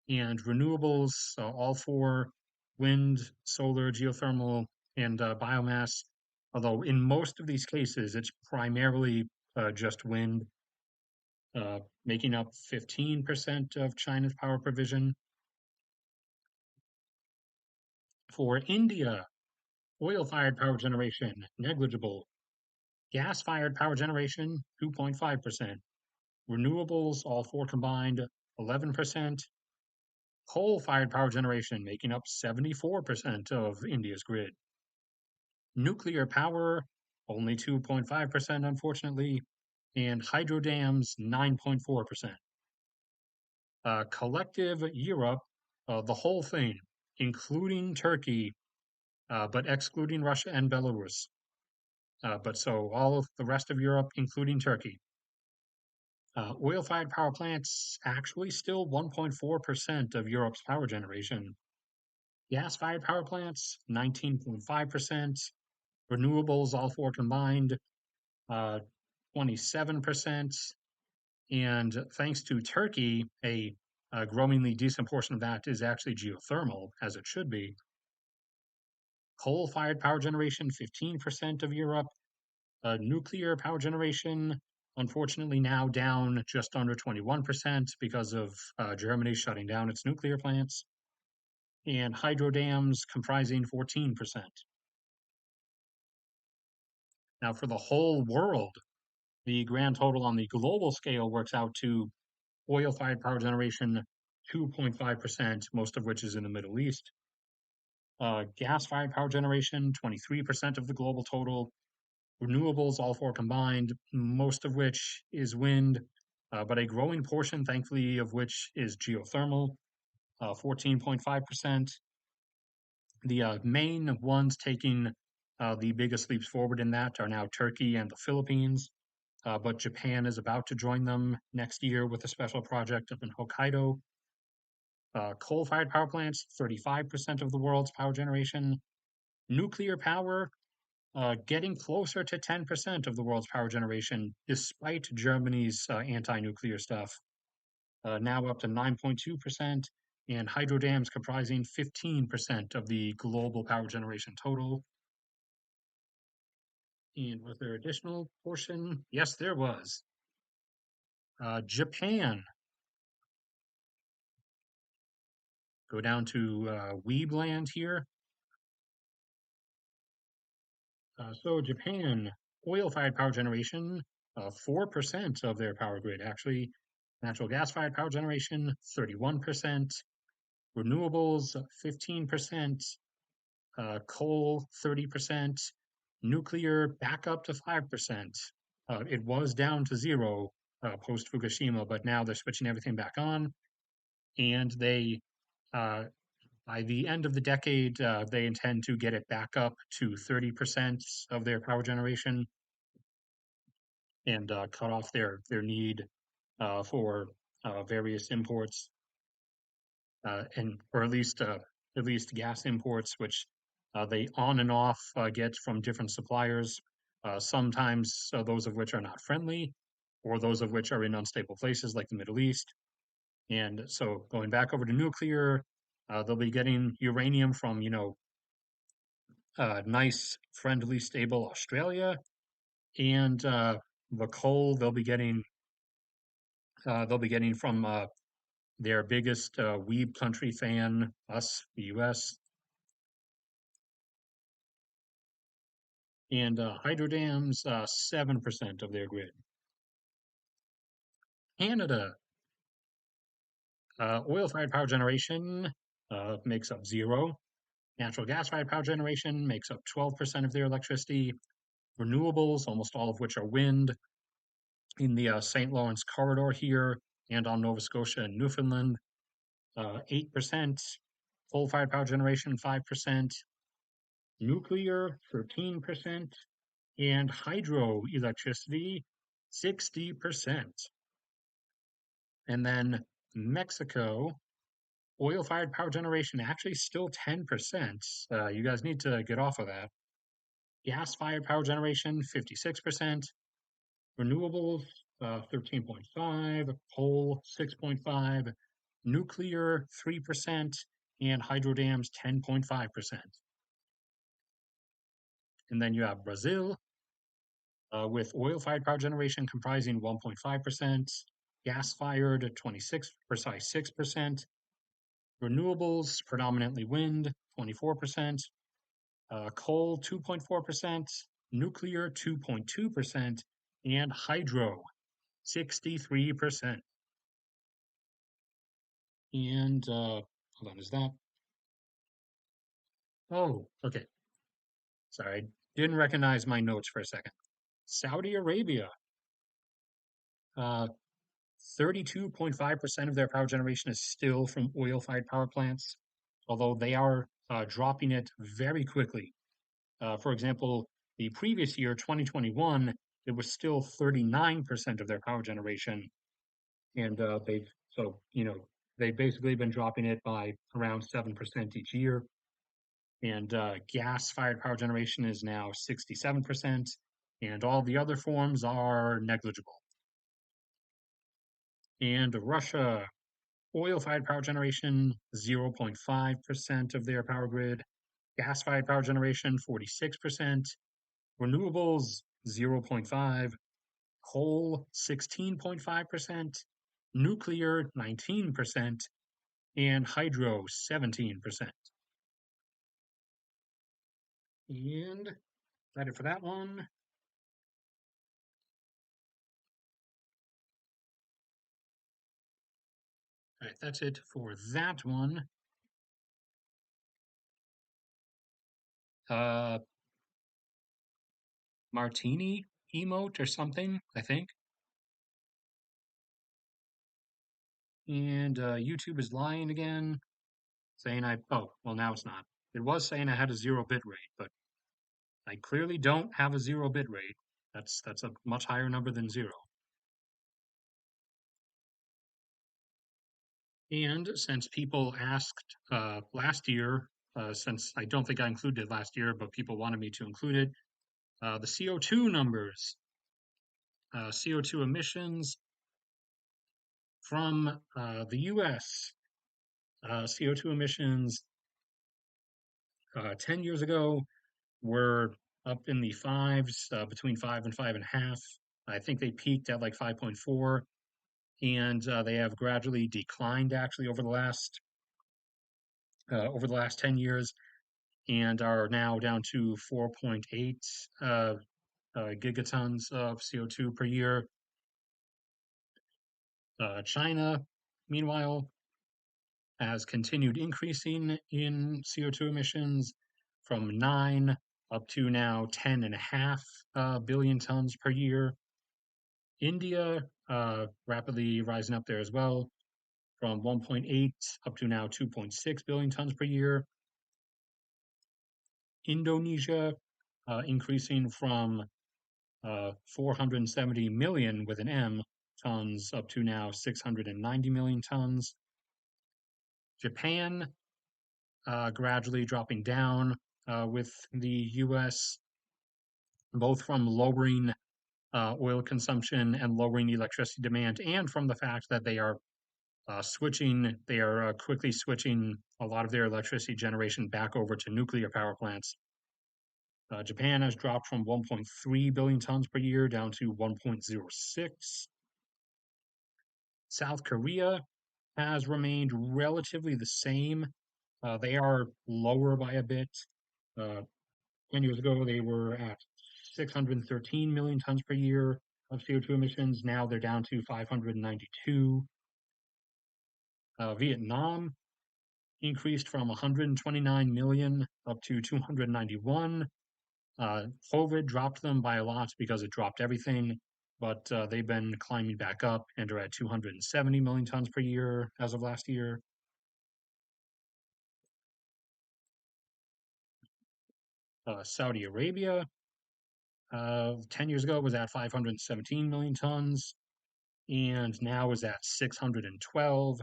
And renewables, all four wind, solar, geothermal, and biomass. Although in most of these cases, it's primarily just wind, making up 15% of China's power provision. For India, oil-fired power generation, negligible. Gas-fired power generation, 2.5%. Renewables, all four combined, 11%. Coal-fired power generation, making up 74% of India's grid. Nuclear power, only 2.5%, unfortunately. And hydro dams, 9.4%. Collective Europe, the whole thing, including Turkey, but excluding Russia and Belarus. But so all of the rest of Europe, including Turkey. Oil-fired power plants actually still 1.4% of Europe's power generation. Gas-fired power plants, 19.5%. Renewables, all four combined, 27%. And thanks to Turkey, a growingly decent portion of that is actually geothermal, as it should be. Coal-fired power generation, 15% of Europe. Nuclear power generation, unfortunately now down just under 21% because of Germany shutting down its nuclear plants. And hydro dams comprising 14%. Now, for the whole world, the grand total on the global scale works out to oil-fired power generation 2.5%, most of which is in the Middle East. Gas-fired power generation, 23% of the global total. Renewables, all four combined, most of which is wind, but a growing portion, thankfully, of which is geothermal, 14.5%. The main ones taking the biggest leaps forward in that are now Turkey and the Philippines, but Japan is about to join them next year with a special project up in Hokkaido. Coal-fired power plants, 35% of the world's power generation. Nuclear power, getting closer to 10% of the world's power generation, despite Germany's anti-nuclear stuff. Now up to 9.2%, and hydro dams comprising 15% of the global power generation total. And was there additional portion? Yes, there was. Japan. Go down to Weebland here. So Japan, oil-fired power generation, 4% of their power grid, actually. Natural gas-fired power generation, 31%. Renewables, 15%. Coal, 30%. Nuclear, back up to 5%. It was down to zero post Fukushima, but now they're switching everything back on. And they, uh, by the end of the decade, they intend to get it back up to 30% of their power generation and cut off their need for various imports and or at least gas imports, which they on and off get from different suppliers. Sometimes those of which are not friendly, or those of which are in unstable places like the Middle East. And so going back over to nuclear, they'll be getting uranium from nice, friendly, stable Australia, and the coal they'll be getting from their biggest weeb country fan, us, the U.S. And hydro dams, 7% of their grid. Canada, oil-fired power generation makes up zero. Natural gas-fired power generation makes up 12% of their electricity. Renewables, almost all of which are wind, in the St. Lawrence corridor here and on Nova Scotia and Newfoundland, 8%. Coal-fired power generation, 5%. Nuclear, 13%. And hydroelectricity, 60%. And then Mexico, oil-fired power generation actually still 10%. You guys need to get off of that. Gas-fired power generation, 56%. Renewables, 13.5. Coal, 6.5. Nuclear, 3%. And hydro dams, 10.5%. And then you have Brazil, with oil-fired power generation comprising 1.5%, gas-fired 6%, renewables, predominantly wind, 24%, coal, 2.4%, nuclear, 2.2%, and hydro, 63%. And hold on, is that? Oh, okay. Sorry, I didn't recognize my notes for a second. Saudi Arabia, uh, 32.5% of their power generation is still from oil-fired power plants, although they are dropping it very quickly. For example, the previous year, 2021, it was still 39% of their power generation, and they've basically been dropping it by around 7% each year. And gas-fired power generation is now 67%, and all the other forms are negligible. And Russia, oil-fired power generation, 0.5% of their power grid. Gas-fired power generation, 46%. Renewables, 0.5. Coal, 16.5%. Nuclear, 19%. And hydro, 17%. And that it for that one. right, that's it for that one. Uh, Martini emote or something, I think. And YouTube is lying again, saying oh, well, now it's not. It was saying I had a 0 bit rate, but I clearly don't have a 0 bit rate. That's a much higher number than 0. And since people asked last year, since I don't think I included it last year, but people wanted me to include it, the CO2 numbers, CO2 emissions from the US, CO2 emissions 10 years ago were up in the fives, between 5 and 5.5. I think they peaked at like 5.4, and they have gradually declined actually over the last 10 years, and are now down to 4.8 uh, gigatons of CO2 per year. China, meanwhile, has continued increasing in CO2 emissions from 9 up to now 10.5 billion tons per year. India, rapidly rising up there as well, from 1.8 up to now 2.6 billion tons per year. Indonesia, increasing from 470 million with an M tons up to now 690 million tons. Japan, gradually dropping down with the US, both from lowering oil consumption and lowering electricity demand, and from the fact that they are quickly switching a lot of their electricity generation back over to nuclear power plants. Japan has dropped from 1.3 billion tons per year down to 1.06. South Korea has remained relatively the same. They are lower by a bit. Uh, 10 years ago, they were at 613 million tons per year of CO2 emissions. Now they're down to 592. Vietnam increased from 129 million up to 291. COVID dropped them by a lot because it dropped everything, but they've been climbing back up and are at 270 million tons per year as of last year. Saudi Arabia, 10 years ago, was at 517 million tons and now is at 612.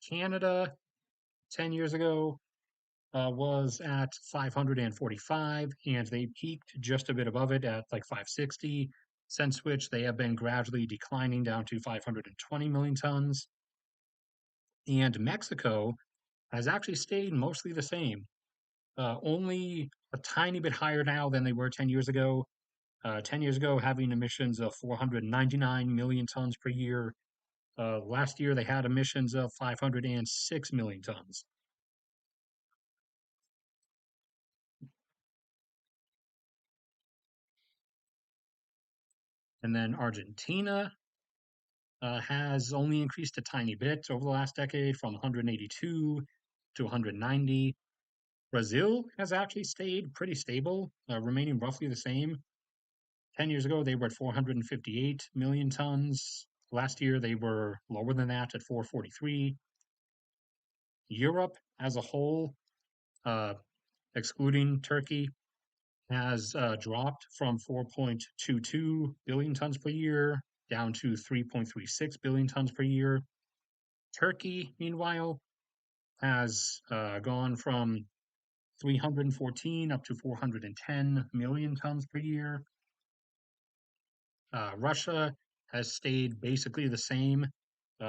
Canada, 10 years ago, was at 545, and they peaked just a bit above it at like 560, since which they have been gradually declining down to 520 million tons. And Mexico has actually stayed mostly the same, only a tiny bit higher now than they were 10 years ago. 10 years ago, having emissions of 499 million tons per year. Last year, they had emissions of 506 million tons. And then Argentina has only increased a tiny bit over the last decade from 182 to 190. Brazil has actually stayed pretty stable, remaining roughly the same. 10 years ago, they were at 458 million tons. Last year, they were lower than that at 443. Europe as a whole, uh, excluding Turkey, has dropped from 4.22 billion tons per year down to 3.36 billion tons per year. Turkey, meanwhile, has gone from 314 up to 410 million tons per year. Russia has stayed basically the same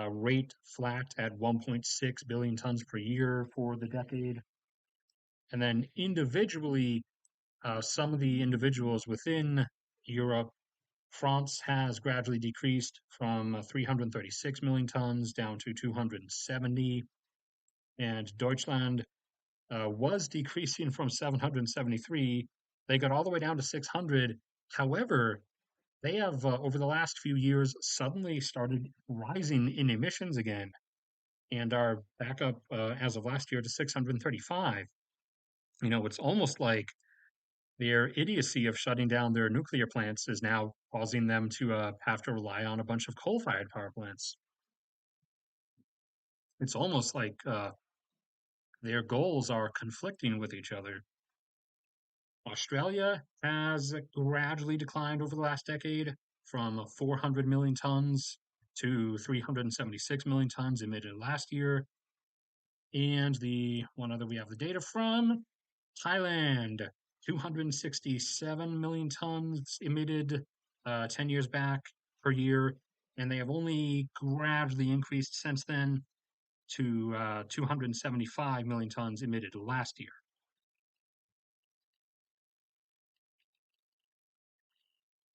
rate, flat at 1.6 billion tons per year for the decade. And then individually, some of the individuals within Europe, France has gradually decreased from 336 million tons down to 270, and Deutschland was decreasing from 773. They got all the way down to 600. However, they have, over the last few years, suddenly started rising in emissions again. and are back up as of last year to 635. It's almost like their idiocy of shutting down their nuclear plants is now causing them to have to rely on a bunch of coal-fired power plants. It's almost like their goals are conflicting with each other. Australia has gradually declined over the last decade from 400 million tons to 376 million tons emitted last year. And the one other we have the data from Thailand, 267 million tons emitted 10 years back per year. And they have only gradually increased since then to 275 million tons emitted last year.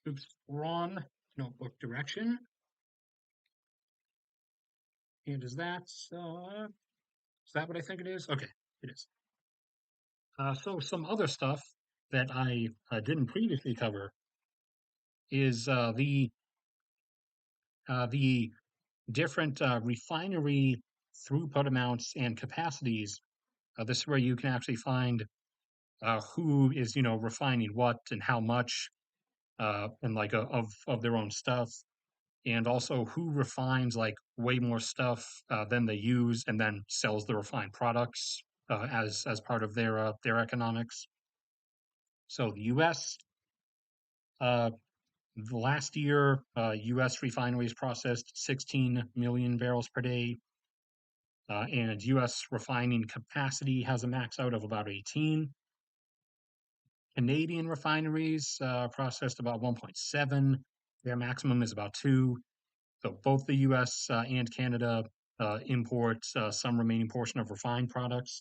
Oops, wrong notebook direction. And is that what I think it is? Okay, it is. So some other stuff that I didn't previously cover is the different refinery throughput amounts and capacities. This is where you can actually find who is refining what and how much, and like of their own stuff, and also who refines like way more stuff than they use and then sells the refined products as part of their economics. So the U.S. Uh, last year, U.S. refineries processed 16 million barrels per day, and U.S. refining capacity has a max out of about 18. Canadian refineries processed about 1.7. Their maximum is about 2. So both the U.S. And Canada import some remaining portion of refined products.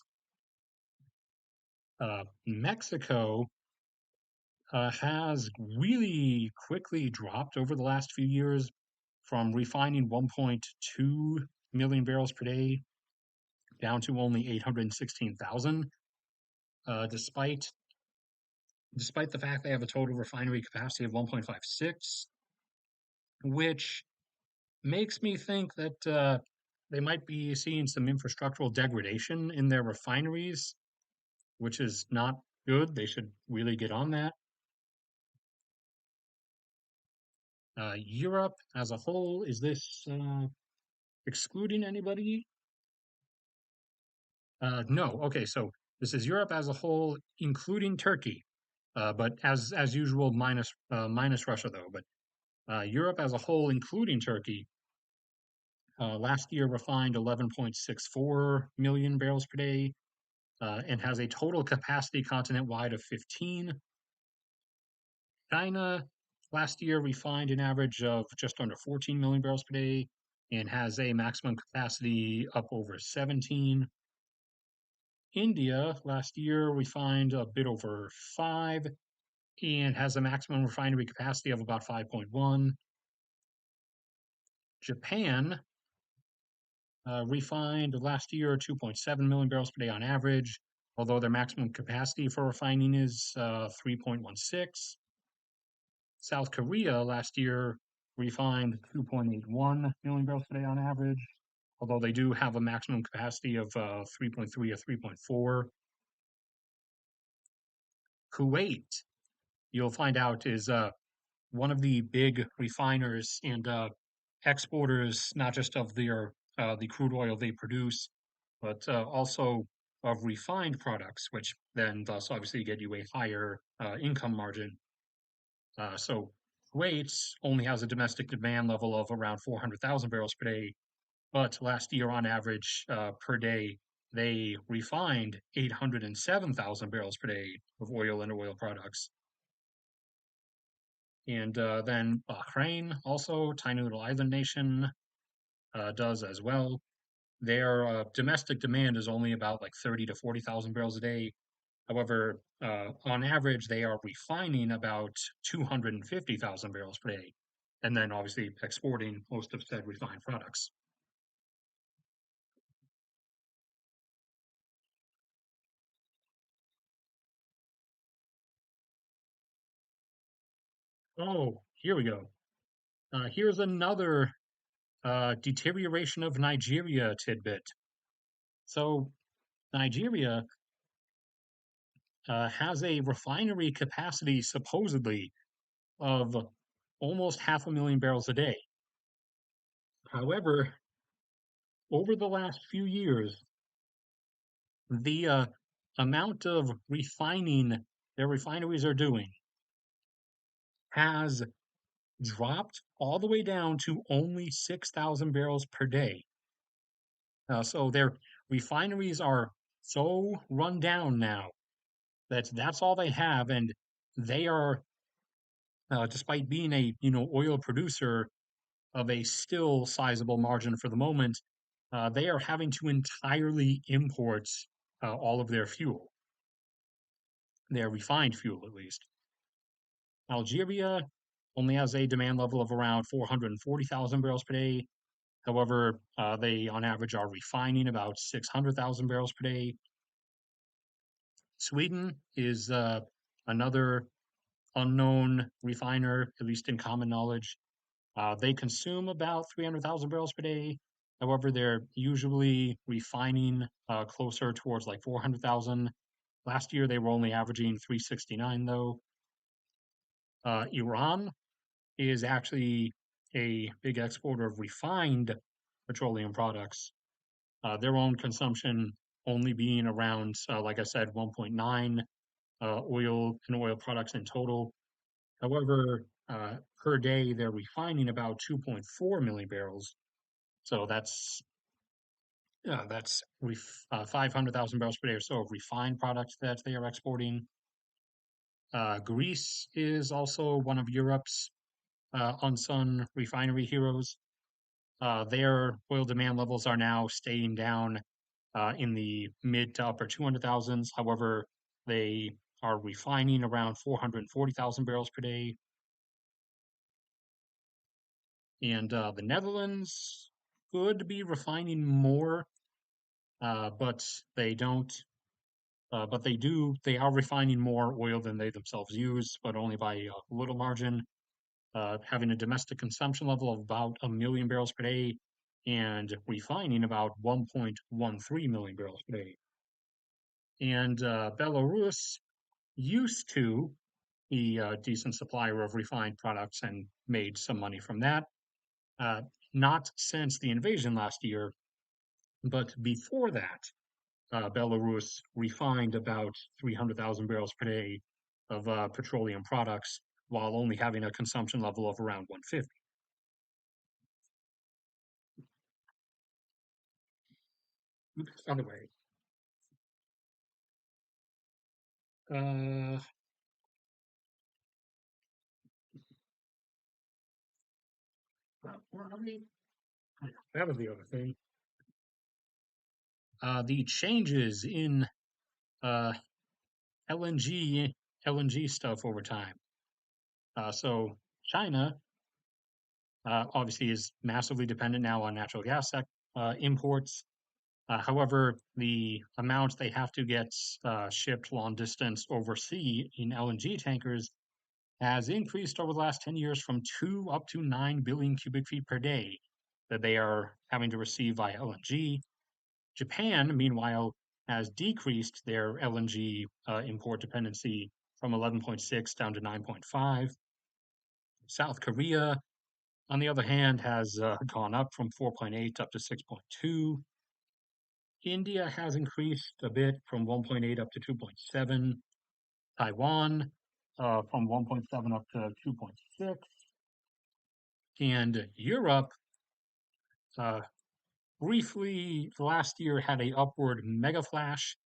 Mexico has really quickly dropped over the last few years from refining 1.2 million barrels per day down to only 816,000, despite the fact they have a total refinery capacity of 1.56, which makes me think that they might be seeing some infrastructural degradation in their refineries, which is not good. They should really get on that. Europe as a whole, is this excluding anybody? No. Okay, so this is Europe as a whole, including Turkey, but as usual, minus Russia though. But Europe as a whole, including Turkey, last year refined 11.64 million barrels per day, and has a total capacity continent-wide of 15. China last year refined an average of just under 14 million barrels per day and has a maximum capacity up over 17. India last year refined a bit over 5 and has a maximum refinery capacity of about 5.1. Japan refined last year 2.7 million barrels per day on average, although their maximum capacity for refining is 3.16. South Korea last year refined 2.81 million barrels per day on average, although they do have a maximum capacity of 3.3 or 3.4. Kuwait, you'll find out, is one of the big refiners and exporters, not just of the crude oil they produce, but also of refined products, which then thus obviously get you a higher income margin. So Kuwait only has a domestic demand level of around 400,000 barrels per day, but last year on average per day, they refined 807,000 barrels per day of oil and oil products. And then Bahrain, also tiny little island nation, does as well. Their domestic demand is only about like 30 to 40,000 barrels a day. However, on average, they are refining about 250,000 barrels per day, and then obviously exporting most of said refined products. Oh, here we go. Here's another Deterioration of Nigeria tidbit. So Nigeria has a refinery capacity supposedly of almost 500,000 barrels a day. However, over the last few years, the amount of refining their refineries are doing has dropped all the way down to only 6,000 barrels per day. So their refineries are so run down now that that's all they have, and they are, despite being a oil producer of a still sizable margin for the moment, they are having to entirely import all of their fuel, their refined fuel at least. Algeria only has a demand level of around 440,000 barrels per day. However, they on average are refining about 600,000 barrels per day. Sweden is another unknown refiner, at least in common knowledge. They consume about 300,000 barrels per day. However, they're usually refining closer towards like 400,000. Last year, they were only averaging 369, though. Iran is actually a big exporter of refined petroleum products. Their own consumption only being around, like I said, 1.9 oil and oil products in total. However, per day, they're refining about 2.4 million barrels. So that's 500,000 barrels per day or so of refined products that they are exporting. Greece is also one of Europe's unsung refinery heroes. Their oil demand levels are now staying down in the mid to upper 200,000s. However, they are refining around 440,000 barrels per day. And the Netherlands could be refining more, but they don't. But they do. They are refining more oil than they themselves use, but only by a little margin. Having a domestic consumption level of about 1 million barrels per day, and refining about 1.13 million barrels per day. And Belarus used to be a decent supplier of refined products and made some money from that. Uh, Not since the invasion last year, but before that, Belarus refined about 300,000 barrels per day of petroleum products while only having a consumption level of around 150. By the way, uh, where are we? That was the other thing. The changes in uh, LNG stuff over time. So China obviously is massively dependent now on natural gas imports. However, the amount they have to get shipped long distance over sea in LNG tankers has increased over the last 10 years from 2 up to 9 billion cubic feet per day that they are having to receive via LNG. Japan, meanwhile, has decreased their LNG import dependency from 11.6 down to 9.5. South Korea, on the other hand, has gone up from 4.8 up to 6.2. India has increased a bit from 1.8 up to 2.7. Taiwan from 1.7 up to 2.6. And Europe, uh, briefly last year had a upward mega flash,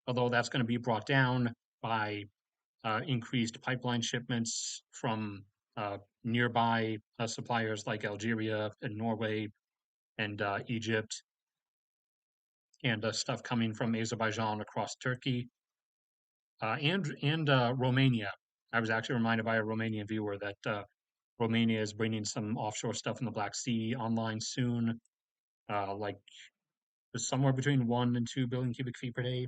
although that's going to be brought down by increased pipeline shipments from nearby suppliers like Algeria and Norway and Egypt, and stuff coming from Azerbaijan across Turkey and Romania. I was actually reminded by a Romanian viewer that Romania is bringing some offshore stuff in the Black Sea online soon, like somewhere between 1 and 2 billion cubic feet per day.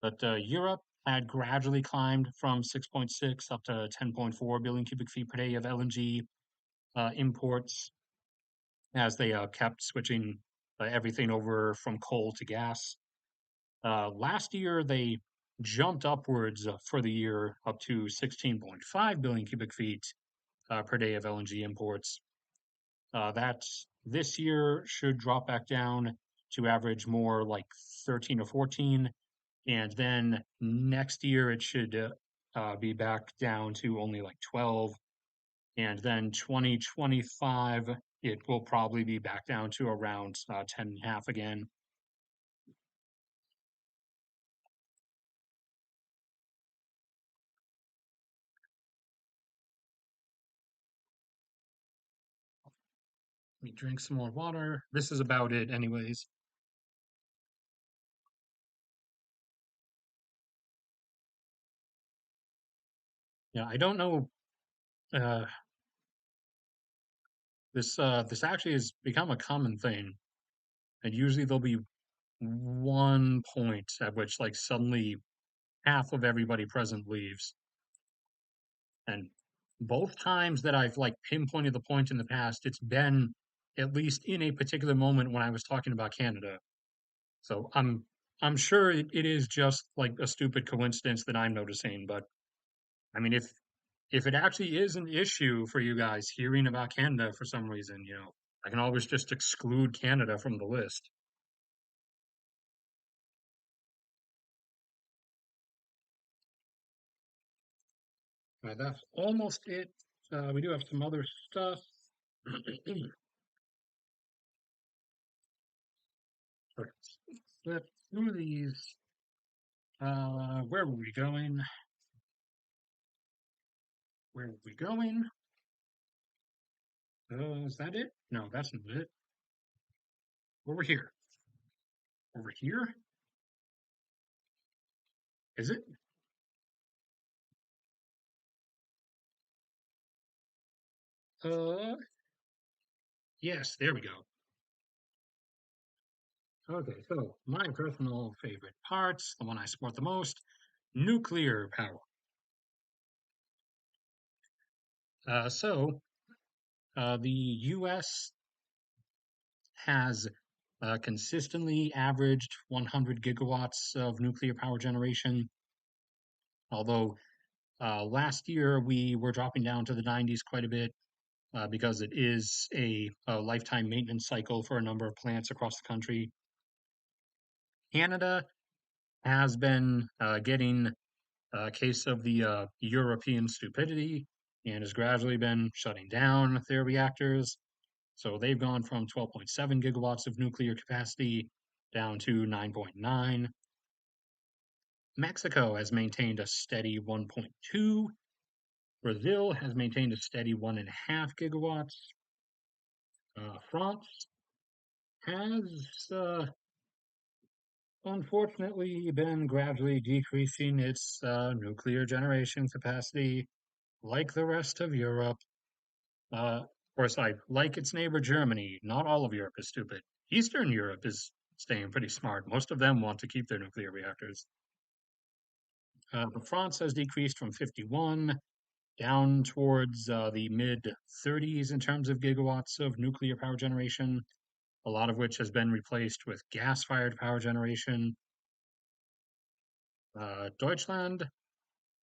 But Europe had gradually climbed from 6.6 up to 10.4 billion cubic feet per day of LNG imports. as they kept switching everything over from coal to gas. Last year, they jumped upwards for the year up to 16.5 billion cubic feet per day of LNG imports. That this year should drop back down to average more like 13 or 14. And then next year, it should be back down to only like 12. And then 2025, it will probably be back down to around 10 and a half again. Let me drink some more water. This is about it, anyways. Yeah, I don't know. Uh, this actually has become a common thing, and usually there'll be one point at which like suddenly half of everybody present leaves, and both times that I've like pinpointed the point in the past, it's been at least in a particular moment when I was talking about Canada. So I'm sure it is just like a stupid coincidence that I'm noticing, but I mean if it actually is an issue for you guys hearing about Canada for some reason, I can always just exclude Canada from the list. That's almost it. We do have some other stuff. Let's flip through these. Where were we going? Where were we going? Is that it? No, that's not it. Over here. Over here? Is it? Uh, yes, there we go. Okay, so my personal favorite parts, the one I support the most, nuclear power. The U.S. has consistently averaged 100 gigawatts of nuclear power generation, although last year we were dropping down to the 90s quite a bit because it is a lifetime maintenance cycle for a number of plants across the country. Canada has been getting a case of the European stupidity and has gradually been shutting down their reactors. So they've gone from 12.7 gigawatts of nuclear capacity down to 9.9. Mexico has maintained a steady 1.2. Brazil has maintained a steady 1.5 gigawatts. France has unfortunately been gradually decreasing its nuclear generation capacity like the rest of Europe. Of course, like its neighbor Germany, not all of Europe is stupid. Eastern Europe is staying pretty smart. Most of them want to keep their nuclear reactors. But France has decreased from 51 down towards the mid 30s in terms of gigawatts of nuclear power generation, a lot of which has been replaced with gas fired power generation. Deutschland,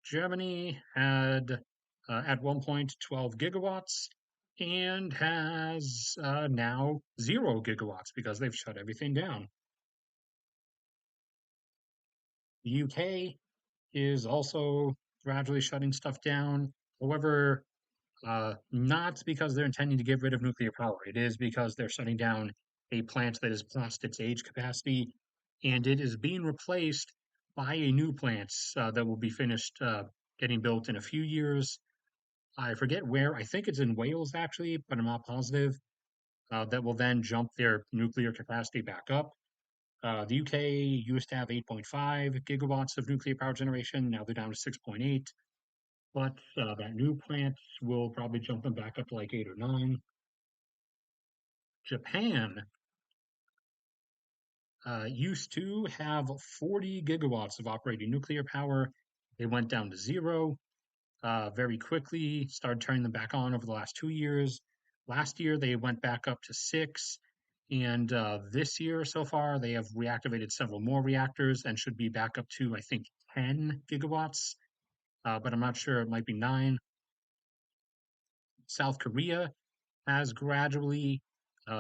Germany had at one point 12 gigawatts and has now 0 gigawatts because they've shut everything down. The UK is also gradually shutting stuff down. However, not because they're intending to get rid of nuclear power. It is because they're shutting down a plant that is past its age capacity, and it is being replaced by a new plant that will be finished getting built in a few years. I forget where. I think it's in Wales, actually, but I'm not positive. That will then jump their nuclear capacity back up. The UK used to have 8.5 gigawatts of nuclear power generation. Now they're down to 6.8. But that new plant will probably jump them back up to like 8 or 9. Japan used to have 40 gigawatts of operating nuclear power. They went down to 0 very quickly, started turning them back on over the last 2 years. Last year, they went back up to six. And this year so far, they have reactivated several more reactors and should be back up to, I think, 10 gigawatts, but I'm not sure. It might be nine. South Korea has gradually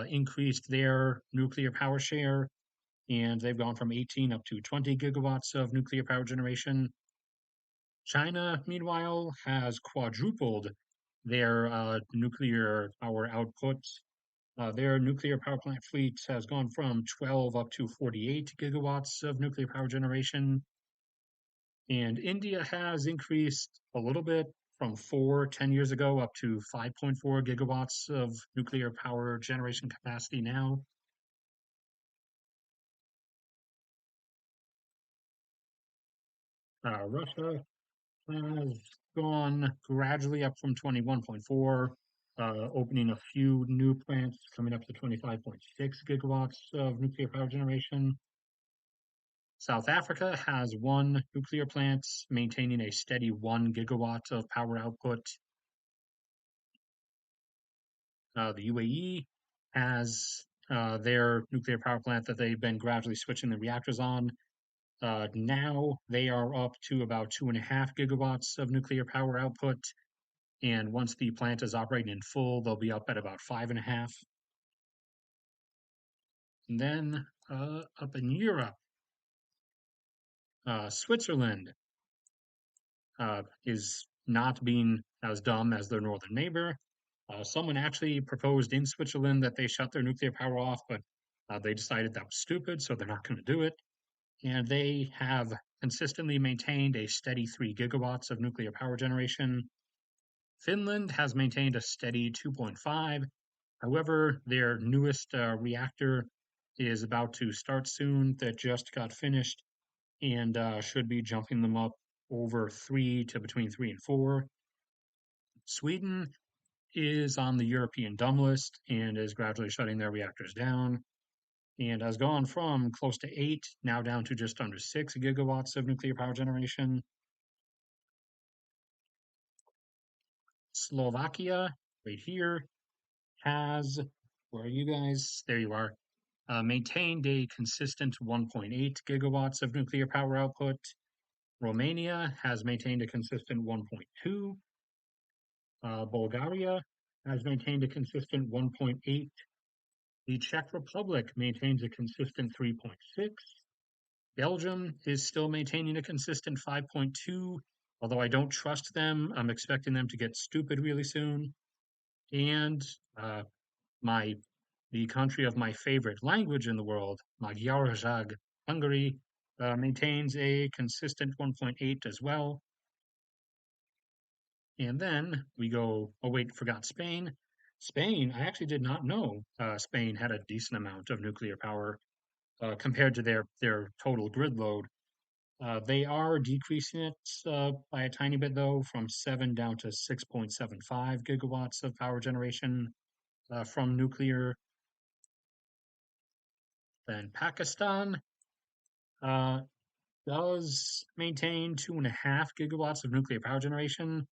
increased their nuclear power share, and they've gone from 18 up to 20 gigawatts of nuclear power generation. China, meanwhile, has quadrupled their nuclear power output. Their nuclear power plant fleet has gone from 12 up to 48 gigawatts of nuclear power generation. And India has increased a little bit from 10 years ago up to 5.4 gigawatts of nuclear power generation capacity now. Russia has gone gradually up from 21.4, opening a few new plants, coming up to 25.6 gigawatts of nuclear power generation. South Africa has one nuclear plant, maintaining a steady 1 gigawatt of power output. The UAE has their nuclear power plant that they've been gradually switching the reactors on. Now they are up to about 2.5 gigawatts of nuclear power output. And once the plant is operating in full, they'll be up at about 5.5. And then up in Europe, Switzerland is not being as dumb as their northern neighbor. Someone actually proposed in Switzerland that they shut their nuclear power off, but they decided that was stupid, so they're not going to do it. And they have consistently maintained a steady 3 gigawatts of nuclear power generation. Finland has maintained a steady 2.5. However, their newest reactor is about to start soon, that just got finished, and should be jumping them up over 3 to between 3 and 4. Sweden is on the European dumb list and is gradually shutting their reactors down, and has gone from close to 8 now down to just under 6 gigawatts of nuclear power generation. Slovakia, right here, has, where are you guys? There you are. Maintained a consistent 1.8 gigawatts of nuclear power output. Romania has maintained a consistent 1.2. Bulgaria has maintained a consistent 1.8. The Czech Republic maintains a consistent 3.6. Belgium is still maintaining a consistent 5.2, although I don't trust them. I'm expecting them to get stupid really soon. And uh, my the country of my favorite language in the world, Magyarország, Hungary, maintains a consistent 1.8 as well. And then we go, oh wait, forgot Spain. Spain, I actually did not know Spain had a decent amount of nuclear power compared to their total grid load. They are decreasing it by a tiny bit, though, from 7 down to 6.75 gigawatts of power generation from nuclear. Then Pakistan uh, does maintain 2.5 gigawatts of nuclear power generation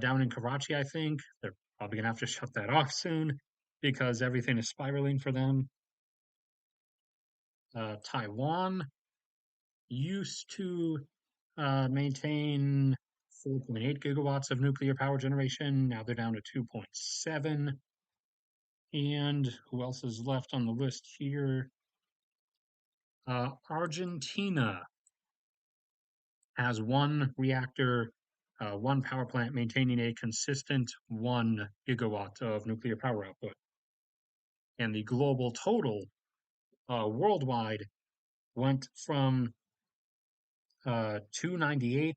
down in Karachi, I think. They're probably going to have to shut that off soon because everything is spiraling for them. Taiwan used to maintain 4.8 gigawatts of nuclear power generation. Now they're down to 2.7. And who else is left on the list here? Argentina has one reactor, one power plant maintaining a consistent 1 gigawatt of nuclear power output. And the global total worldwide went from 298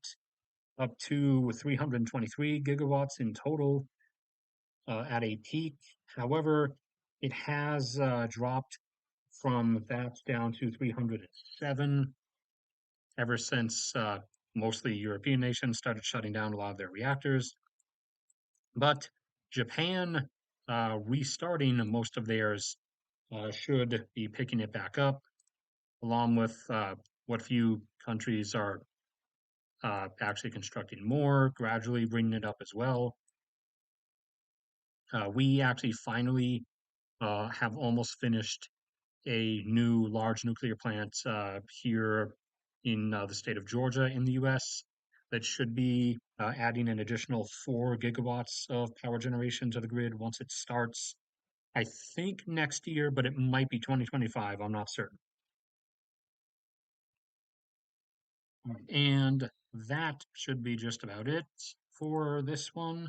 up to 323 gigawatts in total at a peak. However, it has dropped from that down to 307 ever since mostly European nations started shutting down a lot of their reactors. But Japan restarting most of theirs should be picking it back up, along with what few countries are actually constructing more, gradually bringing it up as well. We actually finally have almost finished a new large nuclear plant here in the state of Georgia in the US that should be adding an additional 4 gigawatts of power generation to the grid once it starts. I think next year, but it might be 2025. I'm not certain. And that should be just about it for this one.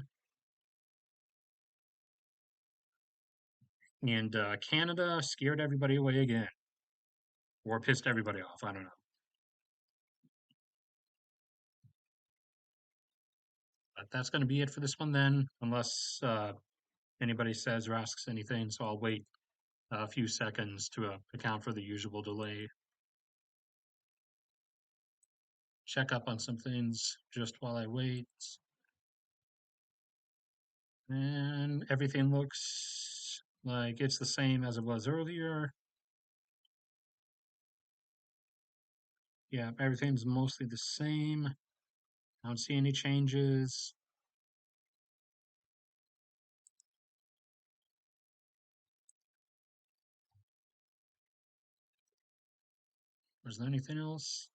And Canada scared everybody away again, or pissed everybody off. I don't know. But that's going to be it for this one then, unless anybody says or asks anything. So I'll wait a few seconds to account for the usual delay. Check up on some things just while I wait. And everything looks like it's the same as it was earlier. Yeah, everything's mostly the same. I don't see any changes. Was there anything else?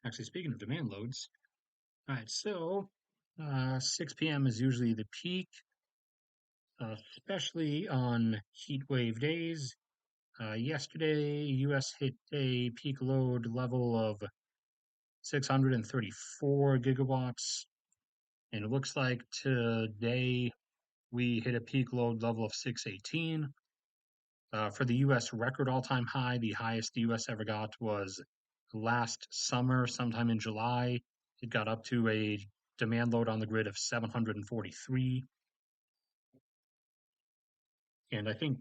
Actually, speaking of demand loads, all right, so 6 p.m. is usually the peak, especially on heat wave days. Yesterday, US hit a peak load level of 634 gigawatts, and it looks like today we hit a peak load level of 618. For the US record all time high, the highest the US ever got was last summer, sometime in July. It got up to a demand load on the grid of 743. And I think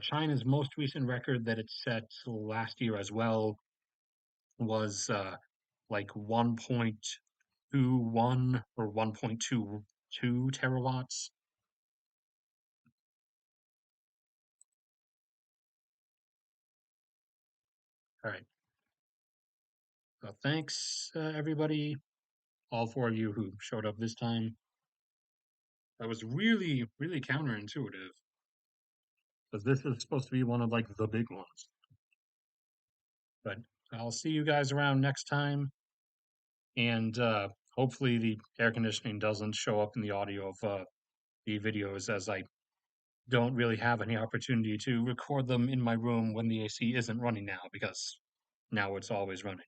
China's most recent record that it set last year as well was like 1.21 or 1.22 terawatts. All right. So thanks, everybody, all 4 of you who showed up this time. That was really, really counterintuitive because this is supposed to be one of like the big ones. But I'll see you guys around next time, and hopefully the air conditioning doesn't show up in the audio of the videos, as I don't really have any opportunity to record them in my room when the AC isn't running now, because now it's always running.